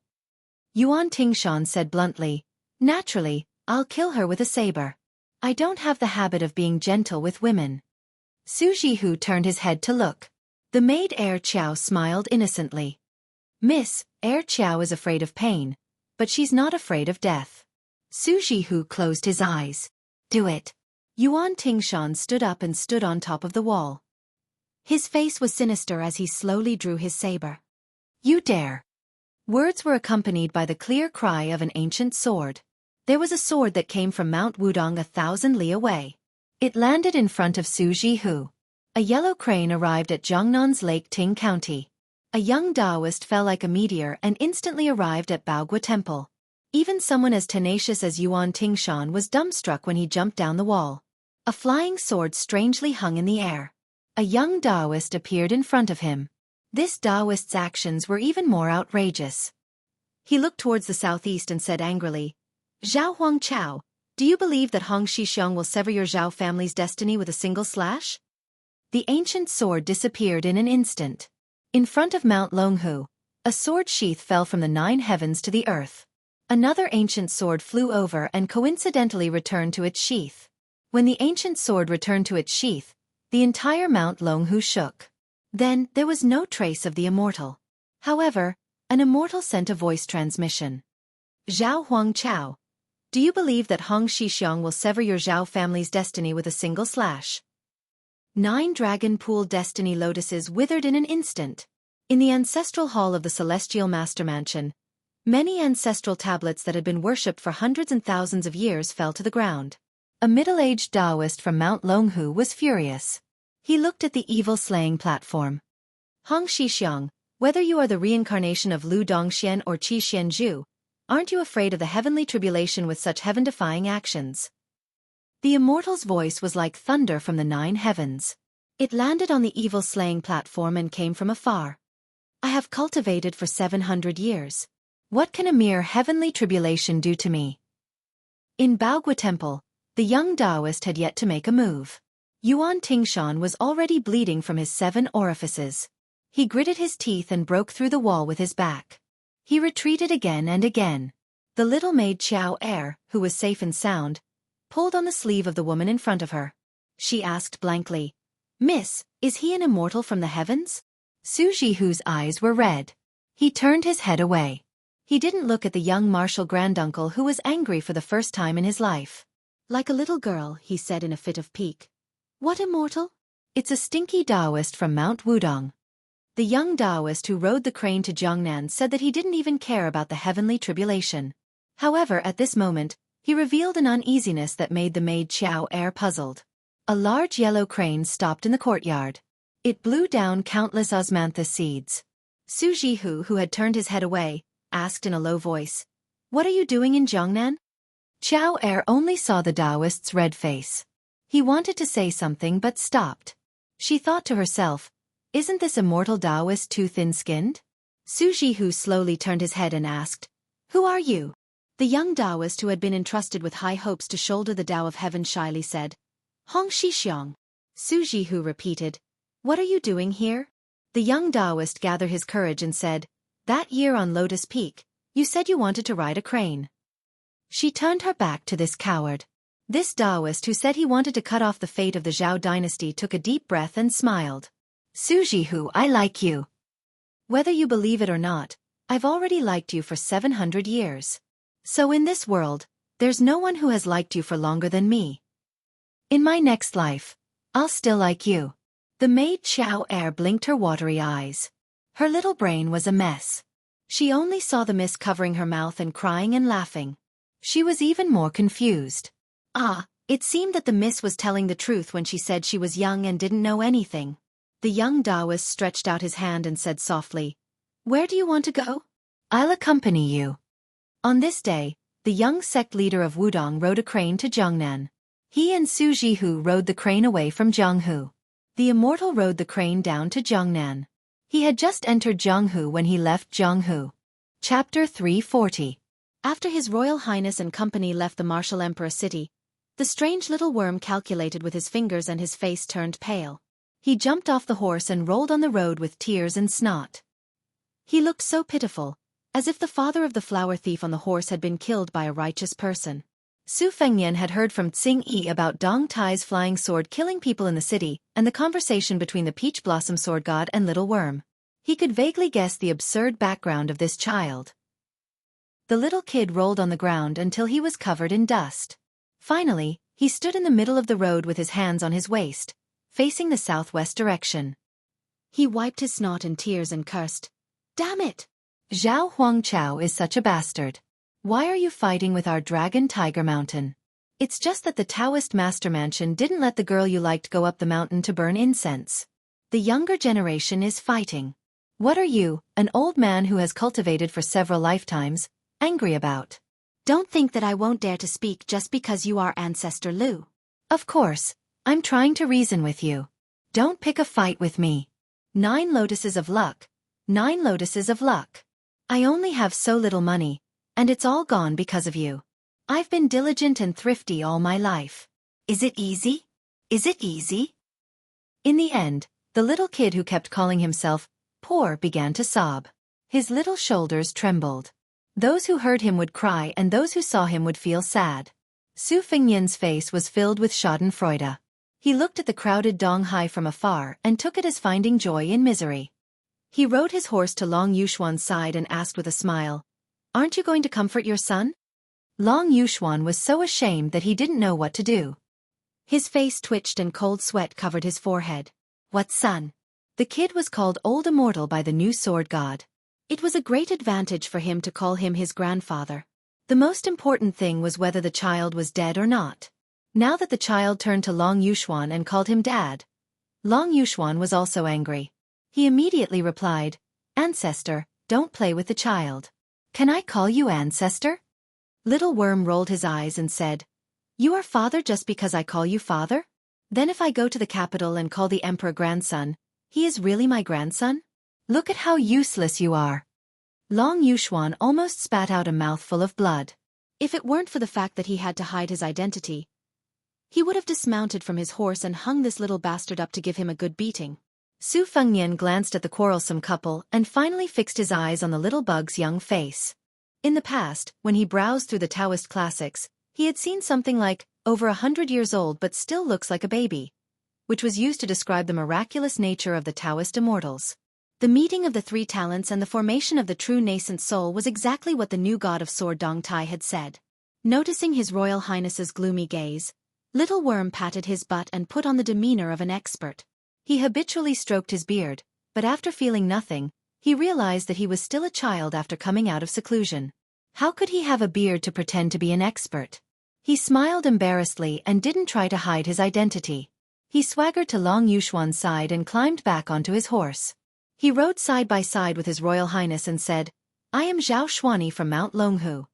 Yuan Tingshan said bluntly, "Naturally, I'll kill her with a saber. I don't have the habit of being gentle with women." Suji Hu turned his head to look. The maid Air Chow smiled innocently. "Miss, Air Chow is afraid of pain, but she's not afraid of death." Suji Hu closed his eyes. "Do it." Yuan Tingshan stood up and stood on top of the wall. His face was sinister as he slowly drew his saber. "You dare." Words were accompanied by the clear cry of an ancient sword. There was a sword that came from Mount Wudong 1,000 li away. It landed in front of Suji Hu. A yellow crane arrived at Jiangnan's Lake Ting County. A young Taoist fell like a meteor and instantly arrived at Baogwa Temple. Even someone as tenacious as Yuan Tingshan was dumbstruck when he jumped down the wall. A flying sword strangely hung in the air. A young Taoist appeared in front of him. This Taoist's actions were even more outrageous. He looked towards the southeast and said angrily, "Zhao Huang Chao, do you believe that Hong Shixiong will sever your Zhao family's destiny with a single slash?" The ancient sword disappeared in an instant. In front of Mount Longhu, a sword sheath fell from the 9 heavens to the earth. Another ancient sword flew over and coincidentally returned to its sheath. When the ancient sword returned to its sheath, the entire Mount Longhu shook. Then, there was no trace of the immortal. However, an immortal sent a voice transmission. "Zhao Huang Chao, do you believe that Hong Shixiong will sever your Zhao family's destiny with a single slash?" 9 dragon pool destiny lotuses withered in an instant. In the ancestral hall of the Celestial Master Mansion, many ancestral tablets that had been worshipped for hundreds and thousands of years fell to the ground. A middle-aged Taoist from Mount Longhu was furious. He looked at the evil-slaying platform. "Hong Shixiong, whether you are the reincarnation of Lu Dongxian or Qi Xianzhu, aren't you afraid of the heavenly tribulation with such heaven-defying actions?" The immortal's voice was like thunder from the 9 heavens. It landed on the evil-slaying platform and came from afar. I have cultivated for 700 years. What can a mere heavenly tribulation do to me? In Baogua Temple, the young Taoist had yet to make a move. Yuan Tingshan was already bleeding from his 7 orifices. He gritted his teeth and broke through the wall with his back. He retreated again and again. The little maid Xiao Er, who was safe and sound, pulled on the sleeve of the woman in front of her. She asked blankly, "Miss, is he an immortal from the heavens?" Su Jihu's eyes were red. He turned his head away. He didn't look at the young martial granduncle who was angry for the first time in his life. "Like a little girl," he said in a fit of pique. "What immortal?" "It's a stinky Taoist from Mount Wudong." The young Taoist who rode the crane to Jiangnan said that he didn't even care about the heavenly tribulation. However, at this moment, he revealed an uneasiness that made the maid Xiao Er puzzled. A large yellow crane stopped in the courtyard. It blew down countless osmanthus seeds. Su Jihu, who had turned his head away, asked in a low voice, "What are you doing in Jiangnan?" Xiao Er only saw the Taoist's red face. He wanted to say something but stopped. She thought to herself, "Isn't this immortal Taoist too thin-skinned?" Su Jihu slowly turned his head and asked, "Who are you?" The young Taoist who had been entrusted with high hopes to shoulder the Tao of Heaven shyly said, "Hong Shixiang." Su Jihu repeated, "What are you doing here?" The young Taoist gathered his courage and said, "That year on Lotus Peak, you said you wanted to ride a crane." She turned her back to this coward. This Taoist who said he wanted to cut off the fate of the Zhao dynasty took a deep breath and smiled. "Su Jihu, I like you. Whether you believe it or not, I've already liked you for 700 years. So in this world, there's no one who has liked you for longer than me. In my next life, I'll still like you." The maid Xiao Er blinked her watery eyes. Her little brain was a mess. She only saw the mist covering her mouth and crying and laughing. She was even more confused. It seemed that the miss was telling the truth when she said she was young and didn't know anything. The young Taoist stretched out his hand and said softly, "Where do you want to go?" "I'll accompany you." On this day, the young sect leader of Wudong rode a crane to Jiangnan. He and Su Jihu rode the crane away from Jianghu. The immortal rode the crane down to Jiangnan. He had just entered Jianghu when he left Jianghu. Chapter 340. After His Royal Highness and company left the martial emperor city, the strange little worm calculated with his fingers and his face turned pale. He jumped off the horse and rolled on the road with tears and snot. He looked so pitiful, as if the father of the flower thief on the horse had been killed by a righteous person. Su Fengnian had heard from Tsing Yi about Dong Tai's flying sword killing people in the city, and the conversation between the peach blossom sword god and little worm. He could vaguely guess the absurd background of this child. The little kid rolled on the ground until he was covered in dust. Finally, he stood in the middle of the road with his hands on his waist, facing the southwest direction. He wiped his snot and tears and cursed, "Damn it! Zhao Huangchao is such a bastard. Why are you fighting with our dragon Tiger Mountain? It's just that the Taoist master mansion didn't let the girl you liked go up the mountain to burn incense. The younger generation is fighting. What are you, an old man who has cultivated for several lifetimes, angry about? Don't think that I won't dare to speak just because you are Ancestor Lu. Of course, I'm trying to reason with you. Don't pick a fight with me. 9 lotuses of luck. 9 lotuses of luck. I only have so little money, and it's all gone because of you. I've been diligent and thrifty all my life. Is it easy? Is it easy?" In the end, the little kid who kept calling himself poor began to sob. His little shoulders trembled. Those who heard him would cry and those who saw him would feel sad. Su Fengnian's face was filled with schadenfreude. He looked at the crowded Dong Hai from afar and took it as finding joy in misery. He rode his horse to Long Yuxuan's side and asked with a smile, "Aren't you going to comfort your son?" Long Yuxuan was so ashamed that he didn't know what to do. His face twitched and cold sweat covered his forehead. What son? The kid was called Old Immortal by the new sword god. It was a great advantage for him to call him his grandfather. The most important thing was whether the child was dead or not. Now that the child turned to Long Yuxuan and called him dad, Long Yuxuan was also angry. He immediately replied, "Ancestor, don't play with the child. Can I call you Ancestor?" Little Worm rolled his eyes and said, You are father just because I call you father? Then if I go to the capital and call the emperor grandson, he is really my grandson? Look at how useless you are. Long Yuxuan almost spat out a mouthful of blood. If it weren't for the fact that he had to hide his identity, he would have dismounted from his horse and hung this little bastard up to give him a good beating. Su Fengnian glanced at the quarrelsome couple and finally fixed his eyes on the little bug's young face. In the past, when he browsed through the Taoist classics, he had seen something like, over 100 years old but still looks like a baby, which was used to describe the miraculous nature of the Taoist immortals. The meeting of the three talents and the formation of the true nascent soul was exactly what the new god of sword Dong Tai had said. Noticing His Royal Highness's gloomy gaze, Little Worm patted his butt and put on the demeanor of an expert. He habitually stroked his beard, but after feeling nothing, he realized that he was still a child after coming out of seclusion. How could he have a beard to pretend to be an expert? He smiled embarrassedly and didn't try to hide his identity. He swaggered to Long Yuxuan's side and climbed back onto his horse. He rode side by side with His Royal Highness and said, I am Zhao Xuani from Mount Longhu.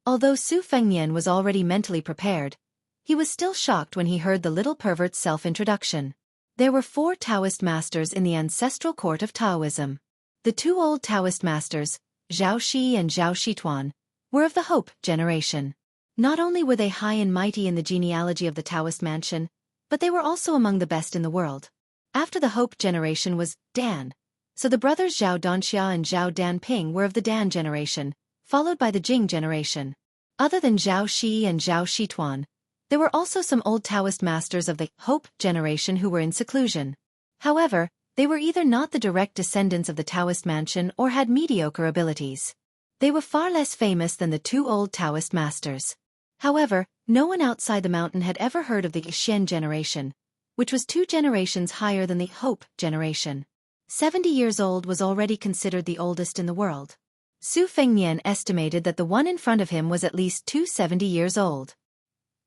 Although Su Fengnian was already mentally prepared, he was still shocked when he heard the little pervert's self-introduction. There were 4 Taoist masters in the ancestral court of Taoism. The 2 old Taoist masters, Zhao Shi and Zhao Shituan, were of the Hope generation. Not only were they high and mighty in the genealogy of the Taoist mansion, but they were also among the best in the world. After the Hope generation was Dan, so the brothers Zhao Danxia and Zhao Danping were of the Dan generation, followed by the Jing generation. Other than Zhao Shi and Zhao Shituan, there were also some old Taoist masters of the Hope generation who were in seclusion. However, they were either not the direct descendants of the Taoist mansion or had mediocre abilities. They were far less famous than the 2 old Taoist masters. However, no one outside the mountain had ever heard of the Xian generation, which was 2 generations higher than the Hope generation. 70 years old was already considered the oldest in the world. Su Fengnian estimated that the one in front of him was at least 270 years old.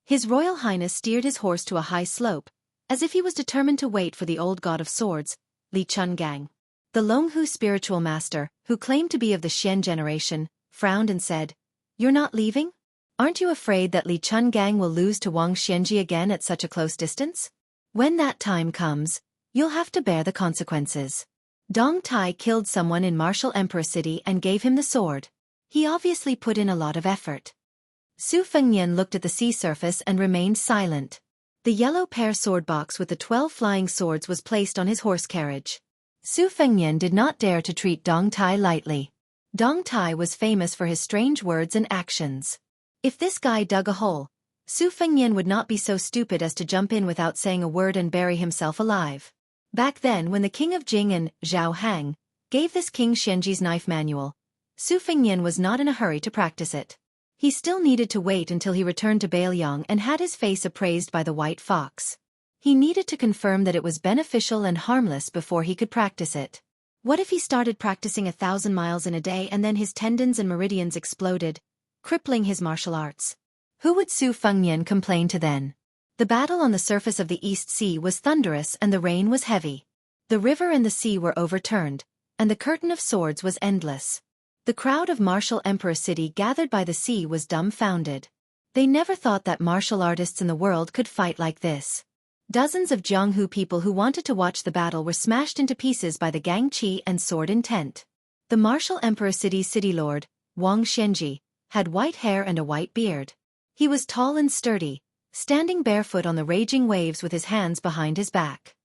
His Royal Highness steered his horse to a high slope, as if he was determined to wait for the old god of swords, Li Chungang. The Longhu spiritual master, who claimed to be of the Xian generation, frowned and said, You're not leaving? Aren't you afraid that Li Chungang will lose to Wang Xianji again at such a close distance? When that time comes, you'll have to bear the consequences. Dong Tai killed someone in Martial Emperor City and gave him the sword. He obviously put in a lot of effort. Su Fengnian looked at the sea surface and remained silent. The yellow pear sword box with the 12 flying swords was placed on his horse carriage. Su Fengnian did not dare to treat Dong Tai lightly. Dong Tai was famous for his strange words and actions. If this guy dug a hole, Su Fengnian would not be so stupid as to jump in without saying a word and bury himself alive. Back then when the king of Jing and Zhao Hang gave this King Xianji's knife manual, Su Fengnian was not in a hurry to practice it. He still needed to wait until he returned to Bailiang and had his face appraised by the white fox. He needed to confirm that it was beneficial and harmless before he could practice it. What if he started practicing 1,000 miles in a day and then his tendons and meridians exploded, crippling his martial arts? Who would Su Fengnian complain to then? The battle on the surface of the East Sea was thunderous and the rain was heavy. The river and the sea were overturned, and the curtain of swords was endless. The crowd of Martial Emperor City gathered by the sea was dumbfounded. They never thought that martial artists in the world could fight like this. Dozens of Jianghu people who wanted to watch the battle were smashed into pieces by the Gang Qi and sword intent. The Martial Emperor City's city lord, Wang Xianji, had white hair and a white beard. He was tall and sturdy, standing barefoot on the raging waves with his hands behind his back.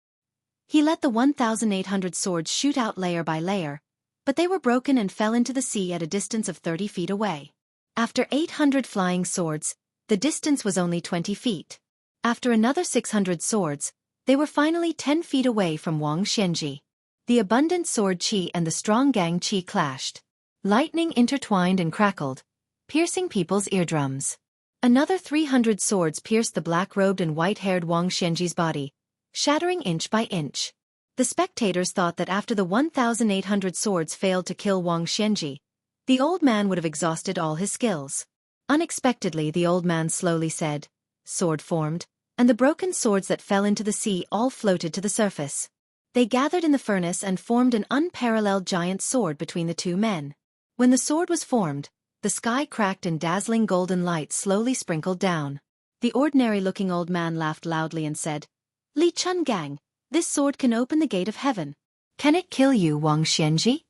He let the 1,800 swords shoot out layer by layer, but they were broken and fell into the sea at a distance of 30 feet away. After 800 flying swords, the distance was only 20 feet. After another 600 swords, they were finally 10 feet away from Wang Xianji. The abundant sword qi and the strong gang qi clashed. Lightning intertwined and crackled, piercing people's eardrums. Another 300 swords pierced the black-robed and white-haired Wang Xianji's body, shattering inch by inch. The spectators thought that after the 1,800 swords failed to kill Wang Xianji, the old man would have exhausted all his skills. Unexpectedly the old man slowly said, "Sword formed," and the broken swords that fell into the sea all floated to the surface. They gathered in the furnace and formed an unparalleled giant sword between the two men. When the sword was formed, the sky cracked and dazzling golden light slowly sprinkled down. The ordinary-looking old man laughed loudly and said, Li Chungang, this sword can open the gate of heaven. Can it kill you, Wang Xianji?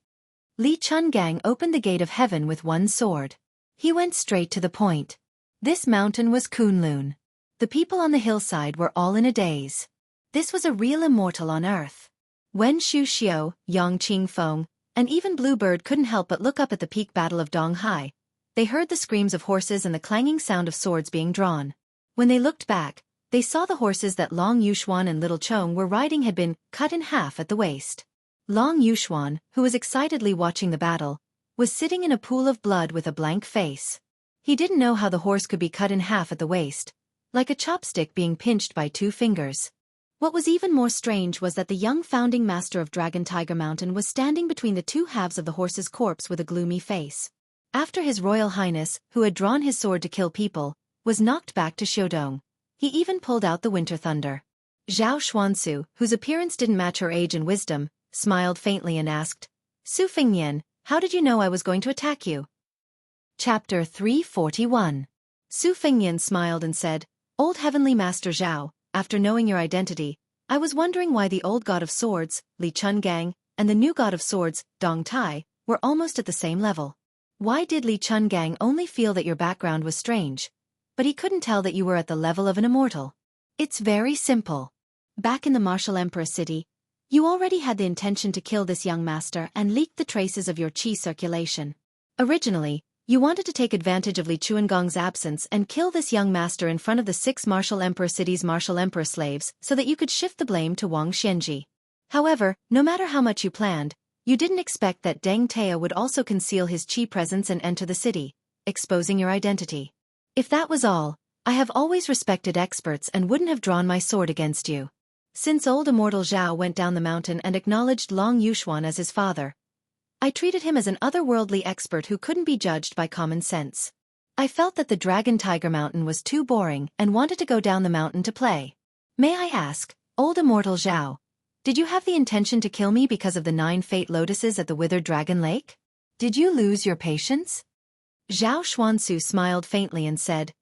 Li Chungang opened the gate of heaven with one sword. He went straight to the point. This mountain was Kunlun. The people on the hillside were all in a daze. This was a real immortal on earth. Wen Shu Xiao, Yang Qingfeng, and even Bluebird couldn't help but look up at the peak battle of Donghai. They heard the screams of horses and the clanging sound of swords being drawn. When they looked back, they saw the horses that Long Yuxuan and Little Chong were riding had been cut in half at the waist. Long Yuxuan, who was excitedly watching the battle, was sitting in a pool of blood with a blank face. He didn't know how the horse could be cut in half at the waist, like a chopstick being pinched by two fingers. What was even more strange was that the young founding master of Dragon Tiger Mountain was standing between the two halves of the horse's corpse with a gloomy face. After His Royal Highness, who had drawn his sword to kill people, was knocked back to Xiudong, he even pulled out the Winter Thunder. Zhao Xuansu, whose appearance didn't match her age and wisdom, smiled faintly and asked, Su Fengnian, how did you know I was going to attack you? Chapter 341. Su Fengnian smiled and said, Old Heavenly Master Zhao, after knowing your identity, I was wondering why the old god of swords, Li Chungang, and the new god of swords, Dong Tai, were almost at the same level. Why did Li Chungang only feel that your background was strange, but he couldn't tell that you were at the level of an immortal? It's very simple. Back in the Martial Emperor city, you already had the intention to kill this young master and leaked the traces of your qi circulation. Originally, you wanted to take advantage of Li Chuangong's absence and kill this young master in front of the 6 Martial Emperor city's Martial Emperor slaves so that you could shift the blame to Wang Xianji. However, no matter how much you planned, you didn't expect that Deng Tao would also conceal his qi presence and enter the city, exposing your identity. If that was all, I have always respected experts and wouldn't have drawn my sword against you. Since old immortal Zhao went down the mountain and acknowledged Long Yuxuan as his father, I treated him as an otherworldly expert who couldn't be judged by common sense. I felt that the Dragon Tiger Mountain was too boring and wanted to go down the mountain to play. May I ask, old immortal Zhao, did you have the intention to kill me because of the 9 fate lotuses at the Withered Dragon Lake? Did you lose your patience? Zhao Xuansu smiled faintly and said,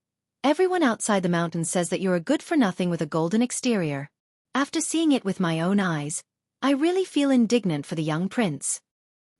Everyone outside the mountain says that you're a good-for-nothing with a golden exterior. After seeing it with my own eyes, I really feel indignant for the young prince.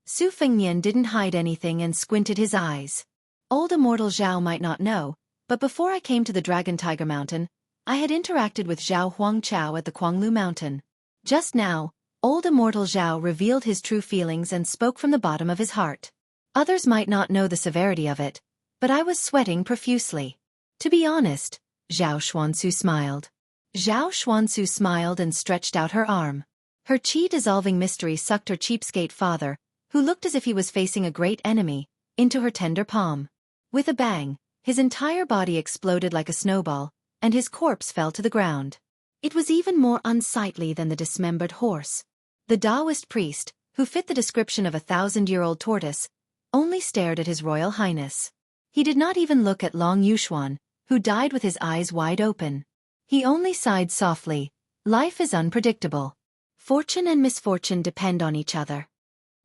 Su Fengnian didn't hide anything and squinted his eyes. Old immortal Zhao might not know, but before I came to the Dragon Tiger Mountain, I had interacted with Zhao Huangchao at the Kuanglu Mountain. Just now, old immortal Zhao revealed his true feelings and spoke from the bottom of his heart. Others might not know the severity of it, but I was sweating profusely. To be honest, Zhao Xuansu smiled. Zhao Xuansu smiled and stretched out her arm. Her qi-dissolving mystery sucked her cheapskate father, who looked as if he was facing a great enemy, into her tender palm. With a bang, his entire body exploded like a snowball, and his corpse fell to the ground. It was even more unsightly than the dismembered horse. The Taoist priest, who fit the description of a 1,000-year-old tortoise, only stared at His Royal Highness. He did not even look at Long Yuxuan, who died with his eyes wide open. He only sighed softly. Life is unpredictable. Fortune and misfortune depend on each other.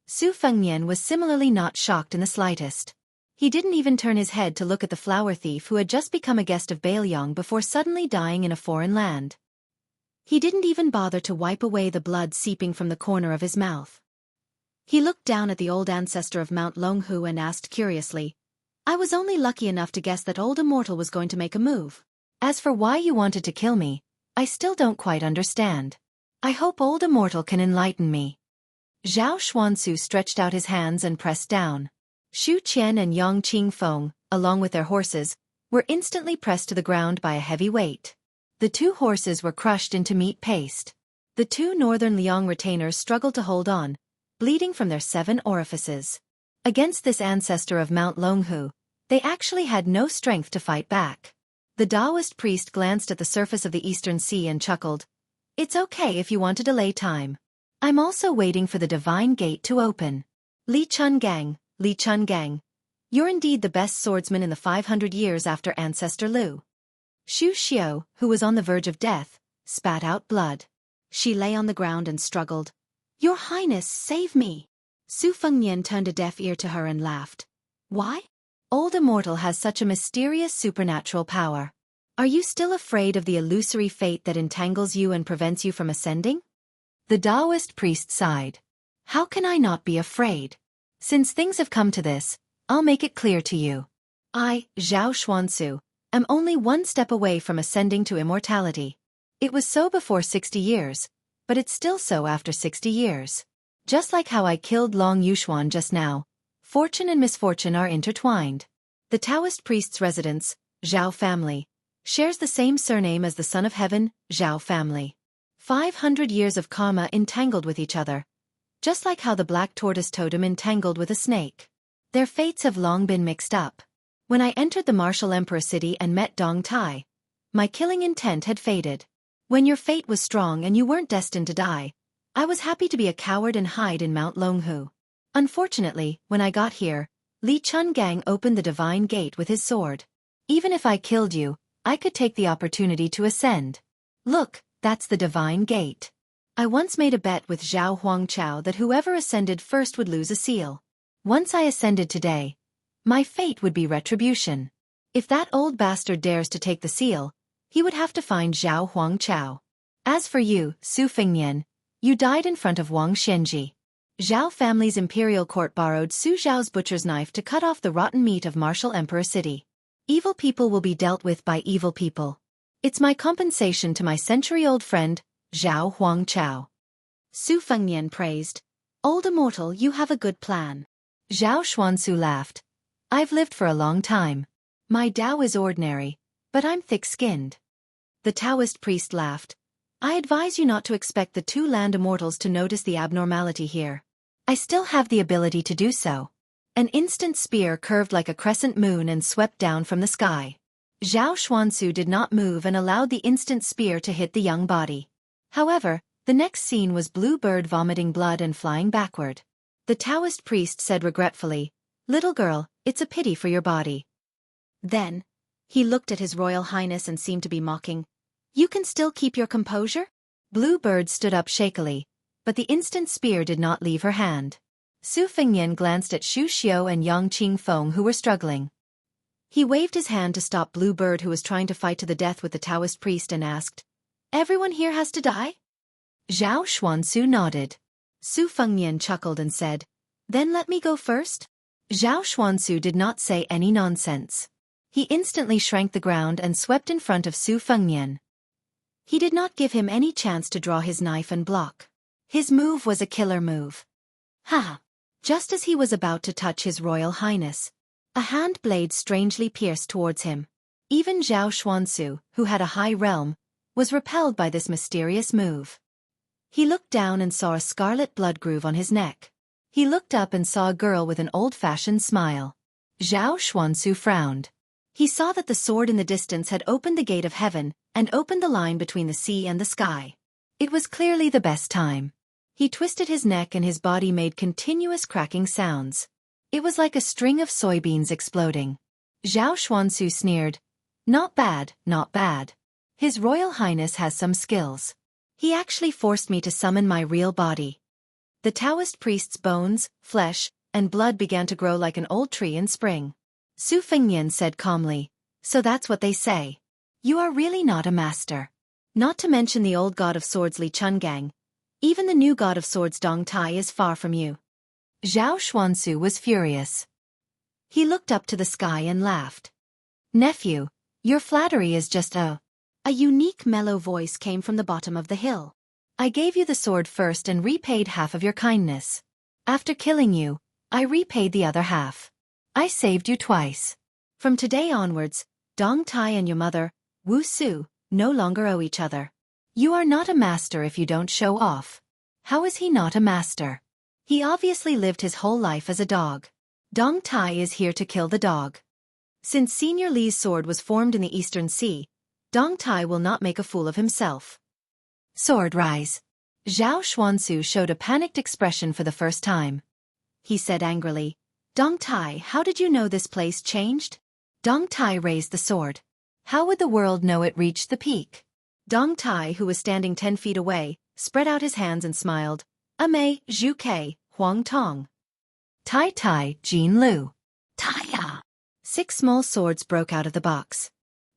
Su Fengnian was similarly not shocked in the slightest. He didn't even turn his head to look at the flower thief who had just become a guest of Baelyong before suddenly dying in a foreign land. He didn't even bother to wipe away the blood seeping from the corner of his mouth. He looked down at the old ancestor of Mount Longhu and asked curiously, I was only lucky enough to guess that old immortal was going to make a move. As for why you wanted to kill me, I still don't quite understand. I hope old immortal can enlighten me. Zhao Xuansu stretched out his hands and pressed down. Xu Qian and Yang Qingfeng, along with their horses, were instantly pressed to the ground by a heavy weight. The 2 horses were crushed into meat paste. The 2 northern Liang retainers struggled to hold on, bleeding from their 7 orifices. Against this ancestor of Mount Longhu, they actually had no strength to fight back. The Taoist priest glanced at the surface of the Eastern Sea and chuckled. It's okay if you want to delay time. I'm also waiting for the divine gate to open. Li Chungang, you're indeed the best swordsman in the 500 years after Ancestor Lu. Xu Xiao, who was on the verge of death, spat out blood. She lay on the ground and struggled. Your Highness, save me. Su Fengnian turned a deaf ear to her and laughed. Why? Old immortal has such a mysterious supernatural power. Are you still afraid of the illusory fate that entangles you and prevents you from ascending? The Taoist priest sighed. How can I not be afraid? Since things have come to this, I'll make it clear to you. I, Zhao Xuansu, am only one step away from ascending to immortality. It was so before 60 years, but it's still so after 60 years. Just like how I killed Long Yuxuan just now, fortune and misfortune are intertwined. The Taoist priest's residence, Zhao family, shares the same surname as the Son of Heaven, Zhao family. 500 years of karma entangled with each other, just like how the black tortoise totem entangled with a snake. Their fates have long been mixed up. When I entered the martial emperor city and met Dong Tai, my killing intent had faded. When your fate was strong and you weren't destined to die, I was happy to be a coward and hide in Mount Longhu. Unfortunately, when I got here, Li Chungang opened the divine gate with his sword. Even if I killed you, I could take the opportunity to ascend. Look, that's the divine gate. I once made a bet with Zhao Huangchao that whoever ascended first would lose a seal. Once I ascended today, my fate would be retribution. If that old bastard dares to take the seal, he would have to find Zhao Huangchao. As for you, Su Fengnian, you died in front of Wang Shenji. Zhao family's imperial court borrowed Su Zhao's butcher's knife to cut off the rotten meat of Martial Emperor City. Evil people will be dealt with by evil people. It's my compensation to my century-old friend, Zhao Huangchao. Su Fengnian praised. Old immortal, you have a good plan. Zhao Xuansu laughed. I've lived for a long time. My Tao is ordinary, but I'm thick-skinned. The Taoist priest laughed. I advise you not to expect the two land immortals to notice the abnormality here. I still have the ability to do so. An instant spear curved like a crescent moon and swept down from the sky. Zhao Xuansu did not move and allowed the instant spear to hit the young body. However, the next scene was Blue Bird vomiting blood and flying backward. The Taoist priest said regretfully, "Little girl, it's a pity for your body." Then, he looked at His Royal Highness and seemed to be mocking. You can still keep your composure? Blue Bird stood up shakily, but the instant spear did not leave her hand. Su Fengnian glanced at Xu Xiao and Yang Qingfeng who were struggling. He waved his hand to stop Blue Bird who was trying to fight to the death with the Taoist priest and asked, Everyone here has to die? Zhao Xuansu nodded. Su Fengnian chuckled and said, Then let me go first? Zhao Xuansu did not say any nonsense. He instantly shrank the ground and swept in front of Su Fengnian. He did not give him any chance to draw his knife and block. His move was a killer move. Ha! Just as he was about to touch His Royal Highness, a hand blade strangely pierced towards him. Even Zhao Xuansu, who had a high realm, was repelled by this mysterious move. He looked down and saw a scarlet blood groove on his neck. He looked up and saw a girl with an old-fashioned smile. Zhao Xuansu frowned. He saw that the sword in the distance had opened the gate of heaven and opened the line between the sea and the sky. It was clearly the best time. He twisted his neck and his body made continuous cracking sounds. It was like a string of soybeans exploding. Zhao Xuansu sneered. Not bad, not bad. His Royal Highness has some skills. He actually forced me to summon my real body. The Taoist priest's bones, flesh, and blood began to grow like an old tree in spring. Su Fengnian said calmly, So that's what they say. You are really not a master. Not to mention the old god of swords Li Chungang. Even the new god of swords Dong Tai is far from you. Zhao Xuansu was furious. He looked up to the sky and laughed. Nephew, your flattery is just a unique mellow voice came from the bottom of the hill. I gave you the sword first and repaid half of your kindness. After killing you, I repaid the other half. I saved you twice. From today onwards, Dong Tai and your mother, Wu Su, no longer owe each other. You are not a master if you don't show off. How is he not a master? He obviously lived his whole life as a dog. Dong Tai is here to kill the dog. Since Senior Li's sword was formed in the Eastern Sea, Dong Tai will not make a fool of himself. Sword rise. Zhao Xuansu showed a panicked expression for the first time. He said angrily, Dong Tai, how did you know this place changed? Dong Tai raised the sword. How would the world know it reached the peak? Dong Tai, who was standing 10 feet away, spread out his hands and smiled. Amei, Zhu Ke, Huang Tong. Tai Tai, Jin Lu. Taya. 6 small swords broke out of the box.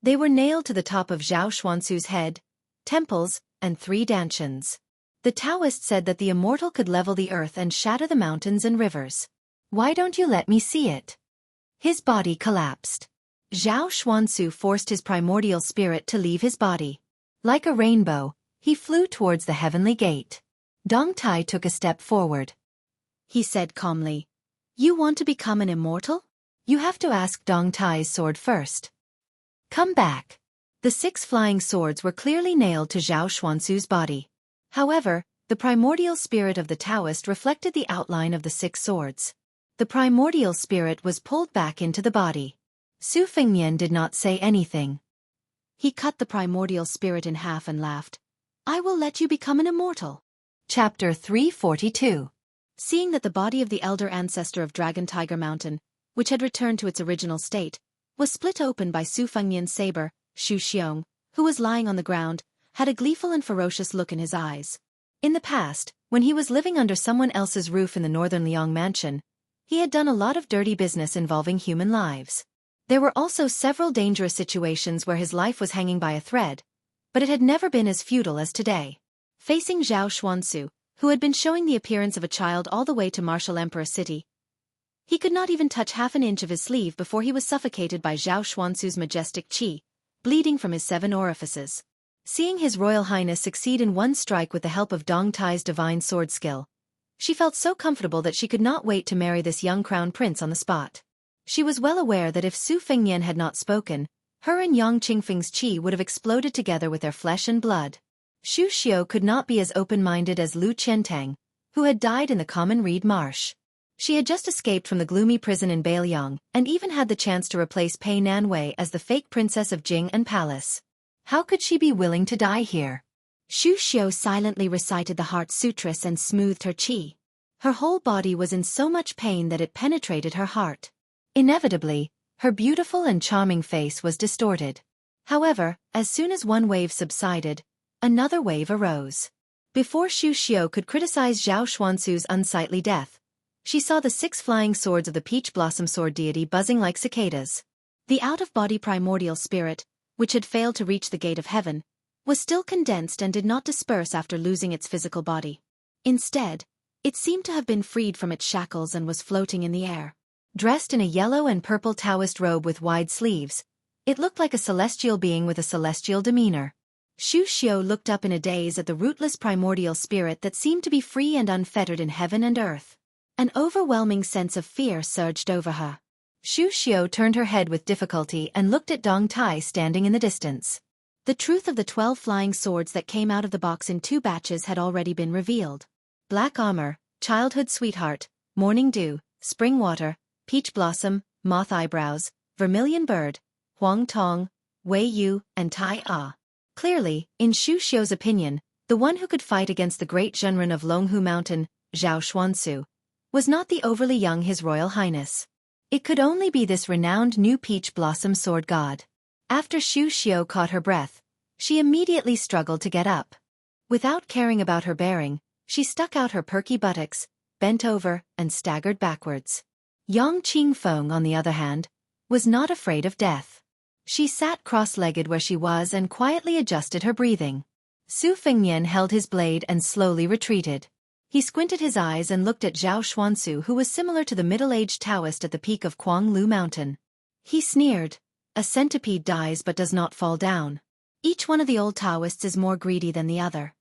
They were nailed to the top of Zhao Xuansu's head, temples, and 3 dantians. The Taoist said that the immortal could level the earth and shatter the mountains and rivers. Why don't you let me see it? His body collapsed. Zhao Xuansu forced his primordial spirit to leave his body. Like a rainbow, he flew towards the heavenly gate. Dong Tai took a step forward. He said calmly, "You want to become an immortal? You have to ask Dong Tai's sword first. Come back." The 6 flying swords were clearly nailed to Zhao Xuansu's body. However, the primordial spirit of the Taoist reflected the outline of the 6 swords. The primordial spirit was pulled back into the body. Su Fengnian did not say anything. He cut the primordial spirit in half and laughed. "I will let you become an immortal." Chapter 342. Seeing that the body of the elder ancestor of Dragon Tiger Mountain, which had returned to its original state, was split open by Su Fengnian's saber, Xu Xiong, who was lying on the ground, had a gleeful and ferocious look in his eyes. In the past, when he was living under someone else's roof in the northern Liang mansion, he had done a lot of dirty business involving human lives. There were also several dangerous situations where his life was hanging by a thread, but it had never been as futile as today. Facing Zhao Xuansu, who had been showing the appearance of a child all the way to Martial Emperor City, he could not even touch half an inch of his sleeve before he was suffocated by Zhao Xuansu's majestic qi, bleeding from his 7 orifices. Seeing His Royal Highness succeed in one strike with the help of Dong Tai's divine sword skill, she felt so comfortable that she could not wait to marry this young crown prince on the spot. She was well aware that if Su Fengnian had not spoken, her and Yang Qingfeng's qi would have exploded together with their flesh and blood. Xu Xiu could not be as open-minded as Lu Qiantang, who had died in the common reed marsh. She had just escaped from the gloomy prison in Bailiang and even had the chance to replace Pei Nanwei as the fake princess of Jing and Palace. How could she be willing to die here? Xu Xiu silently recited the Heart Sutras and smoothed her qi. Her whole body was in so much pain that it penetrated her heart. Inevitably, her beautiful and charming face was distorted. However, as soon as one wave subsided, another wave arose. Before Xu Xiu could criticize Zhao Xuansu's unsightly death, she saw the 6 flying swords of the Peach Blossom Sword deity buzzing like cicadas. The out-of-body primordial spirit, which had failed to reach the gate of heaven, was still condensed and did not disperse after losing its physical body. Instead, it seemed to have been freed from its shackles and was floating in the air. Dressed in a yellow and purple Taoist robe with wide sleeves, it looked like a celestial being with a celestial demeanor. Xu Xiu looked up in a daze at the rootless primordial spirit that seemed to be free and unfettered in heaven and earth. An overwhelming sense of fear surged over her. Xu Xiu turned her head with difficulty and looked at Dong Tai standing in the distance. The truth of the 12 flying swords that came out of the box in 2 batches had already been revealed. Black Armor, Childhood Sweetheart, Morning Dew, Spring Water, Peach Blossom, Moth Eyebrows, Vermilion Bird, Huang Tong, Wei Yu, and Tai Ah. Clearly, in Xu Xiu's opinion, the one who could fight against the great Zhenren of Longhu Mountain, Zhao Xuansu, was not the overly young His Royal Highness. It could only be this renowned new Peach Blossom Sword God. After Xu Xiu caught her breath, she immediately struggled to get up. Without caring about her bearing, she stuck out her perky buttocks, bent over, and staggered backwards. Yang Qingfeng, on the other hand, was not afraid of death. She sat cross-legged where she was and quietly adjusted her breathing. Su Fengnian held his blade and slowly retreated. He squinted his eyes and looked at Zhao Xuansu, who was similar to the middle-aged Taoist at the peak of Kuang-Lu Mountain. He sneered, "A centipede dies but does not fall down. Each one of the old Taoists is more greedy than the other."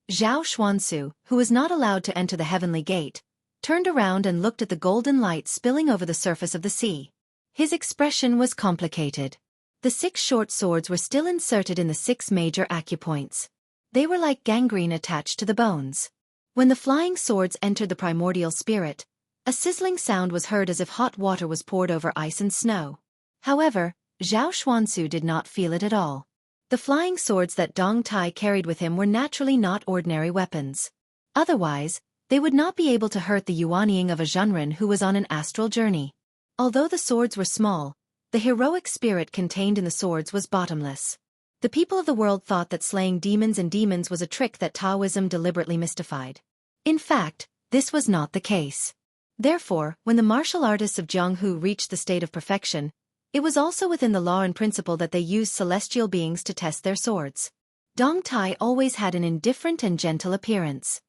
Zhao Xuansu, who was not allowed to enter the heavenly gate, turned around and looked at the golden light spilling over the surface of the sea. His expression was complicated. The 6 short swords were still inserted in the 6 major acupoints. They were like gangrene attached to the bones. When the flying swords entered the primordial spirit, a sizzling sound was heard as if hot water was poured over ice and snow. However, Zhao Xuansu did not feel it at all. The flying swords that Dong Tai carried with him were naturally not ordinary weapons. Otherwise, they would not be able to hurt the Yuanying of a Zhenren who was on an astral journey. Although the swords were small, the heroic spirit contained in the swords was bottomless. The people of the world thought that slaying demons was a trick that Taoism deliberately mystified. In fact, this was not the case. Therefore, when the martial artists of Jianghu reached the state of perfection, It was also within the law and principle that they used celestial beings to test their swords. Dong Tai always had an indifferent and gentle appearance.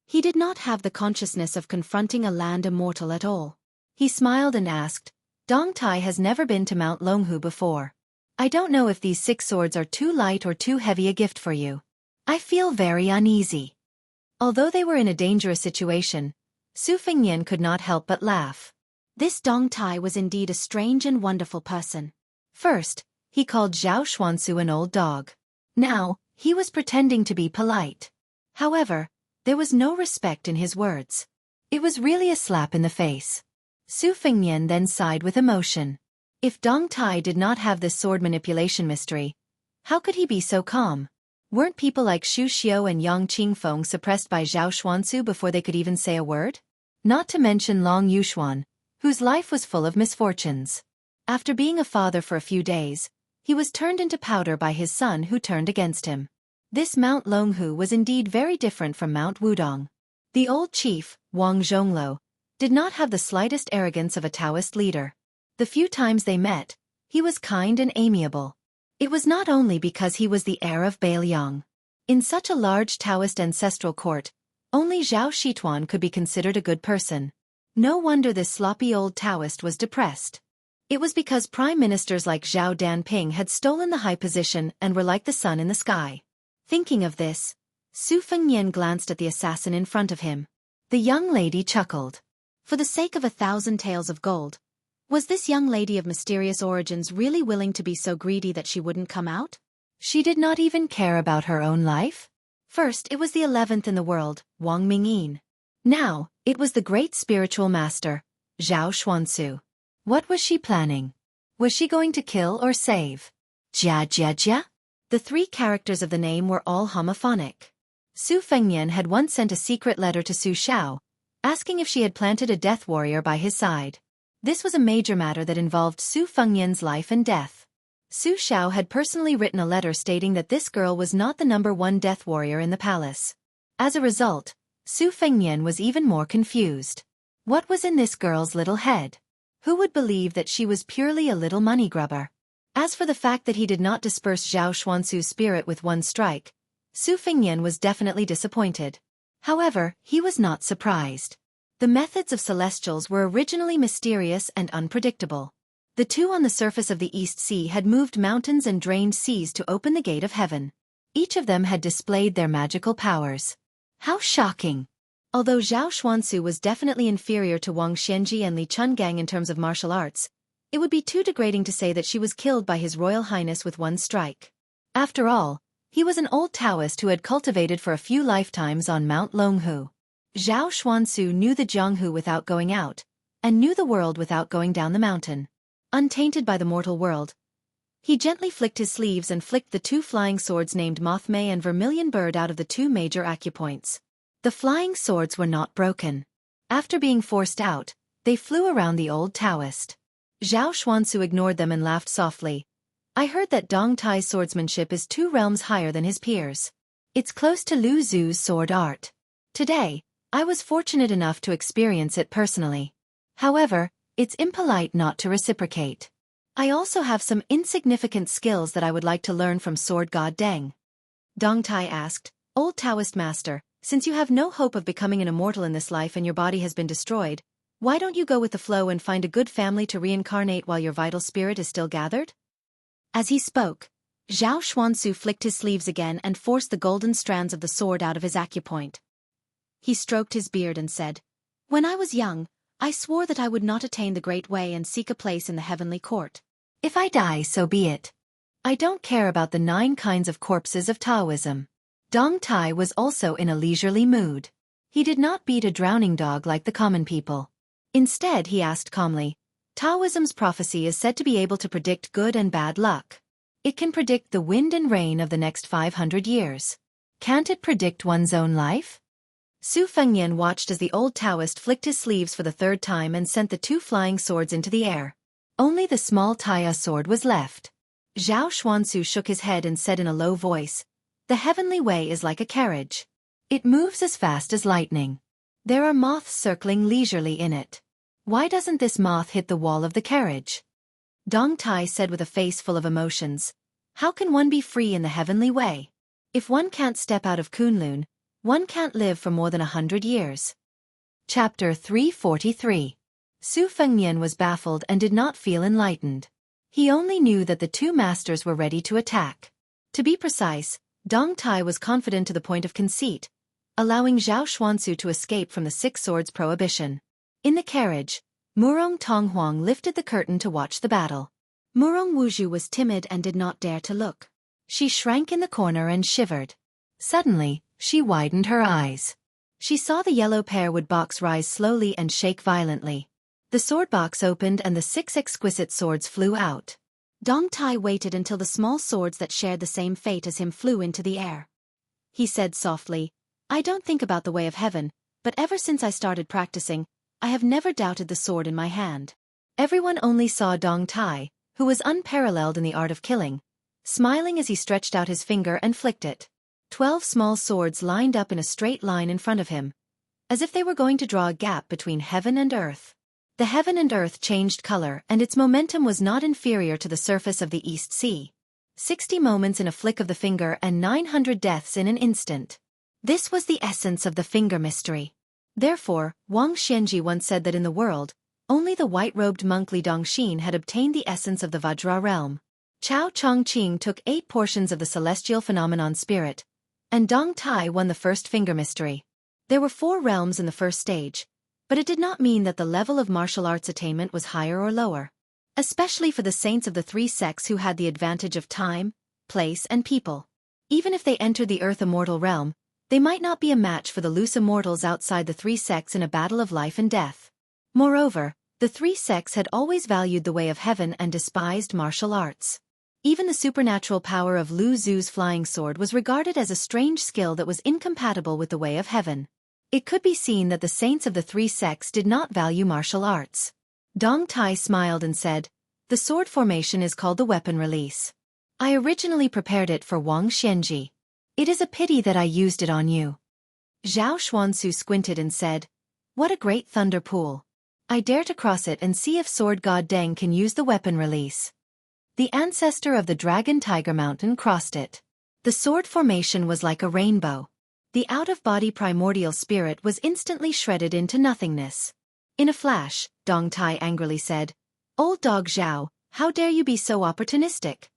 He did not have the consciousness of confronting a land immortal at all. He smiled and asked, Dong Tai has never been to Mount Longhu before. I don't know if these 6 swords are too light or too heavy a gift for you. I feel very uneasy. Although they were in a dangerous situation, Su Fengnian could not help but laugh. This Dong Tai was indeed a strange and wonderful person. First, he called Zhao Xuansu an old dog. Now, he was pretending to be polite. However, there was no respect in his words. It was really a slap in the face. Su Fengnian then sighed with emotion. If Dong Tai did not have this sword manipulation mystery, how could he be so calm? Weren't people like Xu Xiao and Yang Qingfeng suppressed by Zhao Xuansu before they could even say a word? Not to mention Long Yuxuan, whose life was full of misfortunes. After being a father for a few days, he was turned into powder by his son who turned against him. This Mount Longhu was indeed very different from Mount Wudong. The old chief, Wang Zhonglo, did not have the slightest arrogance of a Taoist leader. The few times they met, he was kind and amiable. It was not only because he was the heir of Bailiang. In such a large Taoist ancestral court, only Zhao Shituan could be considered a good person. No wonder this sloppy old Taoist was depressed. It was because prime ministers like Zhao Danping had stolen the high position and were like the sun in the sky. Thinking of this, Su Fengnian glanced at the assassin in front of him. The young lady chuckled. For the sake of 1,000 taels of gold, was this young lady of mysterious origins really willing to be so greedy that she wouldn't come out? She did not even care about her own life? First it was the 11th in the world, Wang Mingyin. Now, it was the great spiritual master, Zhao Xuansu. What was she planning? Was she going to kill or save? Jia Jia Jia? The 3 characters of the name were all homophonic. Su Fengnian had once sent a secret letter to Su Xiao, asking if she had planted a death warrior by his side. This was a major matter that involved Su Fengnian's life and death. Su Xiao had personally written a letter stating that this girl was not the #1 death warrior in the palace. As a result, Su Fengnian was even more confused. What was in this girl's little head? Who would believe that she was purely a little money grubber? As for the fact that he did not disperse Zhao Xuansu's spirit with one strike, Su Fengnian was definitely disappointed. However, he was not surprised. The methods of celestials were originally mysterious and unpredictable. The 2 on the surface of the East Sea had moved mountains and drained seas to open the gate of heaven. Each of them had displayed their magical powers. How shocking! Although Zhao Xuansu was definitely inferior to Wang Xianji and Li Chungang in terms of martial arts, it would be too degrading to say that she was killed by His Royal Highness with one strike. After all, he was an old Taoist who had cultivated for a few lifetimes on Mount Longhu. Zhao Xuansu knew the Jianghu without going out, and knew the world without going down the mountain. Untainted by the mortal world, he gently flicked his sleeves and flicked the 2 flying swords named Mothmay and Vermilion Bird out of the 2 major acupoints. The flying swords were not broken. After being forced out, they flew around the old Taoist. Zhao Xuansu ignored them and laughed softly. I heard that Dong Tai's swordsmanship is 2 realms higher than his peers. It's close to Lu Zu's sword art. Today, I was fortunate enough to experience it personally. However, it's impolite not to reciprocate. I also have some insignificant skills that I would like to learn from Sword God Deng. Dong Tai asked, Old Taoist Master, since you have no hope of becoming an immortal in this life and your body has been destroyed, why don't you go with the flow and find a good family to reincarnate while your vital spirit is still gathered? As he spoke, Zhao Xuansu flicked his sleeves again and forced the golden strands of the sword out of his acupoint. He stroked his beard and said, When I was young, I swore that I would not attain the Great Way and seek a place in the heavenly court. If I die, so be it. I don't care about the 9 kinds of corpses of Taoism. Dong Tai was also in a leisurely mood. He did not beat a drowning dog like the common people. Instead, he asked calmly, Taoism's prophecy is said to be able to predict good and bad luck. It can predict the wind and rain of the next 500 years. Can't it predict one's own life? Su Fengnian watched as the old Taoist flicked his sleeves for the 3rd time and sent the 2 flying swords into the air. Only the small Taiya sword was left. Zhao Xuansu shook his head and said in a low voice, The heavenly way is like a carriage. It moves as fast as lightning. There are moths circling leisurely in it. Why doesn't this moth hit the wall of the carriage? Dong Tai said with a face full of emotions. How can one be free in the heavenly way? If one can't step out of Kunlun, one can't live for more than 100 years. Chapter 343. Su Fengnian was baffled and did not feel enlightened. He only knew that the two masters were ready to attack. To be precise, Dong Tai was confident to the point of conceit, allowing Zhao Xuansu to escape from the Six Swords prohibition. In the carriage, Murong Tonghuang lifted the curtain to watch the battle. Murong Wuzhu was timid and did not dare to look. She shrank in the corner and shivered. Suddenly, she widened her eyes. She saw the yellow pearwood box rise slowly and shake violently. The sword box opened and the 6 exquisite swords flew out. Dong Tai waited until the small swords that shared the same fate as him flew into the air. He said softly, I don't think about the way of heaven, but ever since I started practicing, I have never doubted the sword in my hand. Everyone only saw Dong Tai, who was unparalleled in the art of killing, smiling as he stretched out his finger and flicked it. 12 small swords lined up in a straight line in front of him, as if they were going to draw a gap between heaven and earth. The heaven and earth changed color and its momentum was not inferior to the surface of the East Sea. 60 moments in a flick of the finger and 900 deaths in an instant. This was the essence of the finger mystery. Therefore, Wang Xianji once said that in the world, only the white-robed monk Li Dongxin had obtained the essence of the Vajra realm. Chao Chongqing took 8 portions of the celestial phenomenon spirit, and Dong Tai won the first finger mystery. There were 4 realms in the first stage, but it did not mean that the level of martial arts attainment was higher or lower. Especially for the saints of the 3 sects who had the advantage of time, place and people. Even if they entered the earth immortal realm, they might not be a match for the loose immortals outside the 3 sects in a battle of life and death. Moreover, the 3 sects had always valued the way of heaven and despised martial arts. Even the supernatural power of Lu Zu's flying sword was regarded as a strange skill that was incompatible with the way of heaven. It could be seen that the saints of the 3 sects did not value martial arts. Dong Tai smiled and said, the sword formation is called the weapon release. I originally prepared it for Wang Xianji. It is a pity that I used it on you. Zhao Xuansu squinted and said, what a great thunder pool. I dare to cross it and see if Sword God Deng can use the weapon release. The ancestor of the Dragon Tiger Mountain crossed it. The sword formation was like a rainbow. The out-of-body primordial spirit was instantly shredded into nothingness. In a flash, Dong Tai angrily said, Old dog Zhao, how dare you be so opportunistic?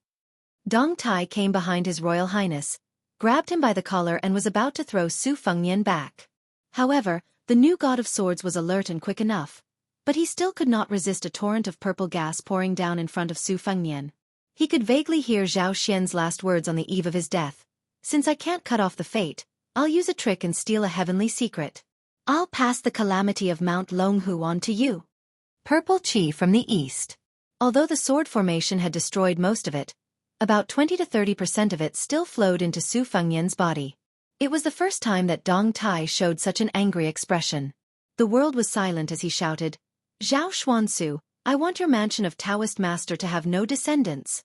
Dong Tai came behind His Royal Highness, grabbed him by the collar and was about to throw Su Fengnian back. However, the new god of swords was alert and quick enough, but he still could not resist a torrent of purple gas pouring down in front of Su Fengnian. He could vaguely hear Zhao Xian's last words on the eve of his death. Since I can't cut off the fate, I'll use a trick and steal a heavenly secret. I'll pass the calamity of Mount Longhu on to you. Purple Qi from the east. Although the sword formation had destroyed most of it, about 20 to 30% of it still flowed into Su Fengnian's body. It was the first time that Dong Tai showed such an angry expression. The world was silent as he shouted, Zhao Xuansu, I want your mansion of Taoist master to have no descendants.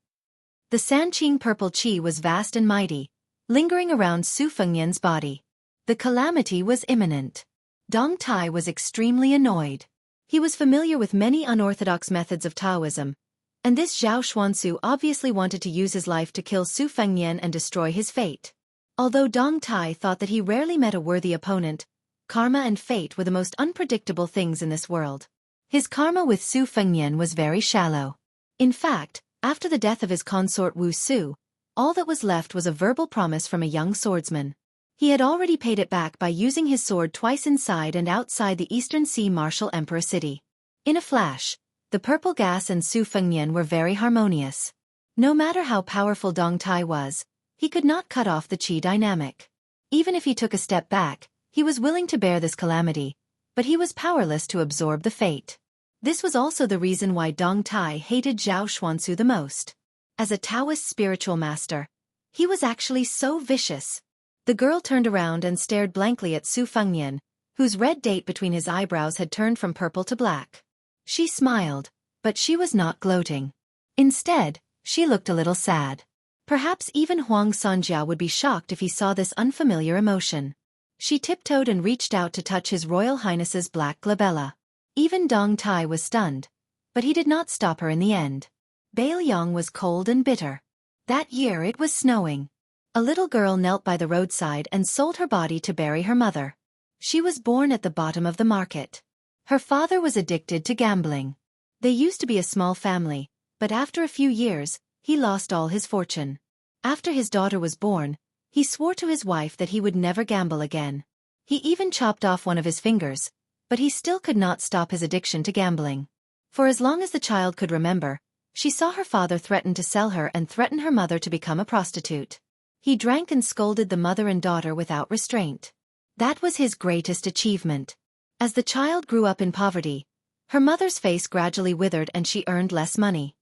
The Sanqing purple qi was vast and mighty, lingering around Su Fengnian's body. The calamity was imminent. Dong Tai was extremely annoyed. He was familiar with many unorthodox methods of Taoism, and this Zhao Xuansu obviously wanted to use his life to kill Su Fengnian and destroy his fate. Although Dong Tai thought that he rarely met a worthy opponent, karma and fate were the most unpredictable things in this world. His karma with Su Fengnian was very shallow. In fact, after the death of his consort Wu Su, all that was left was a verbal promise from a young swordsman. He had already paid it back by using his sword twice inside and outside the Eastern Sea Martial Emperor city. In a flash, the purple gas and Su Fengnian were very harmonious. No matter how powerful Dong Tai was, he could not cut off the qi dynamic. Even if he took a step back, he was willing to bear this calamity, but he was powerless to absorb the fate. This was also the reason why Dong Tai hated Zhao Xuansu the most. As a Taoist spiritual master, he was actually so vicious. The girl turned around and stared blankly at Su Fengnian, whose red date between his eyebrows had turned from purple to black. She smiled, but she was not gloating. Instead, she looked a little sad. Perhaps even Huang Sanjia would be shocked if he saw this unfamiliar emotion. She tiptoed and reached out to touch His Royal Highness's black glabella. Even Dong Tai was stunned, but he did not stop her in the end. Baelyang was cold and bitter. That year it was snowing. A little girl knelt by the roadside and sold her body to bury her mother. She was born at the bottom of the market. Her father was addicted to gambling. They used to be a small family, but after a few years, he lost all his fortune. After his daughter was born, he swore to his wife that he would never gamble again. He even chopped off one of his fingers, but he still could not stop his addiction to gambling. For as long as the child could remember, she saw her father threaten to sell her and threaten her mother to become a prostitute. He drank and scolded the mother and daughter without restraint. That was his greatest achievement. As the child grew up in poverty, her mother's face gradually withered and she earned less money.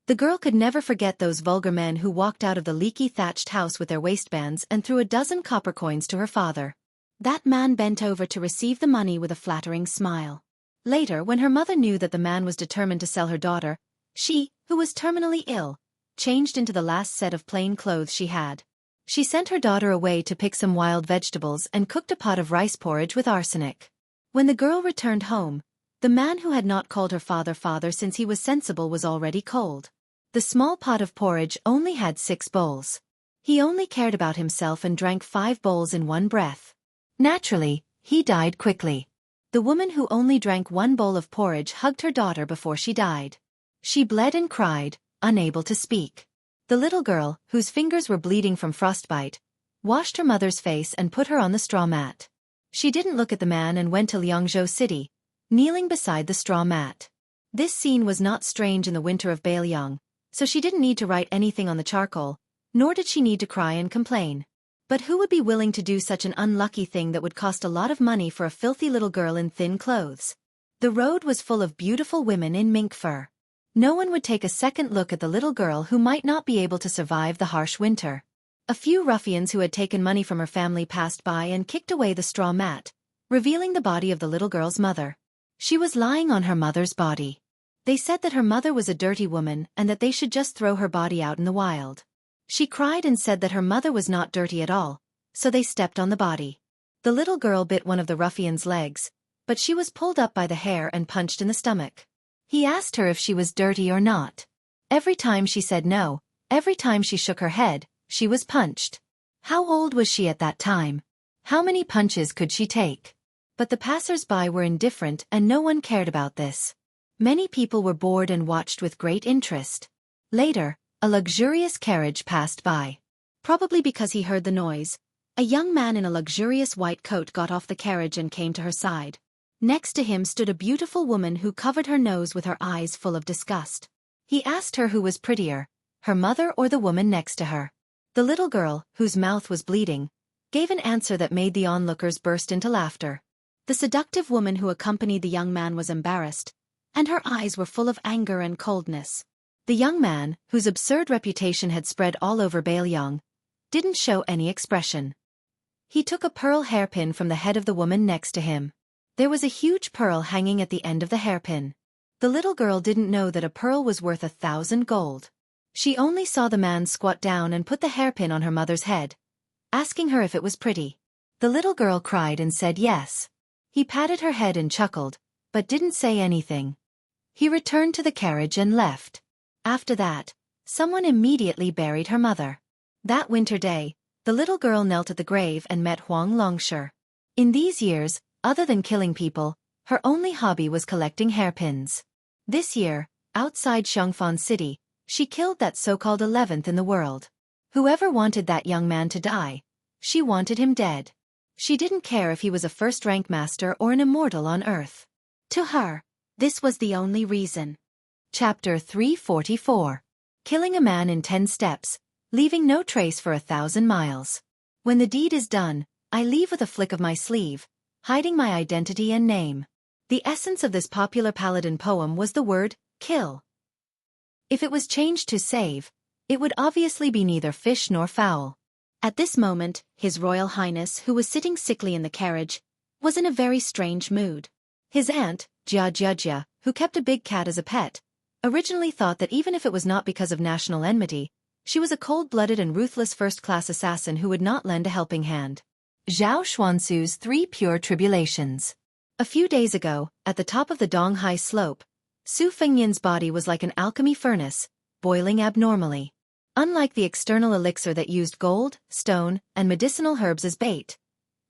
The girl could never forget those vulgar men who walked out of the leaky thatched house with their waistbands and threw a dozen copper coins to her father. That man bent over to receive the money with a flattering smile. Later, when her mother knew that the man was determined to sell her daughter, she, who was terminally ill, changed into the last set of plain clothes she had. She sent her daughter away to pick some wild vegetables and cooked a pot of rice porridge with arsenic. When the girl returned home, the man who had not called her father since he was sensible was already cold. The small pot of porridge only had 6 bowls. He only cared about himself and drank 5 bowls in one breath. Naturally, he died quickly. The woman who only drank 1 bowl of porridge hugged her daughter before she died. She bled and cried, unable to speak. The little girl, whose fingers were bleeding from frostbite, washed her mother's face and put her on the straw mat. She didn't look at the man and went to Liangzhou City, kneeling beside the straw mat. This scene was not strange in the winter of Baelyang, so she didn't need to write anything on the charcoal, nor did she need to cry and complain. But who would be willing to do such an unlucky thing that would cost a lot of money for a filthy little girl in thin clothes? The road was full of beautiful women in mink fur. No one would take a second look at the little girl who might not be able to survive the harsh winter. A few ruffians who had taken money from her family passed by and kicked away the straw mat, revealing the body of the little girl's mother. She was lying on her mother's body. They said that her mother was a dirty woman and that they should just throw her body out in the wild. She cried and said that her mother was not dirty at all, so they stepped on the body. The little girl bit one of the ruffian's legs, but she was pulled up by the hair and punched in the stomach. He asked her if she was dirty or not. Every time she said no, every time she shook her head, she was punched. How old was she at that time? How many punches could she take? But the passers-by were indifferent and no one cared about this. Many people were bored and watched with great interest. Later, a luxurious carriage passed by. Probably because he heard the noise, a young man in a luxurious white coat got off the carriage and came to her side. Next to him stood a beautiful woman who covered her nose with her eyes full of disgust. He asked her who was prettier, her mother or the woman next to her. The little girl, whose mouth was bleeding, gave an answer that made the onlookers burst into laughter. The seductive woman who accompanied the young man was embarrassed, and her eyes were full of anger and coldness. The young man, whose absurd reputation had spread all over Baelyang, didn't show any expression. He took a pearl hairpin from the head of the woman next to him. There was a huge pearl hanging at the end of the hairpin. The little girl didn't know that a pearl was worth 1,000 gold. She only saw the man squat down and put the hairpin on her mother's head, asking her if it was pretty. The little girl cried and said yes. He patted her head and chuckled, but didn't say anything. He returned to the carriage and left. After that, someone immediately buried her mother. That winter day, the little girl knelt at the grave and met Huang Longshi. In these years, other than killing people, her only hobby was collecting hairpins. This year, outside Xiangfan City, she killed that so-called 11th in the world. Whoever wanted that young man to die, she wanted him dead. She didn't care if he was a first-rank master or an immortal on Earth. To her, this was the only reason. Chapter 344. Killing a man in 10 steps, leaving no trace for 1,000 miles. When the deed is done, I leave with a flick of my sleeve, hiding my identity and name. The essence of this popular paladin poem was the word, kill. If it was changed to save, it would obviously be neither fish nor fowl. At this moment, His Royal Highness, who was sitting sickly in the carriage, was in a very strange mood. His aunt, Jia, who kept a big cat as a pet, originally thought that even if it was not because of national enmity, she was a cold-blooded and ruthless first-class assassin who would not lend a helping hand. Zhao Xuansu's 3 Pure Tribulations. A few days ago, at the top of the Donghai slope, Su Fengyan's body was like an alchemy furnace, boiling abnormally. Unlike the external elixir that used gold, stone, and medicinal herbs as bait,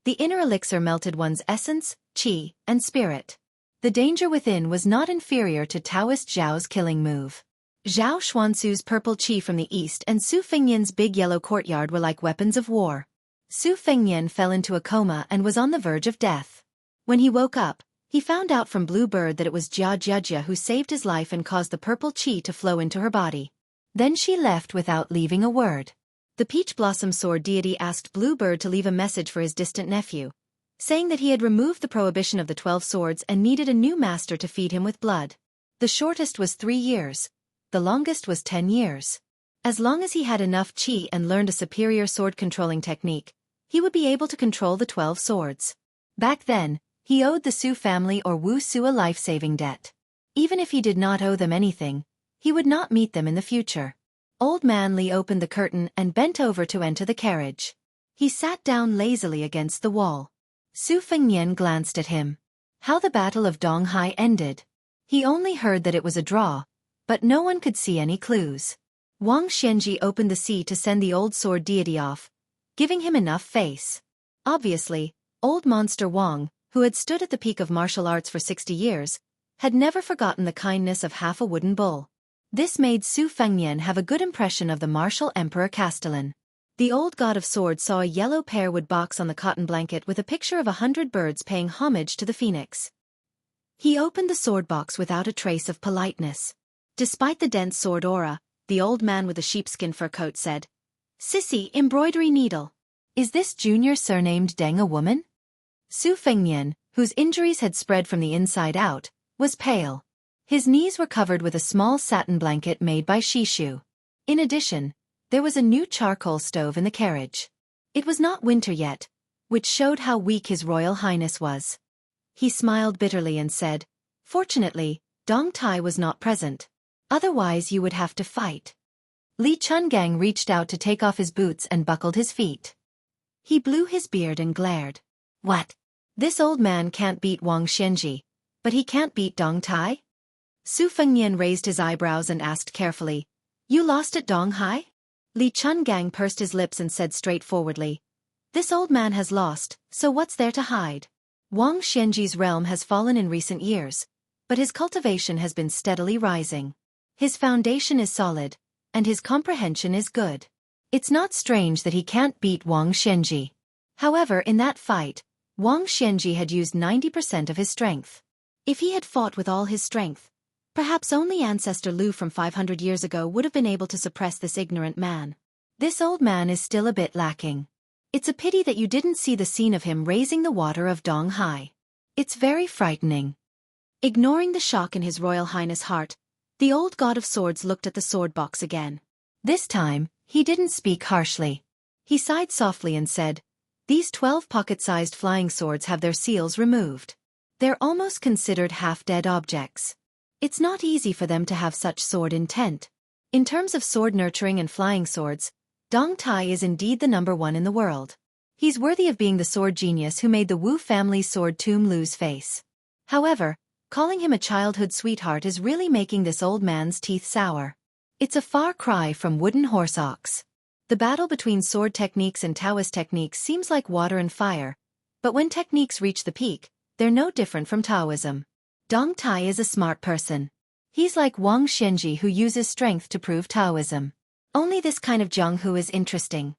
the inner elixir melted one's essence, qi, and spirit. The danger within was not inferior to Taoist Zhao's killing move. Zhao Xuansu's purple qi from the east and Su Fengnian's big yellow courtyard were like weapons of war. Su Fengnian fell into a coma and was on the verge of death. When he woke up, he found out from Blue Bird that it was Jia Jiajia who saved his life and caused the purple qi to flow into her body. Then she left without leaving a word. The Peach Blossom Sword deity asked Blue Bird to leave a message for his distant nephew, saying that he had removed the prohibition of the 12 swords and needed a new master to feed him with blood. The shortest was 3 years. The longest was 10 years. As long as he had enough qi and learned a superior sword-controlling technique, he would be able to control the 12 swords. Back then, he owed the Su family or Wu Su a life-saving debt. Even if he did not owe them anything, he would not meet them in the future. Old Man Li opened the curtain and bent over to enter the carriage. He sat down lazily against the wall. Su Fengnian glanced at him. How the Battle of Donghai ended. He only heard that it was a draw, but no one could see any clues. Wang Xianji opened the sea to send the old sword deity off, giving him enough face. Obviously, old monster Wang, who had stood at the peak of martial arts for 60 years, had never forgotten the kindness of half a wooden bull. This made Su Fengnian have a good impression of the martial Emperor Castellan. The old god of swords saw a yellow pearwood box on the cotton blanket with a picture of 100 birds paying homage to the phoenix. He opened the sword box without a trace of politeness. Despite the dense sword aura, the old man with the sheepskin fur coat said, "Sissy, embroidery needle. Is this junior surnamed Deng a woman?" Su Fengnian, whose injuries had spread from the inside out, was pale. His knees were covered with a small satin blanket made by Shishu. In addition, there was a new charcoal stove in the carriage. It was not winter yet, which showed how weak His Royal Highness was. He smiled bitterly and said, "Fortunately, Dong Tai was not present. Otherwise you would have to fight." Li Chungang reached out to take off his boots and buckled his feet. He blew his beard and glared. "What? This old man can't beat Wang Xianji, but he can't beat Dong Tai?" Su Fengnian raised his eyebrows and asked carefully, "You lost at Donghai?" Li Chungang pursed his lips and said straightforwardly, "This old man has lost, so what's there to hide? Wang Xianji's realm has fallen in recent years, but his cultivation has been steadily rising. His foundation is solid, and his comprehension is good. It's not strange that he can't beat Wang Xianji." However, in that fight, Wang Xianji had used 90% of his strength. If he had fought with all his strength, perhaps only Ancestor Lu from 500 years ago would have been able to suppress this ignorant man. This old man is still a bit lacking. It's a pity that you didn't see the scene of him raising the water of Donghai. It's very frightening. Ignoring the shock in His Royal Highness' heart, the old god of swords looked at the sword box again. This time, he didn't speak harshly. He sighed softly and said, "These 12 pocket-sized flying swords have their seals removed. They're almost considered half-dead objects. It's not easy for them to have such sword intent. In terms of sword nurturing and flying swords, Dong Tai is indeed the #1 in the world. He's worthy of being the sword genius who made the Wu family's sword tomb lose face. However, calling him a childhood sweetheart is really making this old man's teeth sour. It's a far cry from wooden horse ox. The battle between sword techniques and Taoist techniques seems like water and fire, but when techniques reach the peak, they're no different from Taoism. Dong Tai is a smart person. He's like Wang Xianji who uses strength to prove Taoism. Only this kind of Jianghu is interesting."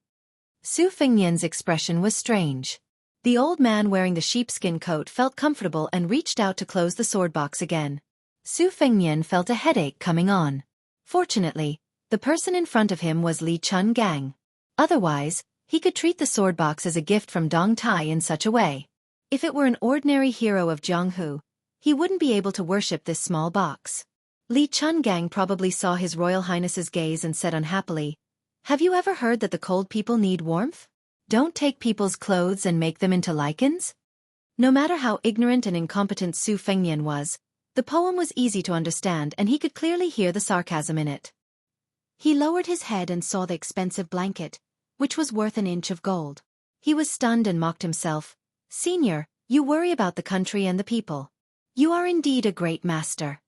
Su Fengnian's expression was strange. The old man wearing the sheepskin coat felt comfortable and reached out to close the sword box again. Su Fengnian felt a headache coming on. Fortunately, the person in front of him was Li Chungang. Otherwise, he could treat the sword box as a gift from Dong Tai in such a way. If it were an ordinary hero of Jianghu, he wouldn't be able to worship this small box. Li Chungang probably saw His Royal Highness's gaze and said unhappily, "Have you ever heard that the cold people need warmth? Don't take people's clothes and make them into lichens?" No matter how ignorant and incompetent Su Fengnian was, the poem was easy to understand and he could clearly hear the sarcasm in it. He lowered his head and saw the expensive blanket, which was worth an inch of gold. He was stunned and mocked himself. "Senior, you worry about the country and the people. You are indeed a great master."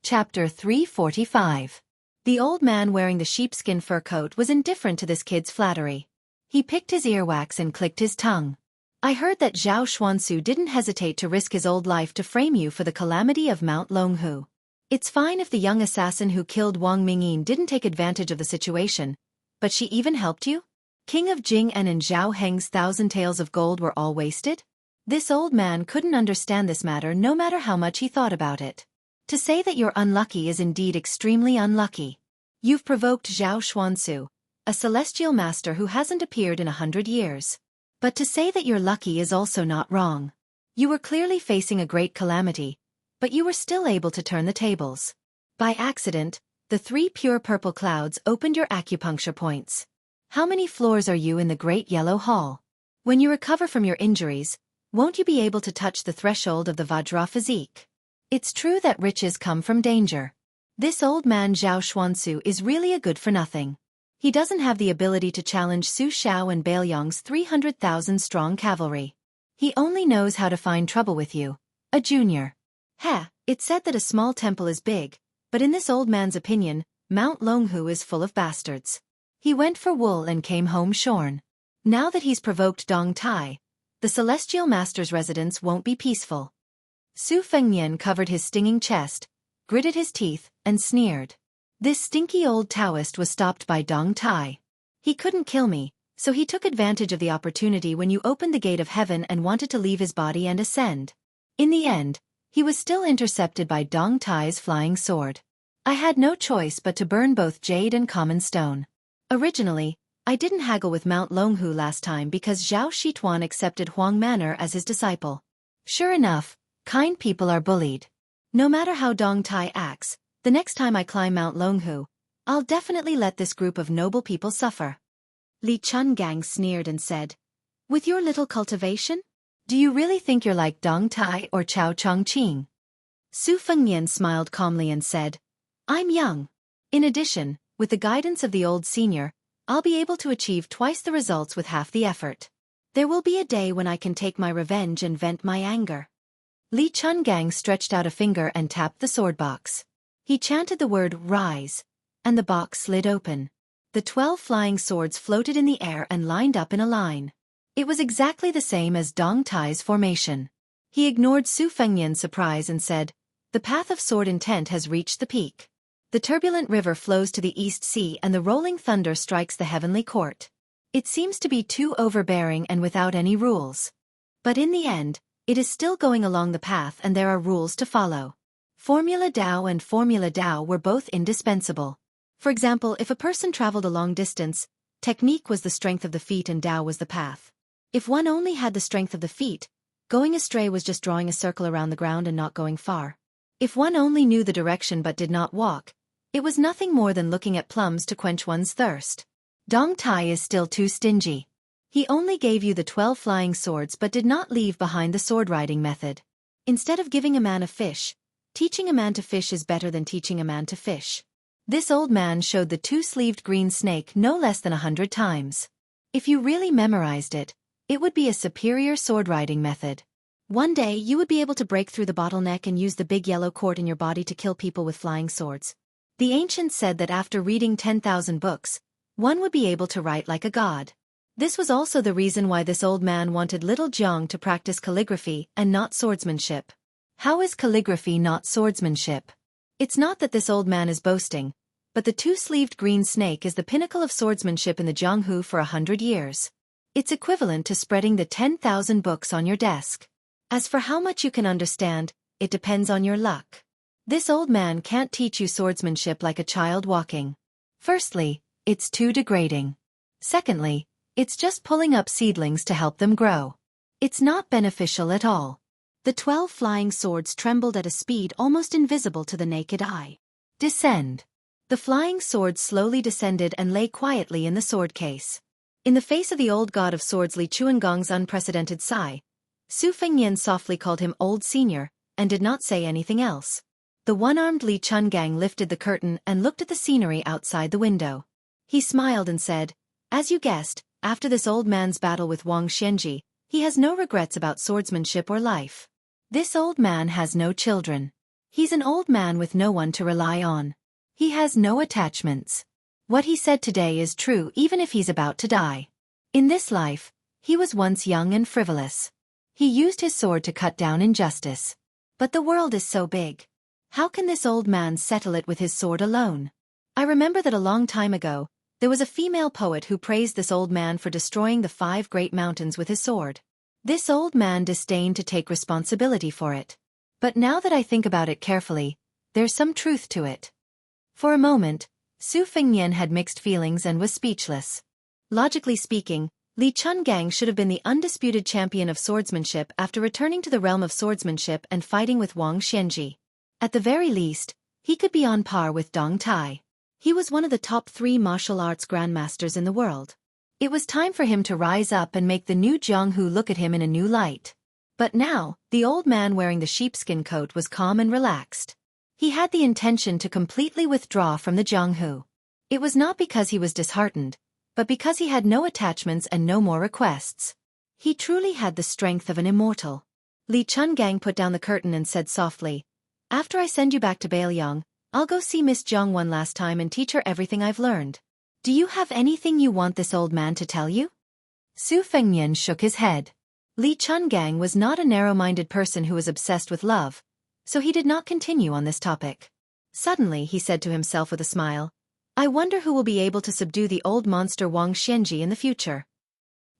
Chapter 345. The old man wearing the sheepskin fur coat was indifferent to this kid's flattery. He picked his earwax and clicked his tongue. I heard that Zhao Xuansu didn't hesitate to risk his old life to frame you for the calamity of Mount Longhu. It's fine if the young assassin who killed Wang Mingyin didn't take advantage of the situation, but she even helped you? King of Jing'an and Zhao Heng's 1,000 taels of gold were all wasted? This old man couldn't understand this matter no matter how much he thought about it. To say that you're unlucky is indeed extremely unlucky. You've provoked Zhao Xuansu, a celestial master who hasn't appeared in 100 years. But to say that you're lucky is also not wrong. You were clearly facing a great calamity, but you were still able to turn the tables. By accident, the 3 pure purple clouds opened your acupuncture points. How many floors are you in the Great Yellow Hall? When you recover from your injuries, won't you be able to touch the threshold of the Vajra physique? It's true that riches come from danger. This old man Zhao Xuansu is really a good-for-nothing. He doesn't have the ability to challenge Su Xiao and Bailiang's 300,000 strong cavalry. He only knows how to find trouble with you, a junior. It's said that a small temple is big, but in this old man's opinion, Mount Longhu is full of bastards. He went for wool and came home shorn. Now that he's provoked Dong Tai, the celestial master's residence won't be peaceful. Su Fengnian covered his stinging chest, gritted his teeth, and sneered. This stinky old Taoist was stopped by Dong Tai. He couldn't kill me, so he took advantage of the opportunity when you opened the gate of heaven and wanted to leave his body and ascend. In the end, he was still intercepted by Dong Tai's flying sword. I had no choice but to burn both jade and common stone. Originally, I didn't haggle with Mount Longhu last time because Zhao Shituan accepted Huang Manor as his disciple. Sure enough, kind people are bullied. No matter how Dong Tai acts, the next time I climb Mount Longhu, I'll definitely let this group of noble people suffer. Li Chungang sneered and said, with your little cultivation? Do you really think you're like Dong Tai or Chao Chongqing? Su Fengnian smiled calmly and said, I'm young. In addition, with the guidance of the old senior, I'll be able to achieve twice the results with half the effort. There will be a day when I can take my revenge and vent my anger. Li Chungang stretched out a finger and tapped the sword box. He chanted the word rise, and the box slid open. The 12 flying swords floated in the air and lined up in a line. It was exactly the same as Dong Tai's formation. He ignored Su Fengnian's surprise and said, the path of sword intent has reached the peak. The turbulent river flows to the East Sea and the rolling thunder strikes the heavenly court. It seems to be too overbearing and without any rules. But in the end, it is still going along the path and there are rules to follow. Formula Dao and Formula Dao were both indispensable. For example, if a person traveled a long distance, technique was the strength of the feet and Dao was the path. If one only had the strength of the feet, going astray was just drawing a circle around the ground and not going far. If one only knew the direction but did not walk, it was nothing more than looking at plums to quench one's thirst. Dong Tai is still too stingy. He only gave you the 12 flying swords but did not leave behind the sword riding method. Instead of giving a man a fish, teaching a man to fish is better than teaching a man to fish. This old man showed the 2-sleeved green snake no less than 100 times. If you really memorized it, it would be a superior sword riding method. One day you would be able to break through the bottleneck and use the big yellow cord in your body to kill people with flying swords. The ancients said that after reading 10,000 books, one would be able to write like a god. This was also the reason why this old man wanted little Jiang to practice calligraphy and not swordsmanship. How is calligraphy not swordsmanship? It's not that this old man is boasting, but the 2-sleeved green snake is the pinnacle of swordsmanship in the Jianghu for 100 years. It's equivalent to spreading the 10,000 books on your desk. As for how much you can understand, it depends on your luck. This old man can't teach you swordsmanship like a child walking. Firstly, it's too degrading. Secondly, it's just pulling up seedlings to help them grow. It's not beneficial at all. The 12 flying swords trembled at a speed almost invisible to the naked eye. Descend. The flying swords slowly descended and lay quietly in the sword case. In the face of the old god of swords Li Chuangong's unprecedented sigh, Su Fengnian softly called him old senior, and did not say anything else. The one-armed Li Chungang lifted the curtain and looked at the scenery outside the window. He smiled and said, as you guessed, after this old man's battle with Wang Xianji, he has no regrets about swordsmanship or life. This old man has no children. He's an old man with no one to rely on. He has no attachments. What he said today is true even if he's about to die. In this life, he was once young and frivolous. He used his sword to cut down injustice. But the world is so big. How can this old man settle it with his sword alone? I remember that a long time ago, there was a female poet who praised this old man for destroying the 5 great mountains with his sword. This old man disdained to take responsibility for it. But now that I think about it carefully, there's some truth to it. For a moment, Su Fengnian had mixed feelings and was speechless. Logically speaking, Li Chungang should have been the undisputed champion of swordsmanship after returning to the realm of swordsmanship and fighting with Wang Xianji. At the very least, he could be on par with Dong Tai. He was one of the top 3 martial arts grandmasters in the world. It was time for him to rise up and make the new Jianghu look at him in a new light. But now, the old man wearing the sheepskin coat was calm and relaxed. He had the intention to completely withdraw from the Jianghu. It was not because he was disheartened, but because he had no attachments and no more requests. He truly had the strength of an immortal. Li Chungang put down the curtain and said softly, "After I send you back to Bailiang, I'll go see Miss Jiang one last time and teach her everything I've learned. Do you have anything you want this old man to tell you?" Su Fengnian shook his head. Li Chungang was not a narrow-minded person who was obsessed with love, so he did not continue on this topic. Suddenly he said to himself with a smile, "I wonder who will be able to subdue the old monster Wang Xianji in the future."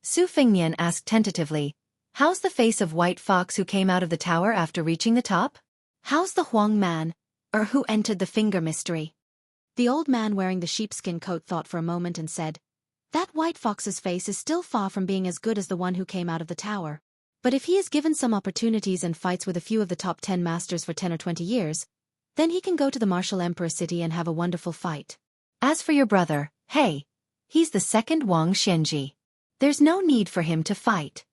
Su Fengnian asked tentatively, "How's the face of White Fox who came out of the tower after reaching the top? How's the Huang man, or who entered the finger mystery?" The old man wearing the sheepskin coat thought for a moment and said, "That White Fox's face is still far from being as good as the one who came out of the tower. But if he is given some opportunities and fights with a few of the top 10 masters for 10 or 20 years, then he can go to the martial emperor city and have a wonderful fight. As for your brother, hey, he's the second Wang Xianji. There's no need for him to fight."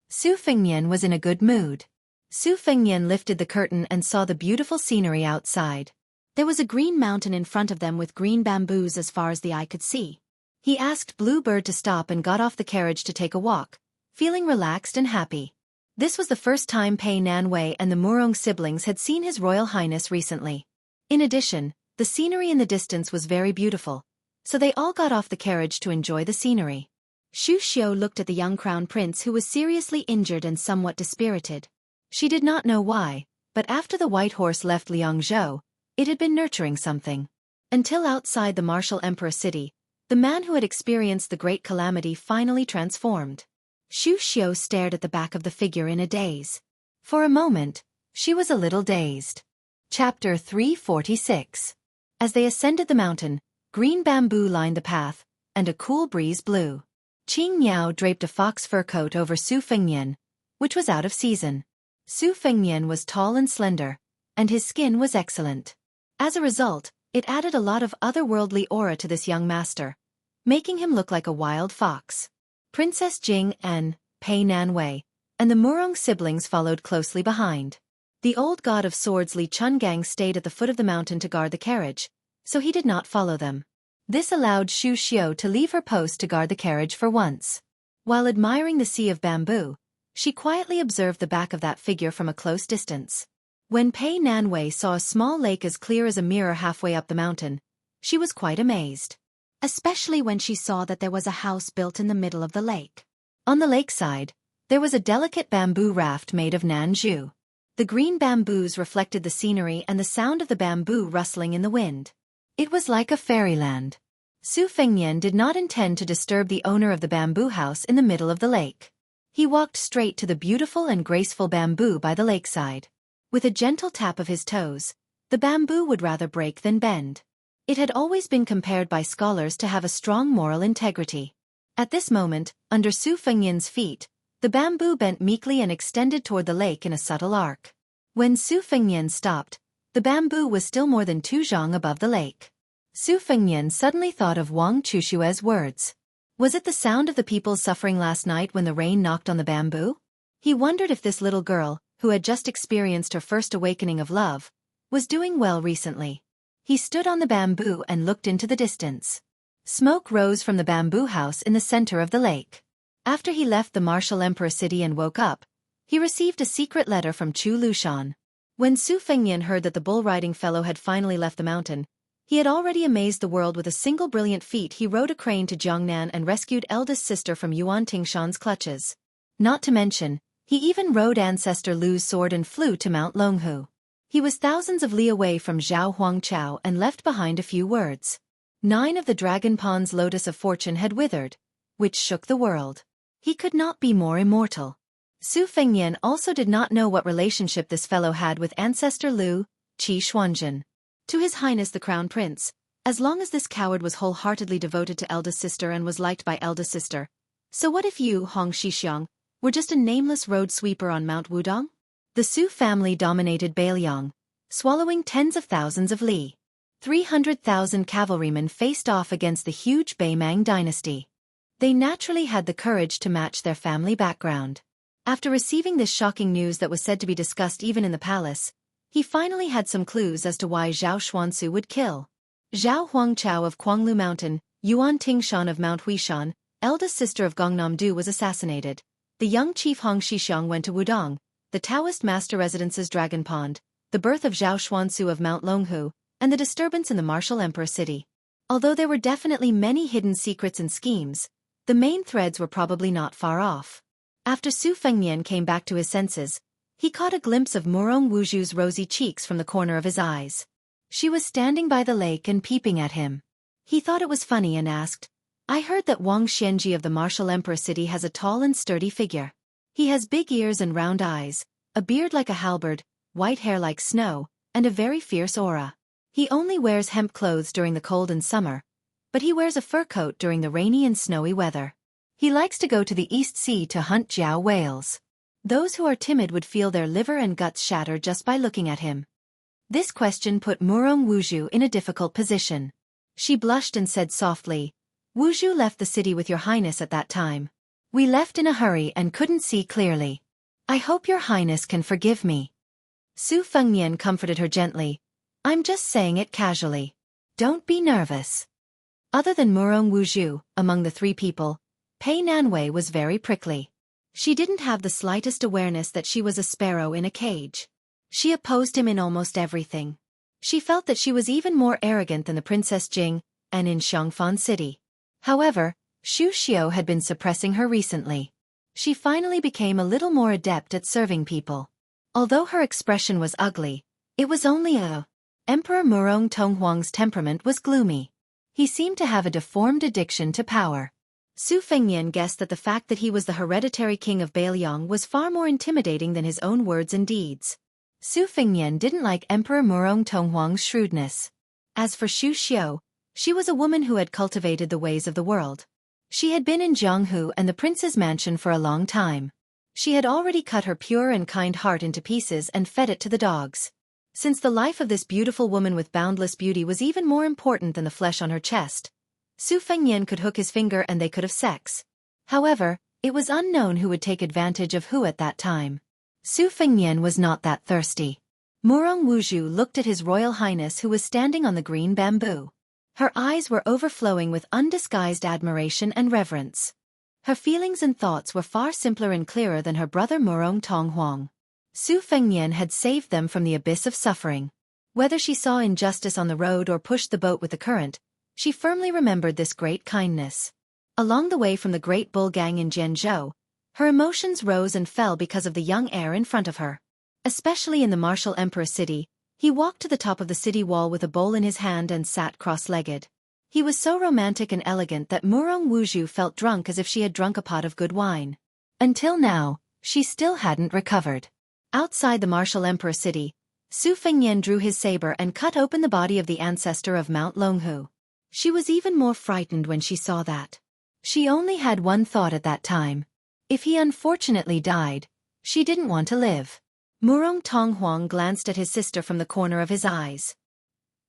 Su Fengnian was in a good mood. Su Fengnian lifted the curtain and saw the beautiful scenery outside. There was a green mountain in front of them with green bamboos as far as the eye could see. He asked Bluebird to stop and got off the carriage to take a walk, feeling relaxed and happy. This was the first time Pei Nanwei and the Murong siblings had seen His Royal Highness recently. In addition, the scenery in the distance was very beautiful, so they all got off the carriage to enjoy the scenery. Xu Xiu looked at the young crown prince who was seriously injured and somewhat dispirited. She did not know why, but after the white horse left Liangzhou, it had been nurturing something. Until outside the martial emperor city, the man who had experienced the great calamity finally transformed. Xu Xiu stared at the back of the figure in a daze. For a moment, she was a little dazed. Chapter 346. As they ascended the mountain, green bamboo lined the path, and a cool breeze blew. Qing Niao draped a fox fur coat over Su Fengnian, which was out of season. Su Fengnian was tall and slender, and his skin was excellent. As a result, it added a lot of otherworldly aura to this young master, making him look like a wild fox. Princess Jing and Pei Nanwei and the Murong siblings followed closely behind. The old god of swords Li Chungang stayed at the foot of the mountain to guard the carriage, so he did not follow them. This allowed Xu Xiu to leave her post to guard the carriage for once. While admiring the sea of bamboo, she quietly observed the back of that figure from a close distance. When Pei Nanwei saw a small lake as clear as a mirror halfway up the mountain, she was quite amazed. Especially when she saw that there was a house built in the middle of the lake. On the lakeside, there was a delicate bamboo raft made of nanju. The green bamboos reflected the scenery and the sound of the bamboo rustling in the wind. It was like a fairyland. Su Fengnian did not intend to disturb the owner of the bamboo house in the middle of the lake. He walked straight to the beautiful and graceful bamboo by the lakeside. With a gentle tap of his toes, the bamboo would rather break than bend. It had always been compared by scholars to have a strong moral integrity. At this moment, under Su Fengnian's feet, the bamboo bent meekly and extended toward the lake in a subtle arc. When Su Fengnian stopped, the bamboo was still more than 2 zhang above the lake. Su Fengnian suddenly thought of Wang Chushue's words. Was it the sound of the people suffering last night when the rain knocked on the bamboo? He wondered if this little girl, who had just experienced her first awakening of love, was doing well recently. He stood on the bamboo and looked into the distance. Smoke rose from the bamboo house in the center of the lake. After he left the martial emperor city and woke up, he received a secret letter from Chu Lushan. When Su Fengnian heard that the bull-riding fellow had finally left the mountain, He had already amazed the world with a single brilliant feat. He rode a crane to Jiangnan and rescued eldest sister from Yuan Tingshan's clutches. Not to mention, he even rode ancestor Lu's sword and flew to Mount Longhu. He was thousands of li away from Zhao Huangchao and left behind a few words. 9 of the Dragon Pond's lotus of fortune had withered, which shook the world. He could not be more immortal. Su Fengnian also did not know what relationship this fellow had with ancestor Lu, Qi Xuanzhen. To His Highness the Crown Prince, as long as this coward was wholeheartedly devoted to eldest sister and was liked by eldest sister, so what if you, Hong Shixiang, were just a nameless road sweeper on Mount Wudong? The Su family dominated Bailiang, swallowing tens of thousands of li. 300,000 cavalrymen faced off against the huge Beimang dynasty. They naturally had the courage to match their family background. After receiving this shocking news that was said to be discussed even in the palace, he finally had some clues as to why Zhao Xuansu would kill. Zhao Huangchao of Kuanglu Mountain, Yuan Tingshan of Mount Huishan, eldest sister of Gongnam-du, was assassinated. The young chief Hong Shixiang went to Wudong, the Taoist master residence's Dragon Pond, the birth of Zhao Xuansu of Mount Longhu, and the disturbance in the martial emperor city. Although there were definitely many hidden secrets and schemes, the main threads were probably not far off. After Su Fengnian came back to his senses, he caught a glimpse of Murong Wuju's rosy cheeks from the corner of his eyes. She was standing by the lake and peeping at him. He thought it was funny and asked, "I heard that Wang Xianji of the martial emperor city has a tall and sturdy figure. He has big ears and round eyes, a beard like a halberd, white hair like snow, and a very fierce aura. He only wears hemp clothes during the cold and summer, but he wears a fur coat during the rainy and snowy weather. He likes to go to the East Sea to hunt jiao whales. Those who are timid would feel their liver and guts shatter just by looking at him." This question put Murong Wuju in a difficult position. She blushed and said softly, "Wuju left the city with your highness at that time. We left in a hurry and couldn't see clearly. I hope your highness can forgive me." Su Fengnian comforted her gently, "I'm just saying it casually. Don't be nervous." Other than Murong Wuju, among the 3 people, Pei Nanwei was very prickly. She didn't have the slightest awareness that she was a sparrow in a cage. She opposed him in almost everything. She felt that she was even more arrogant than the Princess Jing, and in Xiangfan City. However, Xu Xiu had been suppressing her recently. She finally became a little more adept at serving people. Although her expression was ugly, it was only a. Emperor Murong Tonghuang's temperament was gloomy. He seemed to have a deformed addiction to power. Su Fengnian guessed that the fact that he was the hereditary king of Bailiang was far more intimidating than his own words and deeds. Su Fengnian didn't like Emperor Murong Tonghuang's shrewdness. As for Xu Xiu, she was a woman who had cultivated the ways of the world. She had been in Jianghu and the prince's mansion for a long time. She had already cut her pure and kind heart into pieces and fed it to the dogs. Since the life of this beautiful woman with boundless beauty was even more important than the flesh on her chest, Su Fengnian could hook his finger and they could have sex. However, it was unknown who would take advantage of who at that time. Su Fengnian was not that thirsty. Murong Wuju looked at His Royal Highness who was standing on the green bamboo. Her eyes were overflowing with undisguised admiration and reverence. Her feelings and thoughts were far simpler and clearer than her brother Murong Tonghuang. Su Fengnian had saved them from the abyss of suffering. Whether she saw injustice on the road or pushed the boat with the current, she firmly remembered this great kindness. Along the way from the Great Bull Gang in Jianzhou, her emotions rose and fell because of the young heir in front of her. Especially in the martial emperor city, he walked to the top of the city wall with a bowl in his hand and sat cross-legged. He was so romantic and elegant that Murong Wuju felt drunk as if she had drunk a pot of good wine. Until now, she still hadn't recovered. Outside the martial emperor city, Su Fengnian drew his saber and cut open the body of the ancestor of Mount Longhu. She was even more frightened when she saw that. She only had one thought at that time. If he unfortunately died, she didn't want to live. Murong Tonghuang glanced at his sister from the corner of his eyes.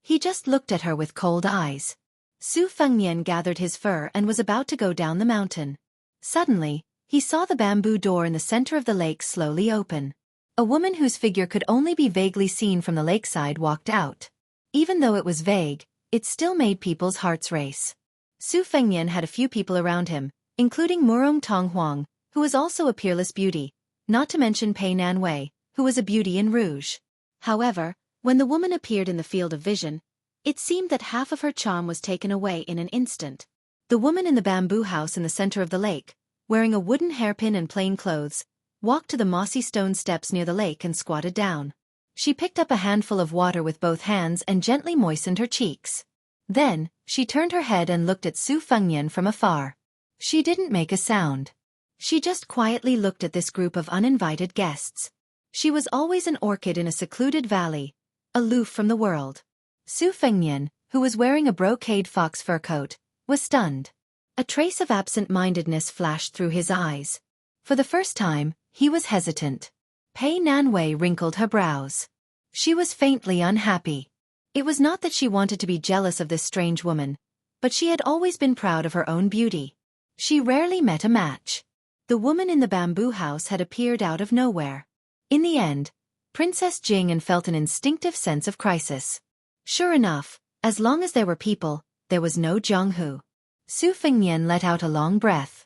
He just looked at her with cold eyes. Su Fengnian gathered his fur and was about to go down the mountain. Suddenly, he saw the bamboo door in the center of the lake slowly open. A woman whose figure could only be vaguely seen from the lakeside walked out. Even though it was vague, it still made people's hearts race. Su Fengnian had a few people around him, including Murong Tonghuang, who was also a peerless beauty, not to mention Pei Nanwei, who was a beauty in rouge. However, when the woman appeared in the field of vision, It seemed that half of her charm was taken away in an instant. The woman in the bamboo house in the center of the lake, wearing a wooden hairpin and plain clothes, walked to the mossy stone steps near the lake and squatted down. She picked up a handful of water with both hands and gently moistened her cheeks. Then, she turned her head and looked at Su Fengnian from afar. She didn't make a sound. She just quietly looked at this group of uninvited guests. She was always an orchid in a secluded valley, aloof from the world. Su Fengnian, who was wearing a brocade fox fur coat, was stunned. A trace of absent-mindedness flashed through his eyes. For the first time, he was hesitant. Pei Nanwei wrinkled her brows. She was faintly unhappy. It was not that she wanted to be jealous of this strange woman, but she had always been proud of her own beauty. She rarely met a match. The woman in the bamboo house had appeared out of nowhere. In the end, Princess Jing felt an instinctive sense of crisis. Sure enough, as long as there were people, there was no Zhonghu. Su Fengnian let out a long breath.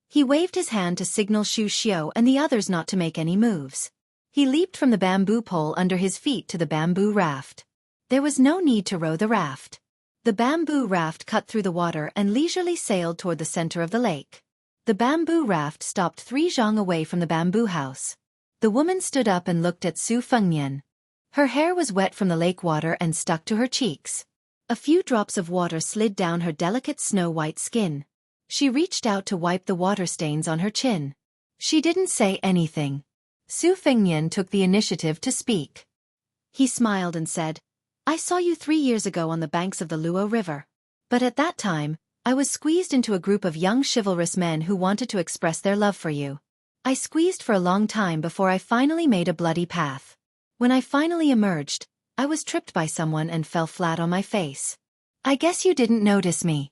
He waved his hand to signal Xu Xiu and the others not to make any moves. He leaped from the bamboo pole under his feet to the bamboo raft. There was no need to row the raft. The bamboo raft cut through the water and leisurely sailed toward the center of the lake. The bamboo raft stopped 3 zhang away from the bamboo house. The woman stood up and looked at Su Fengnian. Her hair was wet from the lake water and stuck to her cheeks. A few drops of water slid down her delicate snow-white skin. She reached out to wipe the water stains on her chin. She didn't say anything. Su Fengnian took the initiative to speak. He smiled and said, "I saw you 3 years ago on the banks of the Luo River. But at that time, I was squeezed into a group of young chivalrous men who wanted to express their love for you. I squeezed for a long time before I finally made a bloody path. When I finally emerged, I was tripped by someone and fell flat on my face. I guess you didn't notice me."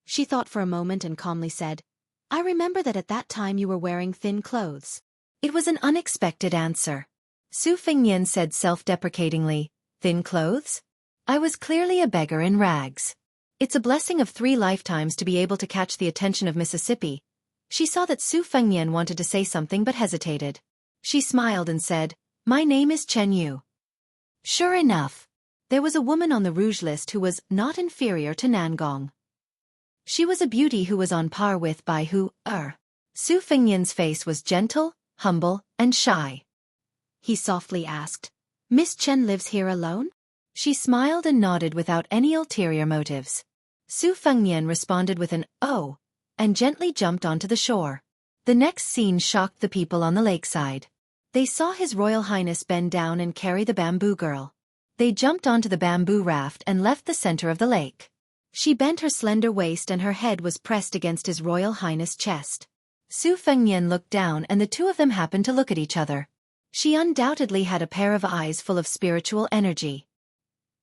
She thought for a moment and calmly said, "I remember that at that time you were wearing thin clothes." It was an unexpected answer. Su Fengnian said self-deprecatingly, "Thin clothes? I was clearly a beggar in rags. It's a blessing of 3 lifetimes to be able to catch the attention of Mississippi." She saw that Su Fengnian wanted to say something but hesitated. She smiled and said, "My name is Chen Yu." Sure enough, there was a woman on the rouge list who was not inferior to Nangong. She was a beauty who was on par with Bai Hu. Su Fengnian's face was gentle, humble, and shy. He softly asked, "Miss Chen lives here alone?" She smiled and nodded without any ulterior motives. Su Fengnian responded with an "oh," and gently jumped onto the shore. The next scene shocked the people on the lakeside. They saw His Royal Highness bend down and carry the bamboo girl. They jumped onto the bamboo raft and left the center of the lake. She bent her slender waist and her head was pressed against His Royal Highness' chest. Su Fengnian looked down and the two of them happened to look at each other. She undoubtedly had a pair of eyes full of spiritual energy.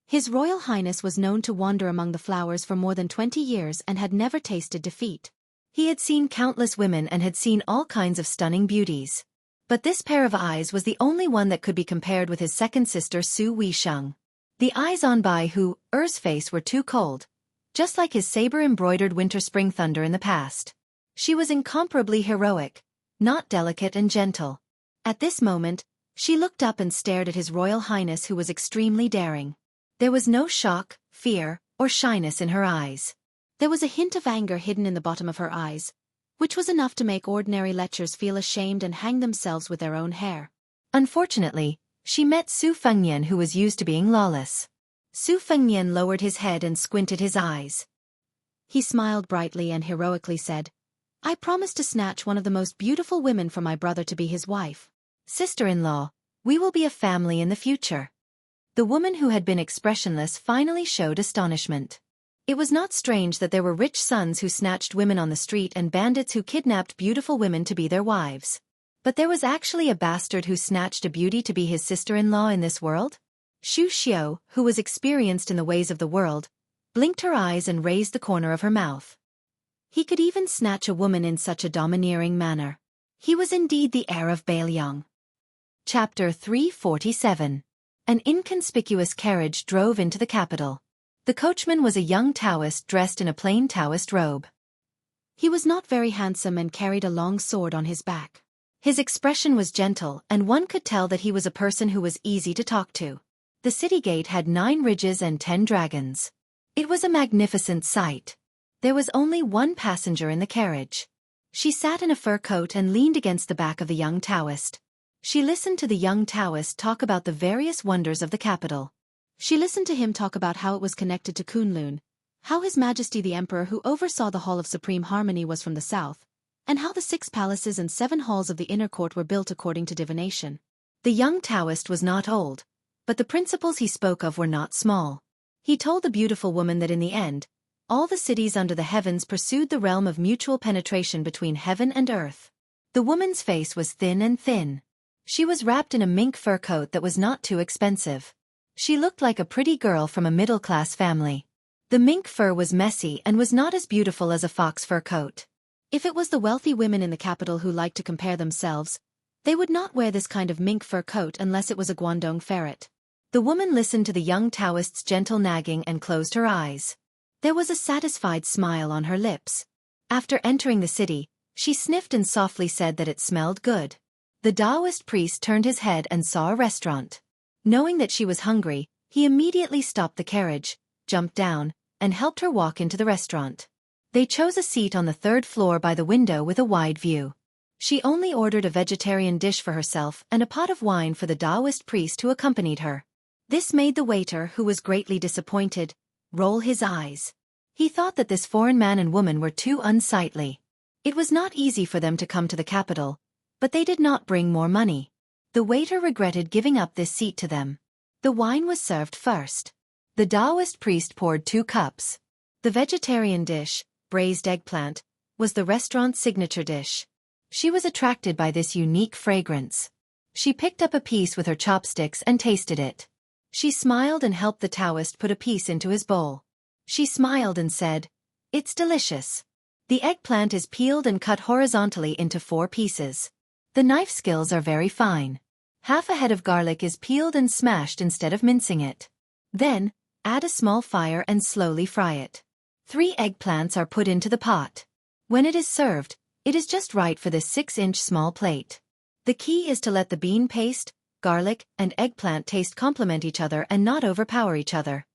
His Royal Highness was known to wander among the flowers for more than 20 years and had never tasted defeat. He had seen countless women and had seen all kinds of stunning beauties. But this pair of eyes was the only one that could be compared with his second sister Su Weisheng. The eyes on Bai Hu's face were too cold, just like his saber-embroidered winter-spring thunder in the past. She was incomparably heroic, not delicate and gentle. At this moment, she looked up and stared at His Royal Highness who was extremely daring. There was no shock, fear, or shyness in her eyes. There was a hint of anger hidden in the bottom of her eyes, which was enough to make ordinary lechers feel ashamed and hang themselves with their own hair. Unfortunately, she met Su Fengnian who was used to being lawless. Su Fengnian lowered his head and squinted his eyes. He smiled brightly and heroically said, "I promise to snatch one of the most beautiful women for my brother to be his wife. Sister-in-law, we will be a family in the future." The woman who had been expressionless finally showed astonishment. It was not strange that there were rich sons who snatched women on the street and bandits who kidnapped beautiful women to be their wives. But there was actually a bastard who snatched a beauty to be his sister-in-law in this world? Xu Xiu, who was experienced in the ways of the world, blinked her eyes and raised the corner of her mouth. He could even snatch a woman in such a domineering manner. He was indeed the heir of Bailiang. Chapter 347. An inconspicuous carriage drove into the capital. The coachman was a young Taoist dressed in a plain Taoist robe. He was not very handsome and carried a long sword on his back. His expression was gentle and one could tell that he was a person who was easy to talk to. The city gate had 9 ridges and 10 dragons. It was a magnificent sight. There was only one passenger in the carriage. She sat in a fur coat and leaned against the back of the young Taoist. She listened to the young Taoist talk about the various wonders of the capital. She listened to him talk about how it was connected to Kunlun, how His Majesty the Emperor who oversaw the Hall of Supreme Harmony was from the south, and how the 6 palaces and 7 halls of the inner court were built according to divination. The young Taoist was not old, but the principles he spoke of were not small. He told the beautiful woman that in the end, all the cities under the heavens pursued the realm of mutual penetration between heaven and earth. The woman's face was thin and thin. She was wrapped in a mink fur coat that was not too expensive. She looked like a pretty girl from a middle-class family. The mink fur was messy and was not as beautiful as a fox fur coat. If it was the wealthy women in the capital who liked to compare themselves, they would not wear this kind of mink fur coat unless it was a Guangdong ferret. The woman listened to the young Taoist's gentle nagging and closed her eyes. There was a satisfied smile on her lips. After entering the city, she sniffed and softly said that it smelled good. The Taoist priest turned his head and saw a restaurant. Knowing that she was hungry, he immediately stopped the carriage, jumped down, and helped her walk into the restaurant. They chose a seat on the 3rd floor by the window with a wide view. She only ordered a vegetarian dish for herself and a pot of wine for the Taoist priest who accompanied her. This made the waiter, who was greatly disappointed, roll his eyes. He thought that this foreign man and woman were too unsightly. It was not easy for them to come to the capital, but they did not bring more money. The waiter regretted giving up this seat to them. The wine was served first. The Taoist priest poured 2 cups. The vegetarian dish, braised eggplant, was the restaurant's signature dish. She was attracted by this unique fragrance. She picked up a piece with her chopsticks and tasted it. She smiled and helped the Taoist put a piece into his bowl. She smiled and said, "It's delicious." The eggplant is peeled and cut horizontally into 4 pieces. The knife skills are very fine. Half a head of garlic is peeled and smashed instead of mincing it. Then, add a small fire and slowly fry it. 3 eggplants are put into the pot. When it is served, it is just right for this 6-inch small plate. The key is to let the bean paste, garlic, and eggplant taste complement each other and not overpower each other.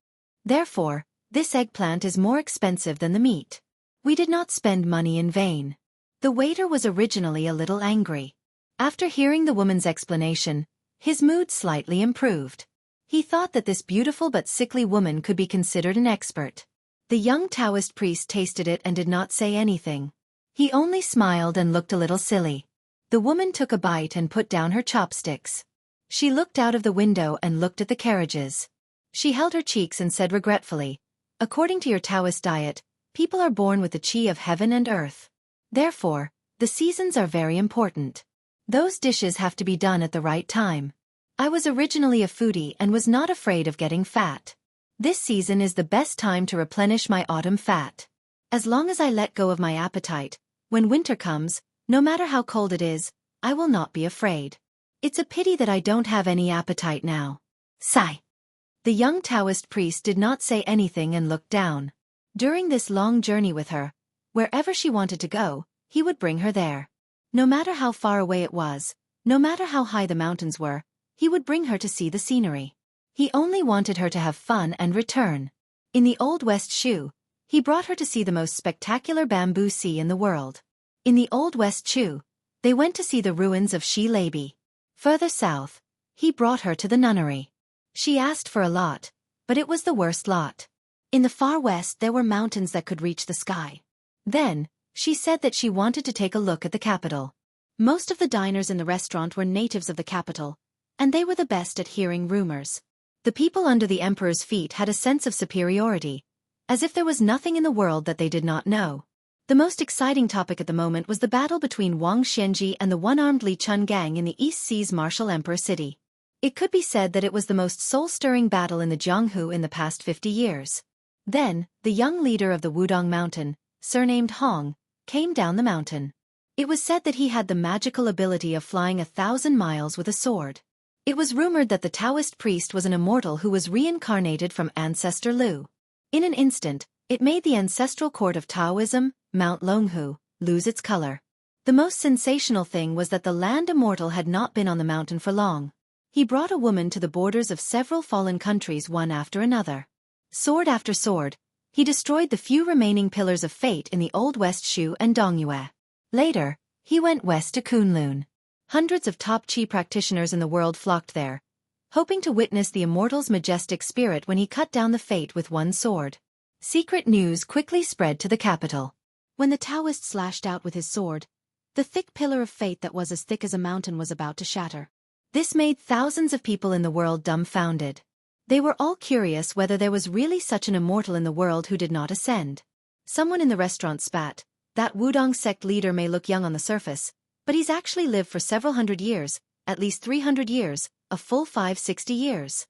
Therefore, this eggplant is more expensive than the meat. We did not spend money in vain. The waiter was originally a little angry. After hearing the woman's explanation, his mood slightly improved. He thought that this beautiful but sickly woman could be considered an expert. The young Taoist priest tasted it and did not say anything. He only smiled and looked a little silly. The woman took a bite and put down her chopsticks. She looked out of the window and looked at the carriages. She held her cheeks and said regretfully, "According to your Taoist diet, people are born with the qi of heaven and earth. Therefore, the seasons are very important. Those dishes have to be done at the right time. I was originally a foodie and was not afraid of getting fat. This season is the best time to replenish my autumn fat. As long as I let go of my appetite, when winter comes, no matter how cold it is, I will not be afraid. It's a pity that I don't have any appetite now." Sigh. The young Taoist priest did not say anything and looked down. During this long journey with her, wherever she wanted to go, he would bring her there. No matter how far away it was, no matter how high the mountains were, he would bring her to see the scenery. He only wanted her to have fun and return. In the Old West Shu, he brought her to see the most spectacular bamboo sea in the world. In the Old West Shu, they went to see the ruins of Shi Labi. Further south, he brought her to the nunnery. She asked for a lot, but it was the worst lot. In the far west there were mountains that could reach the sky. Then, she said that she wanted to take a look at the capital. Most of the diners in the restaurant were natives of the capital, and they were the best at hearing rumors. The people under the emperor's feet had a sense of superiority, as if there was nothing in the world that they did not know. The most exciting topic at the moment was the battle between Wang Xianji and the one-armed Li Chun gang in the East Sea's martial emperor city. It could be said that it was the most soul-stirring battle in the Jianghu in the past 50 years. Then, the young leader of the Wudong Mountain, surnamed Hong, came down the mountain. It was said that he had the magical ability of flying 1,000 miles with a sword. It was rumored that the Taoist priest was an immortal who was reincarnated from ancestor Lu. In an instant, it made the ancestral court of Taoism, Mount Longhu, lose its color. The most sensational thing was that the land immortal had not been on the mountain for long. He brought a woman to the borders of several fallen countries one after another. Sword after sword, he destroyed the few remaining pillars of fate in the Old West Shu and Dongyue. Later, he went west to Kunlun. Hundreds of top chi practitioners in the world flocked there, hoping to witness the immortal's majestic spirit when he cut down the fate with one sword. Secret news quickly spread to the capital. When the Taoist slashed out with his sword, the thick pillar of fate that was as thick as a mountain was about to shatter. This made thousands of people in the world dumbfounded. They were all curious whether there was really such an immortal in the world who did not ascend. Someone in the restaurant spat, "That Wudong sect leader may look young on the surface, but he's actually lived for several hundred years, at least 300 years, a full 560 years.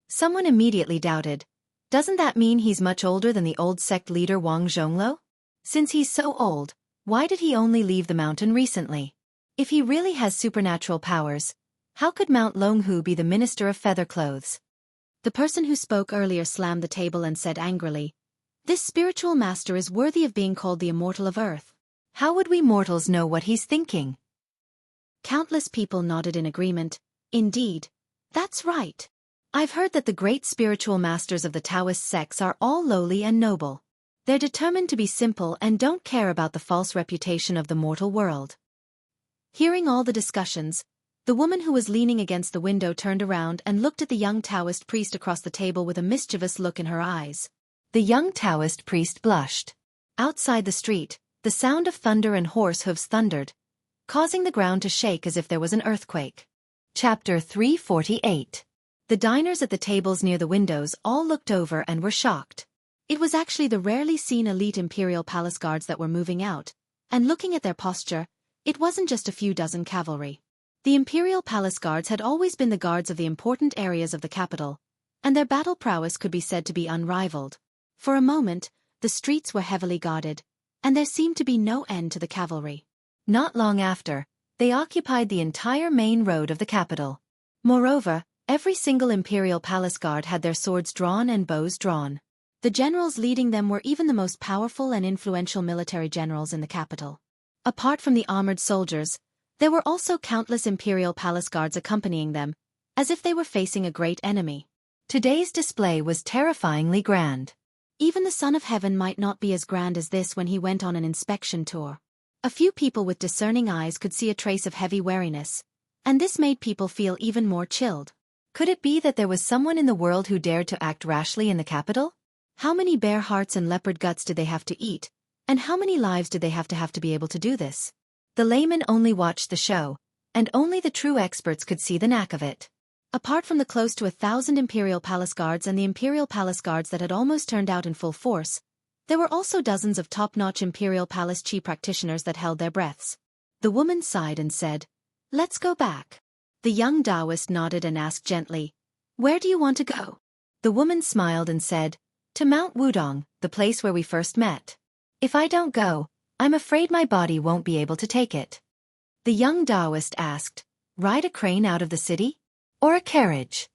Someone immediately doubted, "Doesn't that mean he's much older than the old sect leader Wang Zhonglo? Since he's so old, why did he only leave the mountain recently? If he really has supernatural powers, how could Mount Longhu be the minister of feather clothes?" The person who spoke earlier slammed the table and said angrily, "This spiritual master is worthy of being called the immortal of Earth. How would we mortals know what he's thinking?" Countless people nodded in agreement. Indeed, that's right. I've heard that the great spiritual masters of the Taoist sects are all lowly and noble. They're determined to be simple and don't care about the false reputation of the mortal world. Hearing all the discussions, the woman who was leaning against the window turned around and looked at the young Taoist priest across the table with a mischievous look in her eyes. The young Taoist priest blushed. Outside the street, the sound of thunder and horse hooves thundered, causing the ground to shake as if there was an earthquake. Chapter 348. The diners at the tables near the windows all looked over and were shocked. It was actually the rarely seen elite imperial palace guards that were moving out, and looking at their posture, it wasn't just a few dozen cavalry. The imperial palace guards had always been the guards of the important areas of the capital, and their battle prowess could be said to be unrivaled. For a moment, the streets were heavily guarded, and there seemed to be no end to the cavalry. Not long after, they occupied the entire main road of the capital. Moreover, every single imperial palace guard had their swords drawn and bows drawn. The generals leading them were even the most powerful and influential military generals in the capital. Apart from the armored soldiers, there were also countless imperial palace guards accompanying them, as if they were facing a great enemy. Today's display was terrifyingly grand. Even the Son of Heaven might not be as grand as this when he went on an inspection tour. A few people with discerning eyes could see a trace of heavy wariness, and this made people feel even more chilled. Could it be that there was someone in the world who dared to act rashly in the capital? How many bear hearts and leopard guts did they have to eat, and how many lives did they have to be able to do this? The layman only watched the show, and only the true experts could see the knack of it. Apart from the close to 1,000 imperial palace guards and the imperial palace guards that had almost turned out in full force, there were also dozens of top-notch imperial palace chi practitioners that held their breaths. The woman sighed and said, "Let's go back." The young Taoist nodded and asked gently, "Where do you want to go?" The woman smiled and said, "To Mount Wudong, the place where we first met. If I don't go, I'm afraid my body won't be able to take it." The young Taoist asked, "Ride a crane out of the city? Or a carriage?"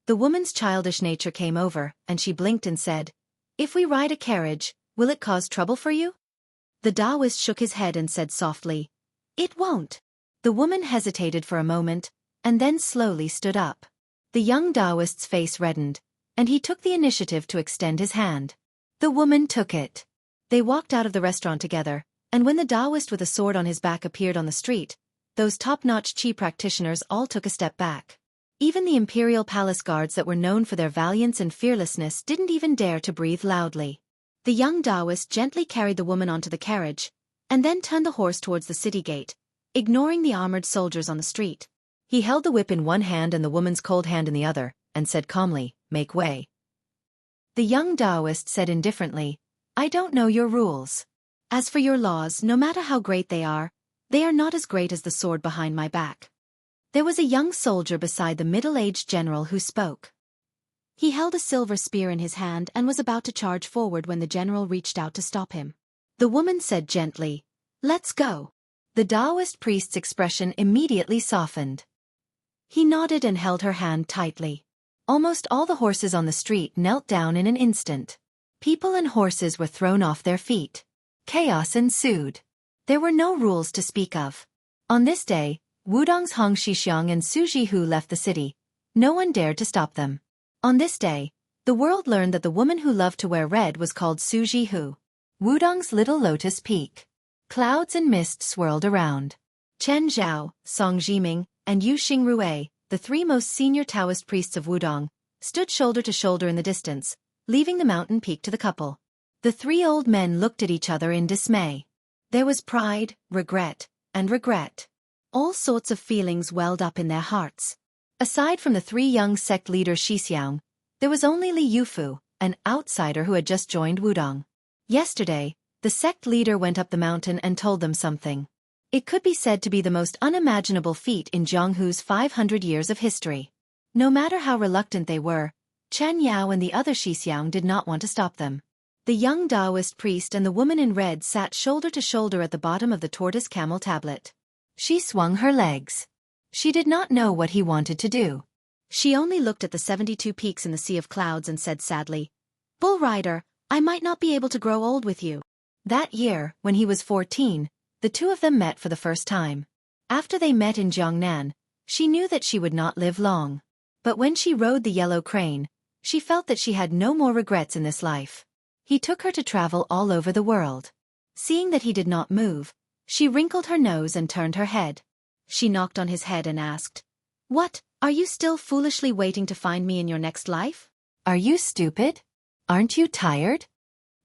The woman's childish nature came over, and she blinked and said, "If we ride a carriage, will it cause trouble for you?" The Taoist shook his head and said softly, "It won't." The woman hesitated for a moment, and then slowly stood up. The young Taoist's face reddened, and he took the initiative to extend his hand. The woman took it. They walked out of the restaurant together, and when the Taoist with a sword on his back appeared on the street, those top-notch chi practitioners all took a step back. Even the imperial palace guards that were known for their valiance and fearlessness didn't even dare to breathe loudly. The young Taoist gently carried the woman onto the carriage, and then turned the horse towards the city gate, ignoring the armored soldiers on the street. He held the whip in one hand and the woman's cold hand in the other, and said calmly, "Make way." The young Taoist said indifferently, "I don't know your rules. As for your laws, no matter how great they are not as great as the sword behind my back." There was a young soldier beside the middle-aged general who spoke. He held a silver spear in his hand and was about to charge forward when the general reached out to stop him. The woman said gently, "Let's go." The Taoist priest's expression immediately softened. He nodded and held her hand tightly. Almost all the horses on the street knelt down in an instant. People and horses were thrown off their feet. Chaos ensued. There were no rules to speak of. On this day, Wudong's Hong Shixiang and Su Jihu left the city. No one dared to stop them. On this day, the world learned that the woman who loved to wear red was called Su Jihu. Wudong's little lotus peak. Clouds and mist swirled around. Chen Zhao, Song Jiming, and Yu Xingrui, the three most senior Taoist priests of Wudong, stood shoulder to shoulder in the distance, leaving the mountain peak to the couple. The three old men looked at each other in dismay. There was pride, regret, and regret. All sorts of feelings welled up in their hearts. Aside from the three young sect leaders Shixiang, there was only Li Yufu, an outsider who had just joined Wudong. Yesterday, the sect leader went up the mountain and told them something. It could be said to be the most unimaginable feat in Jianghu's 500 years of history. No matter how reluctant they were, Chen Yao and the other Shixiang did not want to stop them. The young Taoist priest and the woman in red sat shoulder to shoulder at the bottom of the tortoise camel tablet. She swung her legs. She did not know what he wanted to do. She only looked at the 72 peaks in the sea of clouds and said sadly, "Bull Rider, I might not be able to grow old with you." That year, when he was 14, the two of them met for the first time. After they met in Jiangnan, she knew that she would not live long. But when she rode the yellow crane, she felt that she had no more regrets in this life. He took her to travel all over the world. Seeing that he did not move, she wrinkled her nose and turned her head. She knocked on his head and asked, "What, are you still foolishly waiting to find me in your next life? Are you stupid? Aren't you tired?"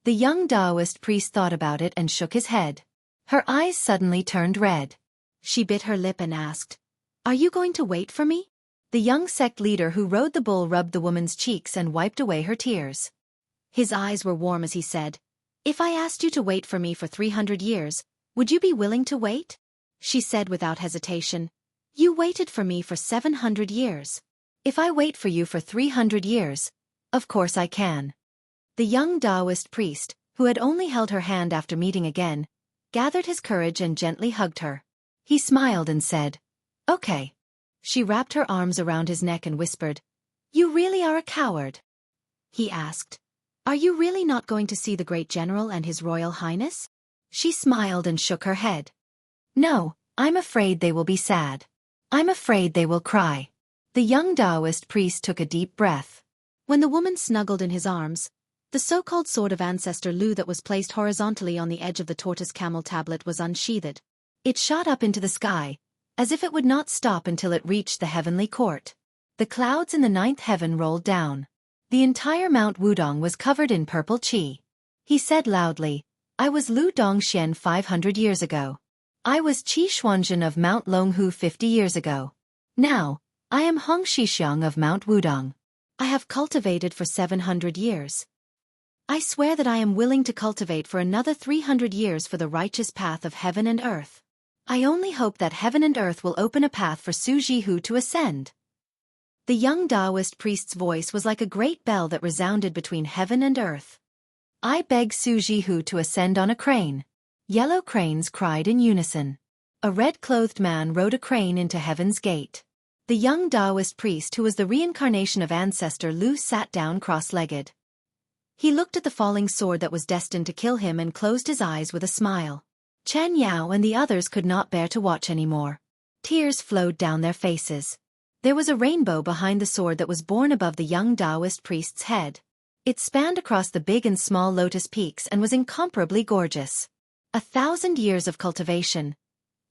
The young Taoist priest thought about it and shook his head. Her eyes suddenly turned red. She bit her lip and asked, "Are you going to wait for me?" The young sect leader who rode the bull rubbed the woman's cheeks and wiped away her tears. His eyes were warm as he said, "If I asked you to wait for me for 300 years, would you be willing to wait?" She said without hesitation, "You waited for me for 700 years. If I wait for you for 300 years, of course I can." The young Taoist priest, who had only held her hand after meeting again, gathered his courage and gently hugged her. He smiled and said, "Okay." She wrapped her arms around his neck and whispered, "You really are a coward." He asked, "Are you really not going to see the great general and his royal highness?" She smiled and shook her head. "No, I'm afraid they will be sad. I'm afraid they will cry." The young Taoist priest took a deep breath. When the woman snuggled in his arms, the so-called sword of ancestor Lu that was placed horizontally on the edge of the tortoise camel tablet was unsheathed. It shot up into the sky, as if it would not stop until it reached the heavenly court. The clouds in the ninth heaven rolled down. The entire Mount Wudong was covered in purple qi. He said loudly, "I was Lu Dongxian 500 years ago. I was Qi Xuanzhen of Mount Longhu 50 years ago. Now, I am Hong Shixiang of Mount Wudong. I have cultivated for 700 years. I swear that I am willing to cultivate for another 300 years for the righteous path of heaven and earth. I only hope that heaven and earth will open a path for Su Jihu to ascend." The young Taoist priest's voice was like a great bell that resounded between heaven and earth. "I beg Su Jihu to ascend on a crane." Yellow cranes cried in unison. A red-clothed man rode a crane into heaven's gate. The young Taoist priest who was the reincarnation of ancestor Lu sat down cross-legged. He looked at the falling sword that was destined to kill him and closed his eyes with a smile. Chen Yao and the others could not bear to watch anymore. Tears flowed down their faces. There was a rainbow behind the sword that was borne above the young Taoist priest's head. It spanned across the big and small lotus peaks and was incomparably gorgeous. 1,000 years of cultivation.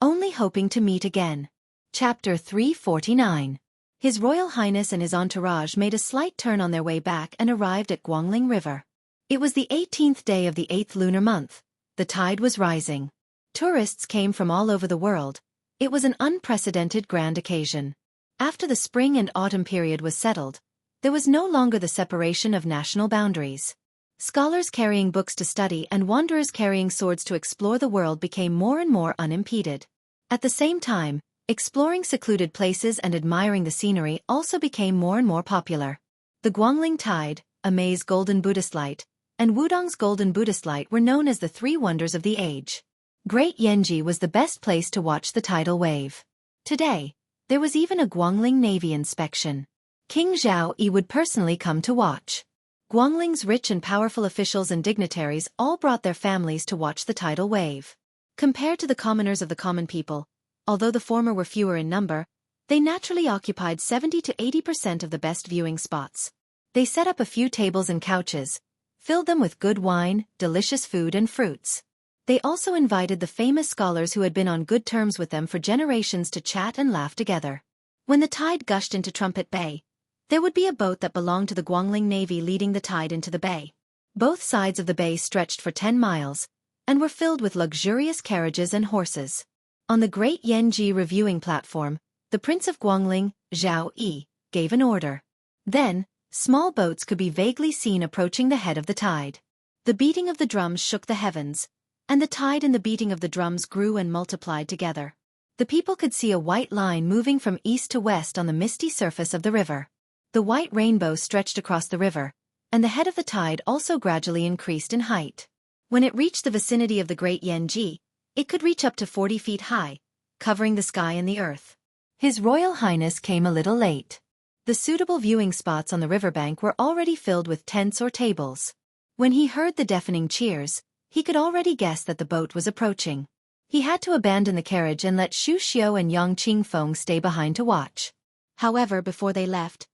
Only hoping to meet again. Chapter 349. His Royal Highness and his entourage made a slight turn on their way back and arrived at Guangling River. It was the 18th day of the 8th lunar month. The tide was rising. Tourists came from all over the world. It was an unprecedented grand occasion. After the spring and autumn period was settled, there was no longer the separation of national boundaries. Scholars carrying books to study and wanderers carrying swords to explore the world became more and more unimpeded. At the same time, exploring secluded places and admiring the scenery also became more and more popular. The Guangling Tide, Amei's Golden Buddhist Light, and Wudong's Golden Buddhist Light were known as the three wonders of the age. Great Yanji was the best place to watch the tidal wave. Today, there was even a Guangling Navy inspection. King Zhao Yi would personally come to watch. Guangling's rich and powerful officials and dignitaries all brought their families to watch the tidal wave. Compared to the commoners of the common people, Although the former were fewer in number, they naturally occupied 70 to 80% of the best viewing spots. They set up a few tables and couches, filled them with good wine, delicious food and fruits. They also invited the famous scholars who had been on good terms with them for generations to chat and laugh together. When the tide gushed into Trumpet Bay, there would be a boat that belonged to the Guangling Navy leading the tide into the bay. Both sides of the bay stretched for 10 miles, and were filled with luxurious carriages and horses. On the great Yanji reviewing platform, the Prince of Guangling, Zhao Yi, gave an order. Then, small boats could be vaguely seen approaching the head of the tide. The beating of the drums shook the heavens, and the tide and the beating of the drums grew and multiplied together. The people could see a white line moving from east to west on the misty surface of the river. The white rainbow stretched across the river, and the head of the tide also gradually increased in height. When it reached the vicinity of the great Yanji, it could reach up to 40 feet high, covering the sky and the earth. His Royal Highness came a little late. The suitable viewing spots on the riverbank were already filled with tents or tables. When he heard the deafening cheers, he could already guess that the boat was approaching. He had to abandon the carriage and let Xu Xiu and Yang Qingfeng stay behind to watch. However, before they left,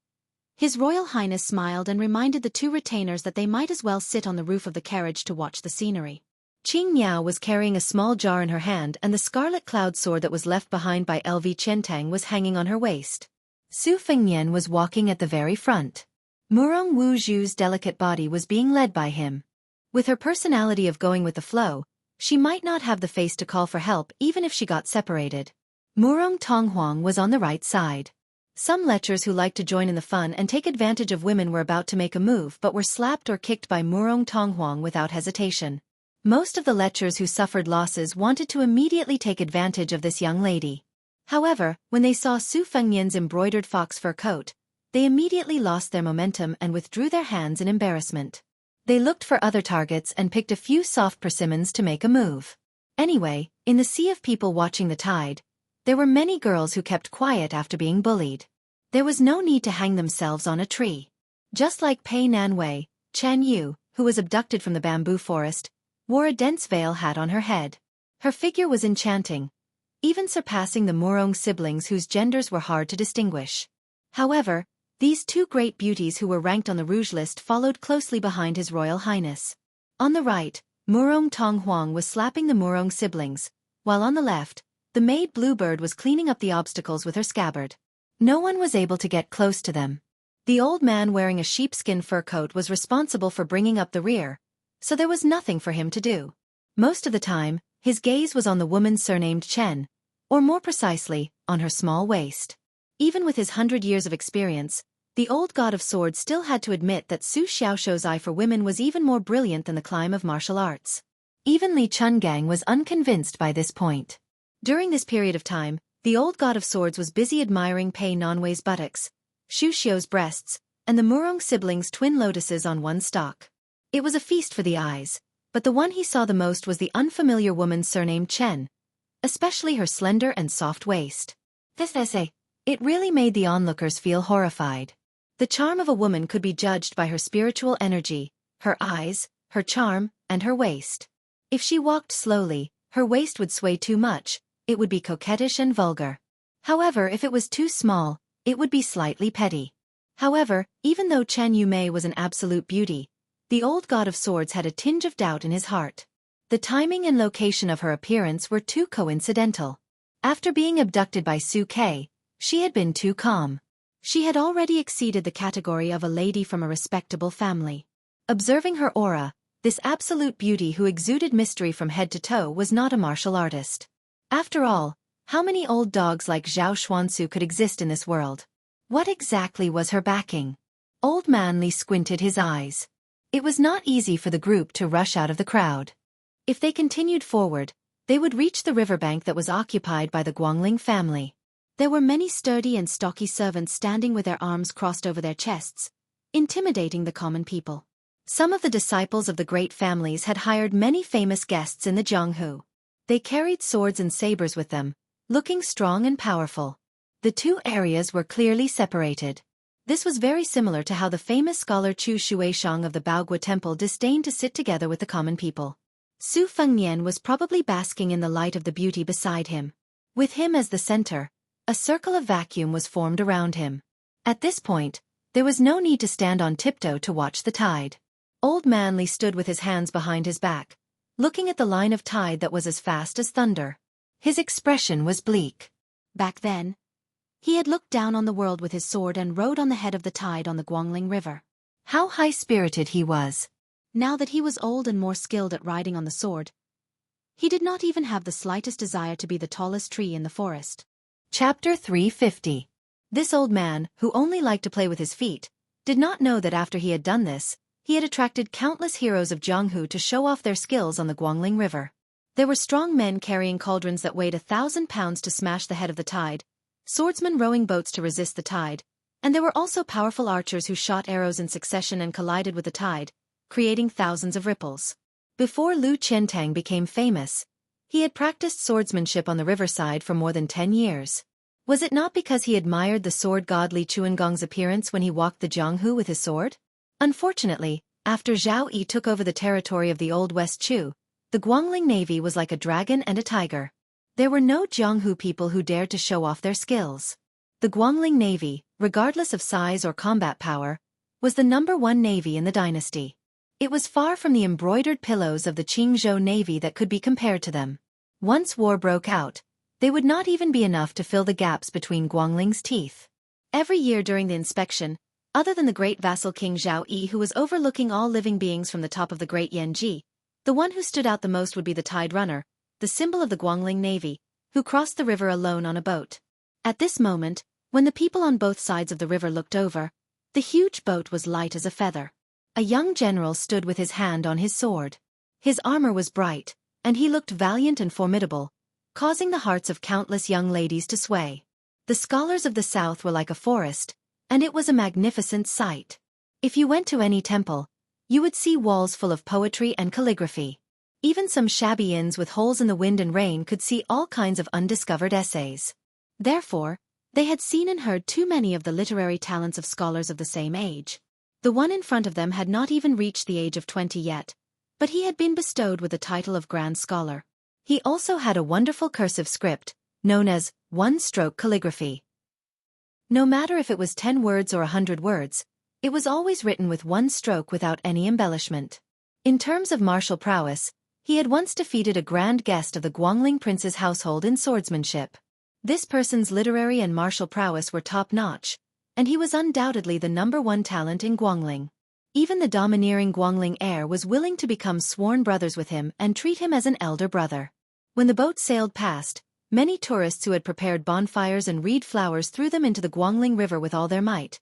His Royal Highness smiled and reminded the two retainers that they might as well sit on the roof of the carriage to watch the scenery. Qing Miao was carrying a small jar in her hand, and the scarlet cloud sword that was left behind by LV Qiantang was hanging on her waist. Su Fengnian was walking at the very front. Murong Wu Zhu's delicate body was being led by him. With her personality of going with the flow, she might not have the face to call for help even if she got separated. Murong Tonghuang was on the right side. Some lechers who liked to join in the fun and take advantage of women were about to make a move but were slapped or kicked by Murong Tonghuang without hesitation. Most of the lechers who suffered losses wanted to immediately take advantage of this young lady. However, when they saw Su Fengnian's embroidered fox fur coat, they immediately lost their momentum and withdrew their hands in embarrassment. They looked for other targets and picked a few soft persimmons to make a move. Anyway, in the sea of people watching the tide, there were many girls who kept quiet after being bullied. There was no need to hang themselves on a tree. Just like Pei Nanwei, Chen Yu, who was abducted from the bamboo forest, wore a dense veil hat on her head. Her figure was enchanting, even surpassing the Murong siblings whose genders were hard to distinguish. However, these two great beauties who were ranked on the rouge list followed closely behind His Royal Highness. On the right, Murong Tonghuang was slapping the Murong siblings, while on the left, the maid Bluebird was cleaning up the obstacles with her scabbard. No one was able to get close to them. The old man wearing a sheepskin fur coat was responsible for bringing up the rear, so there was nothing for him to do. Most of the time, his gaze was on the woman surnamed Chen, or more precisely, on her small waist. Even with his 100 years of experience, the old god of swords still had to admit that Su Xiaoshuo's eye for women was even more brilliant than the climb of martial arts. Even Li Chungang was unconvinced by this point. During this period of time, the old god of swords was busy admiring Pei Nanwei's buttocks, Xu Xiu's breasts, and the Murong siblings' twin lotuses on one stalk. It was a feast for the eyes, but the one he saw the most was the unfamiliar woman surnamed Chen, especially her slender and soft waist. It really made the onlookers feel horrified. The charm of a woman could be judged by her spiritual energy, her eyes, her charm, and her waist. If she walked slowly, her waist would sway too much, it would be coquettish and vulgar. However, if it was too small, it would be slightly petty. However, even though Chen Yumei was an absolute beauty, the old god of swords had a tinge of doubt in his heart. The timing and location of her appearance were too coincidental. After being abducted by Su Kei, she had been too calm. She had already exceeded the category of a lady from a respectable family. Observing her aura, this absolute beauty who exuded mystery from head to toe was not a martial artist. After all, how many old dogs like Zhao Xuansu could exist in this world? What exactly was her backing? Old Man Li squinted his eyes. It was not easy for the group to rush out of the crowd. If they continued forward, they would reach the riverbank that was occupied by the Guangling family. There were many sturdy and stocky servants standing with their arms crossed over their chests, intimidating the common people. Some of the disciples of the great families had hired many famous guests in the Jianghu. They carried swords and sabers with them, looking strong and powerful. The two areas were clearly separated. This was very similar to how the famous scholar Chu Shuishang of the Baogua Temple disdained to sit together with the common people. Su Fengnian was probably basking in the light of the beauty beside him. With him as the center, a circle of vacuum was formed around him. At this point, there was no need to stand on tiptoe to watch the tide. Old Manly stood with his hands behind his back, looking at the line of tide that was as fast as thunder. His expression was bleak. Back then, he had looked down on the world with his sword and rode on the head of the tide on the Guangling River. How high-spirited he was. Now that he was old and more skilled at riding on the sword, he did not even have the slightest desire to be the tallest tree in the forest. Chapter 350. This old man, who only liked to play with his feet, did not know that after he had done this, he had attracted countless heroes of Jianghu to show off their skills on the Guangling River. There were strong men carrying cauldrons that weighed 1,000 pounds to smash the head of the tide, swordsmen rowing boats to resist the tide, and there were also powerful archers who shot arrows in succession and collided with the tide, creating thousands of ripples. Before Lu Qiantang became famous, he had practiced swordsmanship on the riverside for more than 10 years. Was it not because he admired the sword god Li Chuangong's appearance when he walked the Jianghu with his sword? Unfortunately, after Zhao Yi took over the territory of the Old West Chu, the Guangling Navy was like a dragon and a tiger. There were no Jianghu people who dared to show off their skills. The Guangling Navy, regardless of size or combat power, was the #1 navy in the dynasty. It was far from the embroidered pillows of the Qingzhou Navy that could be compared to them. Once war broke out, they would not even be enough to fill the gaps between Guangling's teeth. Every year during the inspection, other than the great vassal King Zhao Yi, who was overlooking all living beings from the top of the Great Yanji, the one who stood out the most would be the Tide Runner, the symbol of the Guangling Navy, who crossed the river alone on a boat. At this moment, when the people on both sides of the river looked over, the huge boat was light as a feather. A young general stood with his hand on his sword. His armor was bright, and he looked valiant and formidable, causing the hearts of countless young ladies to sway. The scholars of the south were like a forest, and it was a magnificent sight. If you went to any temple, you would see walls full of poetry and calligraphy. Even some shabby inns with holes in the wind and rain could see all kinds of undiscovered essays. Therefore, they had seen and heard too many of the literary talents of scholars of the same age. The one in front of them had not even reached the age of 20 yet, but he had been bestowed with the title of Grand Scholar. He also had a wonderful cursive script, known as one-stroke calligraphy. No matter if it was 10 words or 100 words, it was always written with one stroke without any embellishment. In terms of martial prowess, he had once defeated a grand guest of the Guangling prince's household in swordsmanship. This person's literary and martial prowess were top-notch, and he was undoubtedly the #1 talent in Guangling. Even the domineering Guangling heir was willing to become sworn brothers with him and treat him as an elder brother. When the boat sailed past, many tourists who had prepared bonfires and reed flowers threw them into the Guangling River with all their might,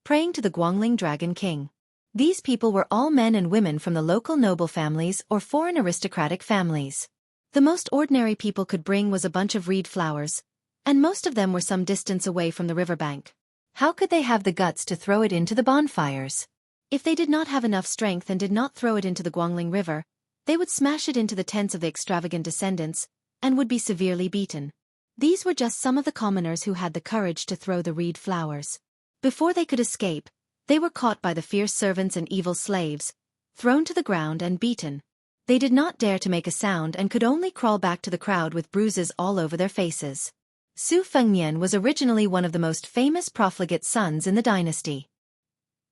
praying to the Guangling Dragon King. These people were all men and women from the local noble families or foreign aristocratic families. The most ordinary people could bring was a bunch of reed flowers, and most of them were some distance away from the riverbank. How could they have the guts to throw it into the bonfires? If they did not have enough strength and did not throw it into the Guangling River, they would smash it into the tents of the extravagant descendants, and would be severely beaten. These were just some of the commoners who had the courage to throw the reed flowers. Before they could escape, they were caught by the fierce servants and evil slaves, thrown to the ground and beaten. They did not dare to make a sound and could only crawl back to the crowd with bruises all over their faces. Su Fengnian was originally one of the most famous profligate sons in the dynasty.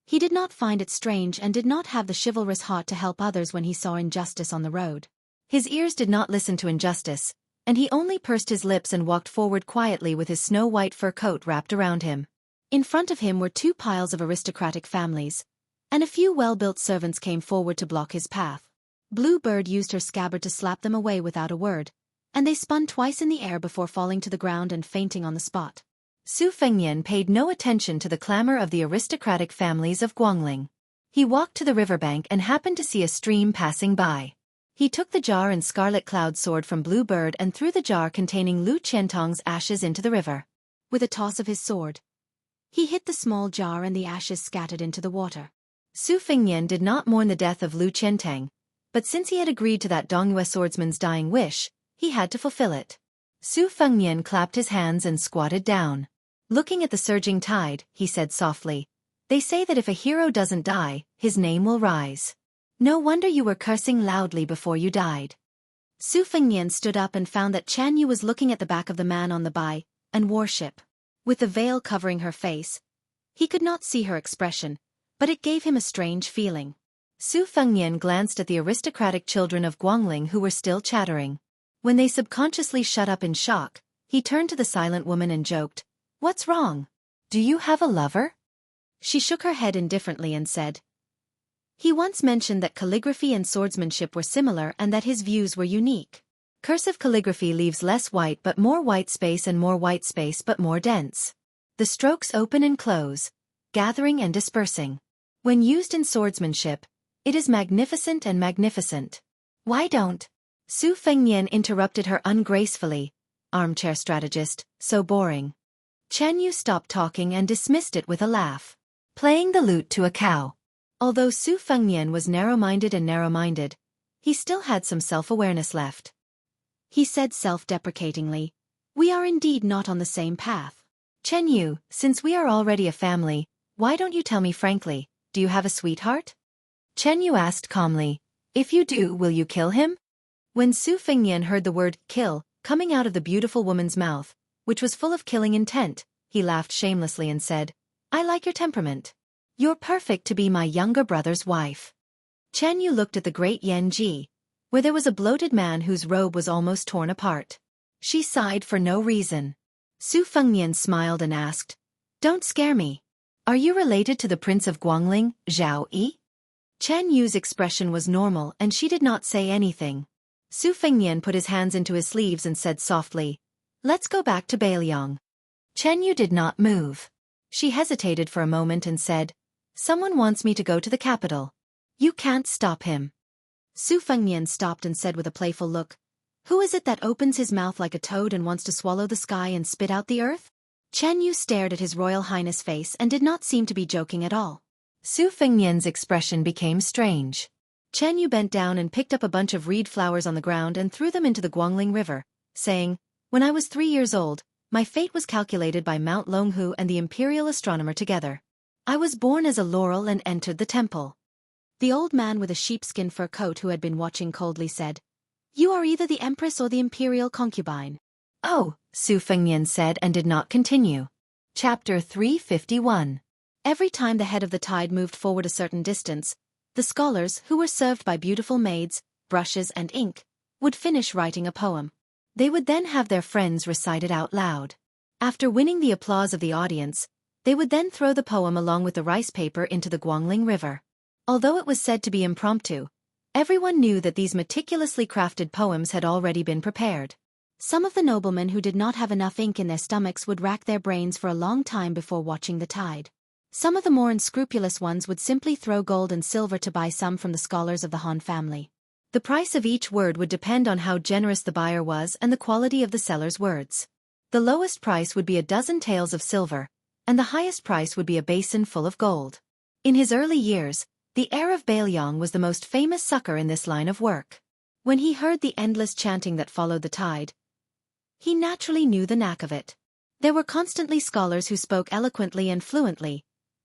He did not find it strange and did not have the chivalrous heart to help others when he saw injustice on the road. His ears did not listen to injustice, and he only pursed his lips and walked forward quietly with his snow-white fur coat wrapped around him. In front of him were 2 piles of aristocratic families, and a few well-built servants came forward to block his path. Blue Bird used her scabbard to slap them away without a word, and they spun twice in the air before falling to the ground and fainting on the spot. Su Fengnian paid no attention to the clamor of the aristocratic families of Guangling. He walked to the riverbank and happened to see a stream passing by. He took the jar and scarlet cloud sword from Blue Bird and threw the jar containing Lu Qiantang's ashes into the river. With a toss of his sword, he hit the small jar and the ashes scattered into the water. Su Fengnian did not mourn the death of Lu Qiantang, but since he had agreed to that Dongyue swordsman's dying wish, he had to fulfill it. Su Fengnian clapped his hands and squatted down. Looking at the surging tide, he said softly, "They say that if a hero doesn't die, his name will rise. No wonder you were cursing loudly before you died." Su Fengnian stood up and found that Chen Yu was looking at the back of the man on the buy and warship. With the veil covering her face, he could not see her expression, but it gave him a strange feeling. Su Fengnian glanced at the aristocratic children of Guangling who were still chattering. When they subconsciously shut up in shock, he turned to the silent woman and joked, "What's wrong? Do you have a lover?" She shook her head indifferently and said, "He once mentioned that calligraphy and swordsmanship were similar and that his views were unique. Cursive calligraphy leaves less white but more white space and more white space but more dense. The strokes open and close, gathering and dispersing. When used in swordsmanship, it is magnificent and magnificent. Why don't—" Su Fengnian interrupted her ungracefully. "Armchair strategist, so boring." Chen Yu stopped talking and dismissed it with a laugh. Playing the lute to a cow. Although Su Fengnian was narrow-minded, he still had some self-awareness left. He said self-deprecatingly, "We are indeed not on the same path. Chen Yu, since we are already a family, why don't you tell me frankly, do you have a sweetheart?" Chen Yu asked calmly, "If you do, will you kill him?" When Su Fengnian heard the word kill coming out of the beautiful woman's mouth, which was full of killing intent, he laughed shamelessly and said, "I like your temperament. You're perfect to be my younger brother's wife." Chen Yu looked at the great Yan Ji, where there was a bloated man whose robe was almost torn apart. She sighed for no reason. Su Fengnian smiled and asked, "Don't scare me. Are you related to the Prince of Guangling, Zhao Yi?" Chen Yu's expression was normal and she did not say anything. Su Fengnian put his hands into his sleeves and said softly, "Let's go back to Bailiang." Chen Yu did not move. She hesitated for a moment and said, "Someone wants me to go to the capital. You can't stop him." Su Fengnian stopped and said with a playful look, "Who is it that opens his mouth like a toad and wants to swallow the sky and spit out the earth?" Chen Yu stared at his Royal Highness' face and did not seem to be joking at all. Su Fengnian's expression became strange. Chen Yu bent down and picked up a bunch of reed flowers on the ground and threw them into the Guangling River, saying, "When I was 3 years old, my fate was calculated by Mount Longhu and the imperial astronomer together. I was born as a laurel and entered the temple." The old man with a sheepskin fur coat who had been watching coldly said, "You are either the empress or the imperial concubine." "Oh," Su Fengnian said and did not continue. Chapter 351. Every time the head of the tide moved forward a certain distance, the scholars, who were served by beautiful maids, brushes and ink, would finish writing a poem. They would then have their friends recite it out loud. After winning the applause of the audience, they would then throw the poem along with the rice paper into the Guangling River. Although it was said to be impromptu, everyone knew that these meticulously crafted poems had already been prepared. Some of the noblemen who did not have enough ink in their stomachs would rack their brains for a long time before watching the tide. Some of the more unscrupulous ones would simply throw gold and silver to buy some from the scholars of the Han family. The price of each word would depend on how generous the buyer was and the quality of the seller's words. The lowest price would be a dozen taels of silver, and the highest price would be a basin full of gold. In his early years, the heir of Bailiang was the most famous sucker in this line of work. When he heard the endless chanting that followed the tide, he naturally knew the knack of it. There were constantly scholars who spoke eloquently and fluently,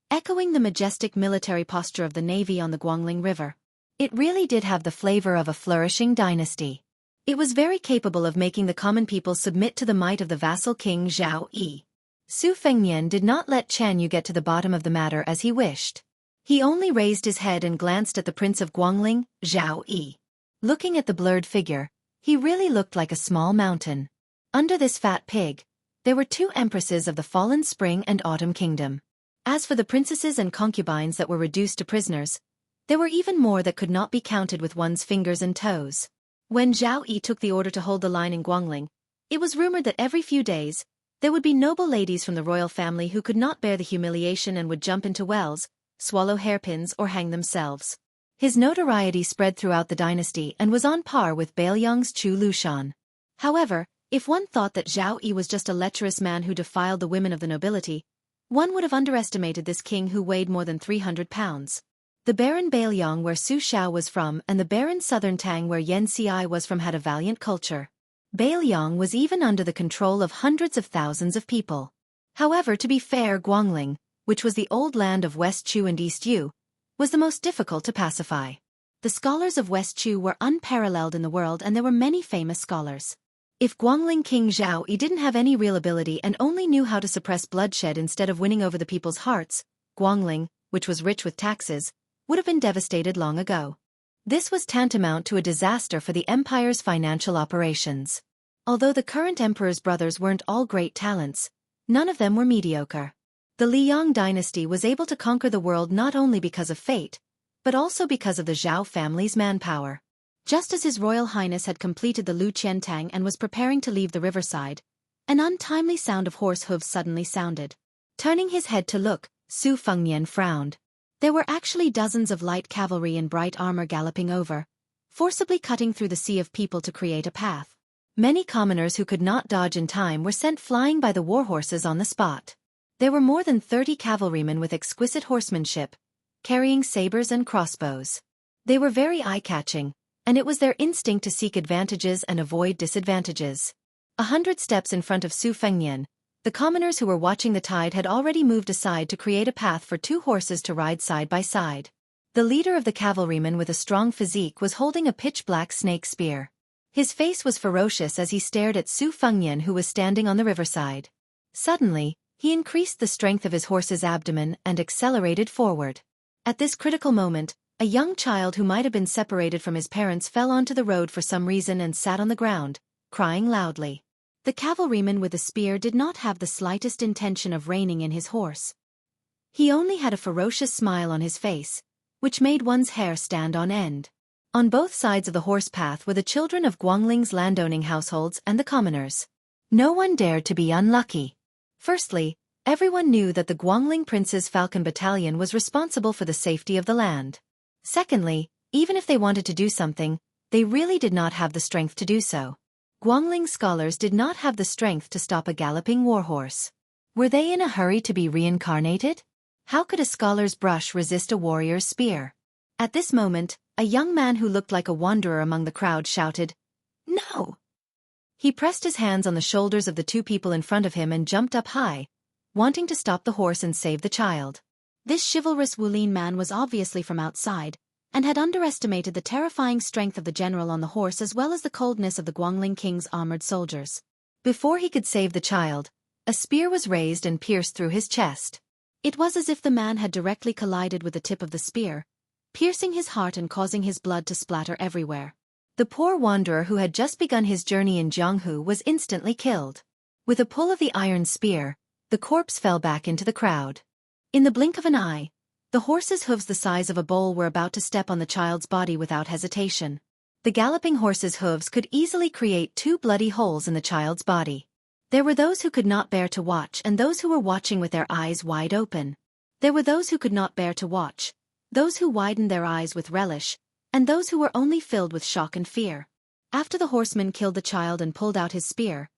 echoing the majestic military posture of the navy on the Guangling River. It really did have the flavor of a flourishing dynasty. It was very capable of making the common people submit to the might of the vassal king Zhao Yi. Su Fengnian did not let Chen Yu get to the bottom of the matter as he wished. He only raised his head and glanced at the Prince of Guangling, Zhao Yi. Looking at the blurred figure, he really looked like a small mountain. Under this fat pig, there were 2 empresses of the fallen Spring and Autumn Kingdom. As for the princesses and concubines that were reduced to prisoners, there were even more that could not be counted with one's fingers and toes. When Zhao Yi took the order to hold the line in Guangling, it was rumored that every few days, there would be noble ladies from the royal family who could not bear the humiliation and would jump into wells, swallow hairpins or hang themselves. His notoriety spread throughout the dynasty and was on par with Bailiang's Chu Lushan. However, if one thought that Zhao Yi was just a lecherous man who defiled the women of the nobility, one would have underestimated this king who weighed more than 300 pounds. The Baron Bailiang where Su Xiao was from and the Baron Southern Tang where Yen Ci was from had a valiant culture. Bailiang was even under the control of hundreds of thousands of people. However, to be fair, Guangling, which was the old land of West Chu and East Yu, was the most difficult to pacify. The scholars of West Chu were unparalleled in the world, and there were many famous scholars. If Guangling King Zhao Yi didn't have any real ability and only knew how to suppress bloodshed instead of winning over the people's hearts, Guangling, which was rich with taxes, would have been devastated long ago. This was tantamount to a disaster for the empire's financial operations. Although the current emperor's brothers weren't all great talents, none of them were mediocre. The Liang dynasty was able to conquer the world not only because of fate, but also because of the Zhao family's manpower. Just as His Royal Highness had completed the Lu Qiantang and was preparing to leave the riverside, an untimely sound of horse hooves suddenly sounded. Turning his head to look, Su Fengnian frowned. There were actually dozens of light cavalry in bright armor galloping over, forcibly cutting through the sea of people to create a path. Many commoners who could not dodge in time were sent flying by the warhorses on the spot. There were more than 30 cavalrymen with exquisite horsemanship, carrying sabers and crossbows. They were very eye-catching, and it was their instinct to seek advantages and avoid disadvantages. 100 steps in front of Su Fengnian, the commoners who were watching the tide had already moved aside to create a path for 2 horses to ride side by side. The leader of the cavalrymen with a strong physique was holding a pitch-black snake spear. His face was ferocious as he stared at Su Fengnian, who was standing on the riverside. Suddenly, he increased the strength of his horse's abdomen and accelerated forward. At this critical moment, a young child who might have been separated from his parents fell onto the road for some reason and sat on the ground, crying loudly. The cavalryman with the spear did not have the slightest intention of reining in his horse. He only had a ferocious smile on his face, which made one's hair stand on end. On both sides of the horse path were the children of Guangling's landowning households and the commoners. No one dared to be unlucky. Firstly, everyone knew that the Guangling Prince's Falcon Battalion was responsible for the safety of the land. Secondly, even if they wanted to do something, they really did not have the strength to do so. Guangling scholars did not have the strength to stop a galloping warhorse. Were they in a hurry to be reincarnated? How could a scholar's brush resist a warrior's spear? At this moment, a young man who looked like a wanderer among the crowd shouted, "No!" He pressed his hands on the shoulders of the 2 people in front of him and jumped up high, wanting to stop the horse and save the child. This chivalrous Wulin man was obviously from outside, and had underestimated the terrifying strength of the general on the horse as well as the coldness of the Guangling king's armored soldiers. Before he could save the child, a spear was raised and pierced through his chest. It was as if the man had directly collided with the tip of the spear, piercing his heart and causing his blood to splatter everywhere. The poor wanderer who had just begun his journey in Jianghu was instantly killed. With a pull of the iron spear, the corpse fell back into the crowd. In the blink of an eye, the horse's hooves the size of a bowl were about to step on the child's body without hesitation. The galloping horse's hooves could easily create 2 bloody holes in the child's body. There were those who could not bear to watch and those who were watching with their eyes wide open. There were those who could not bear to watch, those who widened their eyes with relish, and those who were only filled with shock and fear. After the horseman killed the child and pulled out his spear,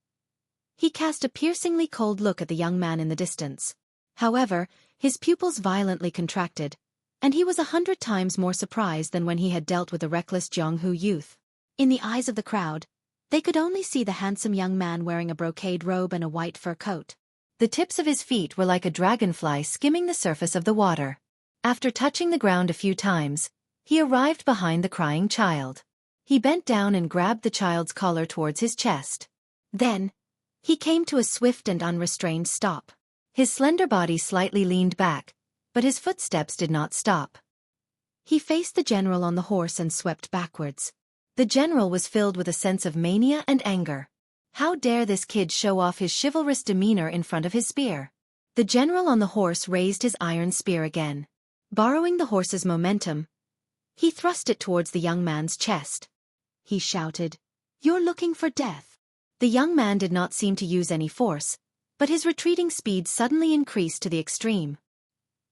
he cast a piercingly cold look at the young man in the distance. However, his pupils violently contracted, and he was 100 times more surprised than when he had dealt with the reckless Jianghu youth. In the eyes of the crowd, they could only see the handsome young man wearing a brocade robe and a white fur coat. The tips of his feet were like a dragonfly skimming the surface of the water. After touching the ground a few times, he arrived behind the crying child. He bent down and grabbed the child's collar towards his chest. Then, he came to a swift and unrestrained stop. His slender body slightly leaned back, but his footsteps did not stop. He faced the general on the horse and swept backwards. The general was filled with a sense of mania and anger. How dare this kid show off his chivalrous demeanor in front of his spear? The general on the horse raised his iron spear again. Borrowing the horse's momentum, he thrust it towards the young man's chest. He shouted, "You're looking for death." The young man did not seem to use any force, but his retreating speed suddenly increased to the extreme.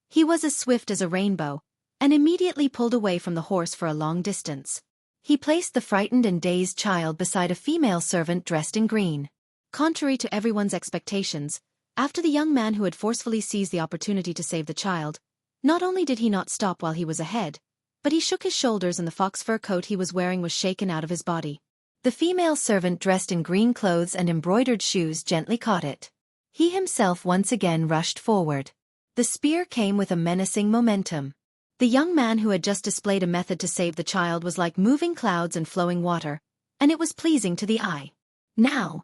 He was as swift as a rainbow, and immediately pulled away from the horse for a long distance. He placed the frightened and dazed child beside a female servant dressed in green. Contrary to everyone's expectations, after the young man who had forcefully seized the opportunity to save the child, not only did he not stop while he was ahead, but he shook his shoulders and the fox fur coat he was wearing was shaken out of his body. The female servant dressed in green clothes and embroidered shoes gently caught it. He himself once again rushed forward. The spear came with a menacing momentum. The young man who had just displayed a method to save the child was like moving clouds and flowing water, and it was pleasing to the eye. Now,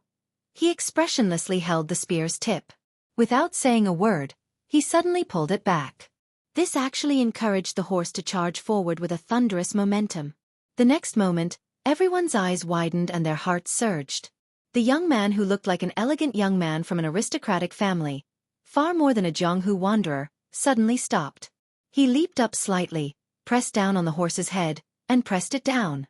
he expressionlessly held the spear's tip. Without saying a word, he suddenly pulled it back. This actually encouraged the horse to charge forward with a thunderous momentum. The next moment, everyone's eyes widened and their hearts surged. The young man who looked like an elegant young man from an aristocratic family, far more than a Jianghu wanderer, suddenly stopped. He leaped up slightly, pressed down on the horse's head, and pressed it down.